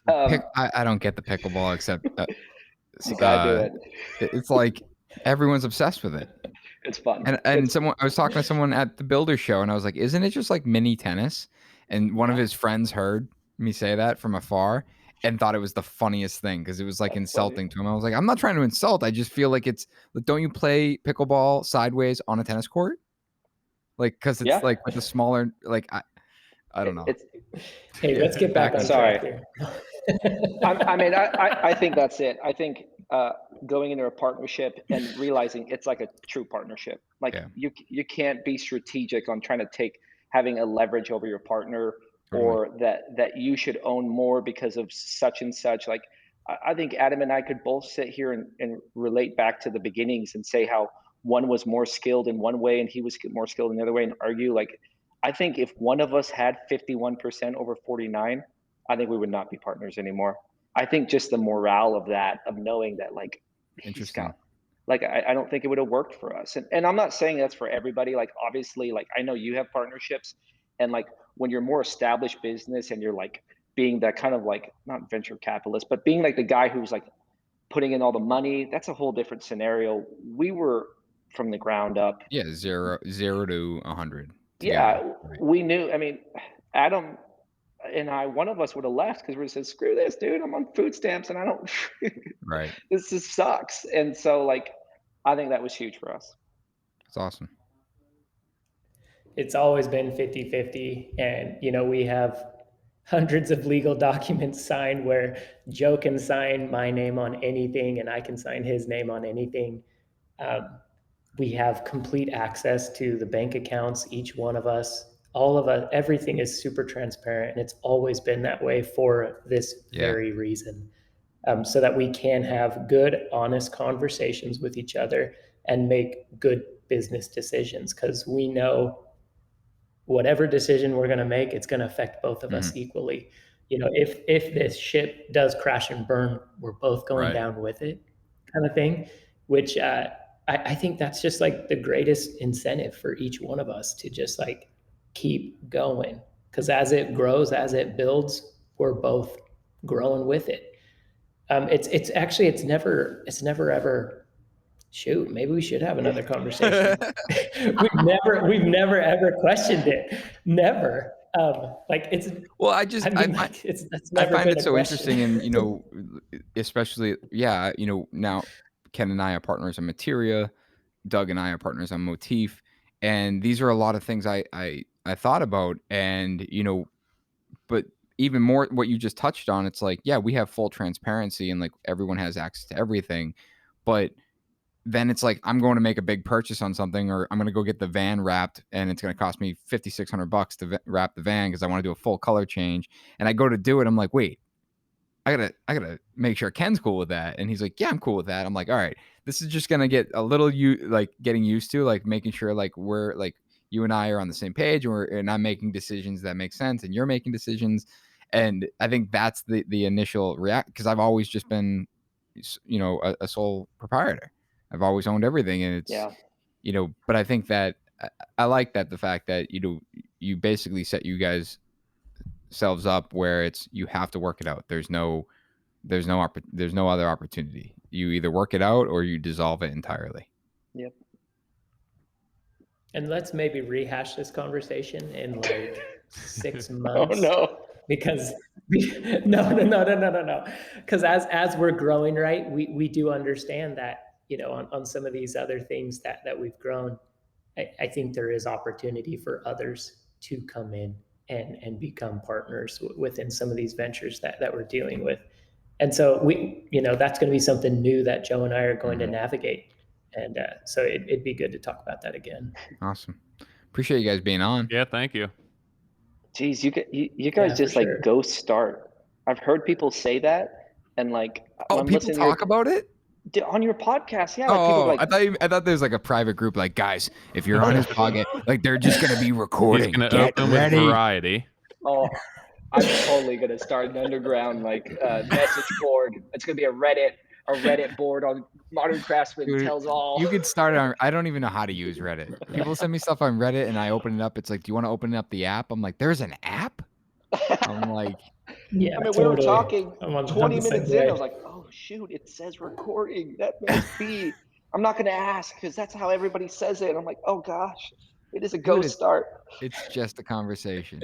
I don't get the pickleball, except you gotta do it. It's like everyone's obsessed with it. It's fun. And I was talking to someone at the Builder Show, and I was like, isn't it just like mini tennis? And one of his friends heard me say that from afar and thought it was the funniest thing, because it was like insulting to him. I was like, I'm not trying to insult. I just feel like don't you play pickleball sideways on a tennis court? Because it's like with the smaller, I don't know. Hey, let's get back on track here. I think that's it. I think going into a partnership and realizing it's like a true partnership. Like Yeah. you can't be strategic on trying to having a leverage over your partner, Totally. or that you should own more because of such and such. Like I think Adam and I could both sit here and relate back to the beginnings and say how one was more skilled in one way and he was more skilled in the other way, and argue. Like I think if one of us had 51% over 49, I think we would not be partners anymore. I think just the morale of that, of knowing that like he's got, Interesting. like I don't think it would have worked for us. And I'm not saying that's for everybody. Like obviously, like I know you have partnerships, and like when you're more established business and you're like being that kind of like not venture capitalist, but being like the guy who's like putting in all the money, that's a whole different scenario. We were from the ground up. Yeah, zero to 100 together. Yeah, Right. we knew. I mean, Adam and I, one of us would have left because we said, "Screw this, dude! I'm on food stamps, and I don't. Right. This just sucks." And so, like, I think that was huge for us. That's awesome. It's always been 50-50, and we have hundreds of legal documents signed where Joe can sign my name on anything and I can sign his name on anything. We have complete access to the bank accounts, each one of us, all of us. Everything is super transparent, and it's always been that way for this very reason, so that we can have good, honest conversations with each other and make good business decisions, because we know whatever decision we're going to make, it's going to affect both of us equally. If this ship does crash and burn, we're both going down with it, kind of thing, which I think that's just like the greatest incentive for each one of us to just like keep going, because as it grows, as it builds, we're both growing with it. It's never ever. Shoot, maybe we should have another conversation. we've never ever questioned it. Never. Like it's. Well, I find it so interesting, and especially now Ken and I are partners on Materia, Doug and I are partners on Motif, and these are a lot of things I thought about, and but even more what you just touched on, it's like, yeah, we have full transparency and like everyone has access to everything, but then it's like I'm going to make a big purchase on something, or I'm going to go get the van wrapped, and it's going to cost me $5,600 to wrap the van because I want to do a full color change. And I go to do it. I'm like, wait, I gotta make sure Ken's cool with that. And he's like, yeah, I'm cool with that. I'm like, all right, this is just gonna get a little getting used to, like making sure like we're like you and I are on the same page, and I'm making decisions that make sense, and you're making decisions. And I think that's the initial react, because I've always just been, a sole proprietor. I've always owned everything, and it's, but I think that I like that, the fact that, you basically set you guys selves up where it's, you have to work it out. There's no other opportunity. You either work it out or you dissolve it entirely. Yep. And let's maybe rehash this conversation in like 6 months. Oh no. Because no. Because as we're growing, right, we do understand that, on some of these other things that we've grown, I think there is opportunity for others to come in and become partners within some of these ventures that we're dealing with. And so that's going to be something new that Joe and I are going to navigate. And so it'd be good to talk about that again. Awesome. Appreciate you guys being on. Yeah, thank you. Geez, you guys just like go start. I've heard people say that, and like, people talk about it on your podcast. Yeah. Like people I thought there was like a private group, like, guys, if you're on his podcast, like they're just gonna be recording. He's gonna open with variety. Oh, I'm totally gonna start an underground message board. It's gonna be a Reddit board on Modern Craftsman. Dude, tells all. You could start on. I don't even know how to use Reddit. People send me stuff on Reddit, and I open it up. It's like, do you want to open up the app? I'm like, there's an app. I'm like, yeah. I mean, totally. we were talking 20 minutes in. Way. I was like, oh shoot, it says recording. That must be. I'm not gonna ask because that's how everybody says it. And I'm like, oh gosh, it is a go start. It's just a conversation.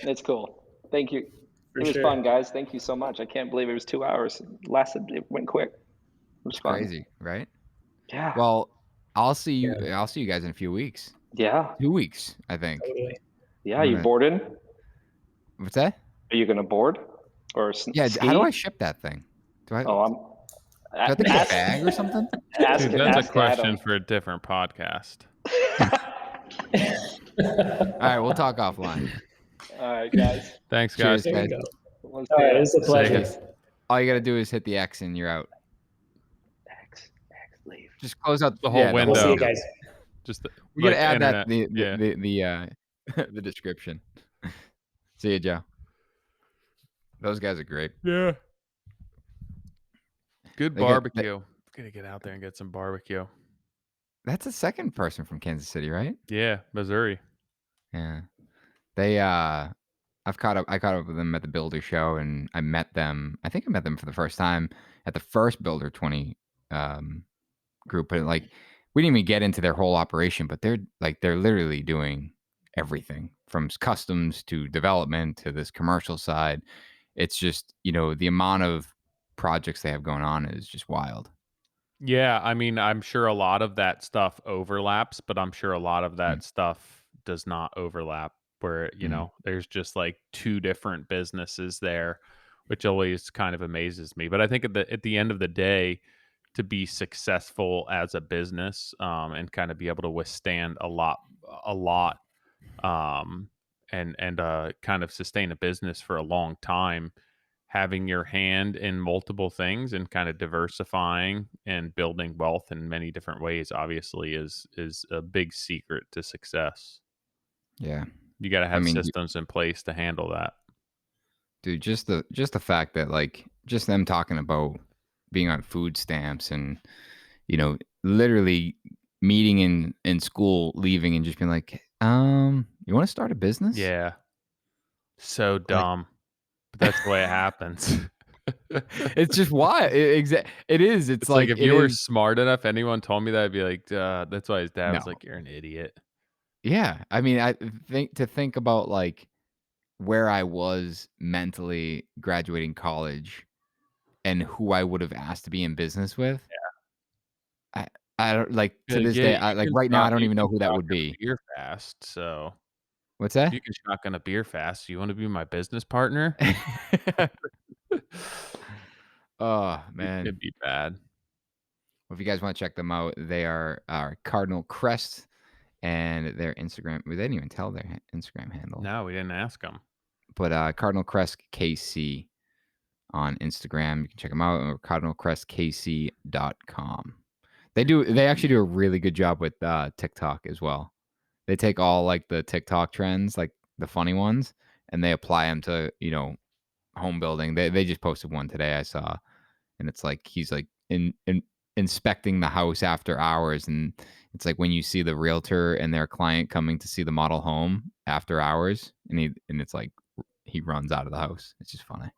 It's cool. Thank you. It was fun, guys. Thank you so much. I can't believe it was 2 hours. It went quick. It was fun. Crazy, right? Yeah. Well, I'll see you. I'll see you guys in a few weeks. Yeah. 2 weeks, I think. Totally. Yeah. You boarding? What's that? Are you gonna board? Or yeah? How do I ship that thing? I think a bag or something. Dude, that's a ask question Adam. for a different podcast. All right, we'll talk offline. All right, guys. Thanks, guys. Cheers, There you guys. go. We'll All see right, ya. it was a pleasure. Cheers. All you gotta do is hit the X and you're out. X, leave. Just close out The whole window. We'll see you guys. Just We gotta like add internet. that Yeah. the description. See you, Joe. Those guys are great. Yeah. Good They get- barbecue. Gonna get out there and get some barbecue. That's the second person from Kansas City, right? Yeah, Missouri. Yeah. They I caught up with them at the Builder show, and I met them. I think I met them for the first time at the first Builder 20 group, but like we didn't even get into their whole operation, but they're literally doing everything from customs to development to this commercial side. It's just, the amount of projects they have going on is just wild. Yeah, I mean, I'm sure a lot of that stuff overlaps, but I'm sure a lot of that stuff does not overlap where, there's just like two different businesses there, which always kind of amazes me. But I think at the end of the day, to be successful as a business, and kind of be able to withstand a lot, and kind of sustain a business for a long time, having your hand in multiple things and kind of diversifying and building wealth in many different ways obviously is a big secret to success. Yeah. You got to have I mean, systems in place to handle that. Dude, just the fact that like just them talking about being on food stamps and literally meeting in school, leaving and just being like, you want to start a business? Yeah. So dumb. But that's the way it happens. It's just why it is. It's like if it you were is- smart enough, anyone told me that, I'd be like, that's why his dad was No. like, you're an idiot. Yeah. I mean, I think about like where I was mentally graduating college and who I would have asked to be in business with. Yeah. I don't like to this day. I like right now. I don't even know who that would be. Beer fast, so What's that? you can shotgun a beer fast. You want to be my business partner? Oh man, It'd be bad. Well, if you guys want to check them out, they are Cardinal Crest, and their Instagram. They didn't even tell their Instagram handle. No, we didn't ask them. But Cardinal Crest KC on Instagram. You can check them out or cardinalcrestkc.com. They actually do a really good job with TikTok as well. They take all like the TikTok trends, like the funny ones, and they apply them to, home building. They just posted one today I saw, and it's like he's like in inspecting the house after hours, and it's like when you see the realtor and their client coming to see the model home after hours, and it's like he runs out of the house. It's just funny.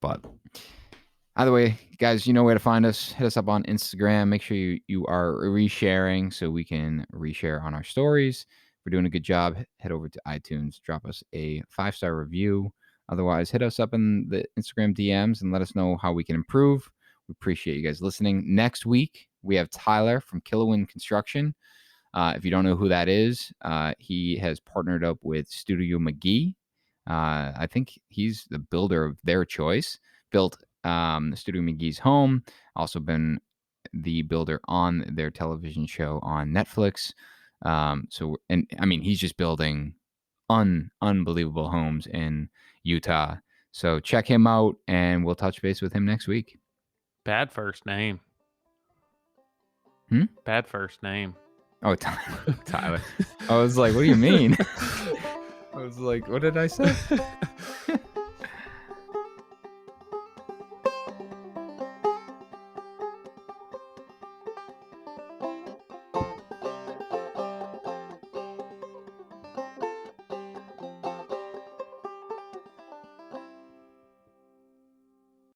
But either way, guys, you know where to find us. Hit us up on Instagram. Make sure you are resharing so we can reshare on our stories. If we're doing a good job, head over to iTunes, drop us a 5-star review. Otherwise, hit us up in the Instagram DMs and let us know how we can improve. We appreciate you guys listening. Next week, we have Tyler from Kilowind Construction. If you don't know who that is, he has partnered up with Studio McGee. I think he's the builder of their choice. Built Studio McGee's home. Also been the builder on their television show on Netflix. He's just building unbelievable homes in Utah. So check him out, and we'll touch base with him next week. Bad first name. Bad first name. Oh, Tyler. I was like, what do you mean? I was like, what did I say?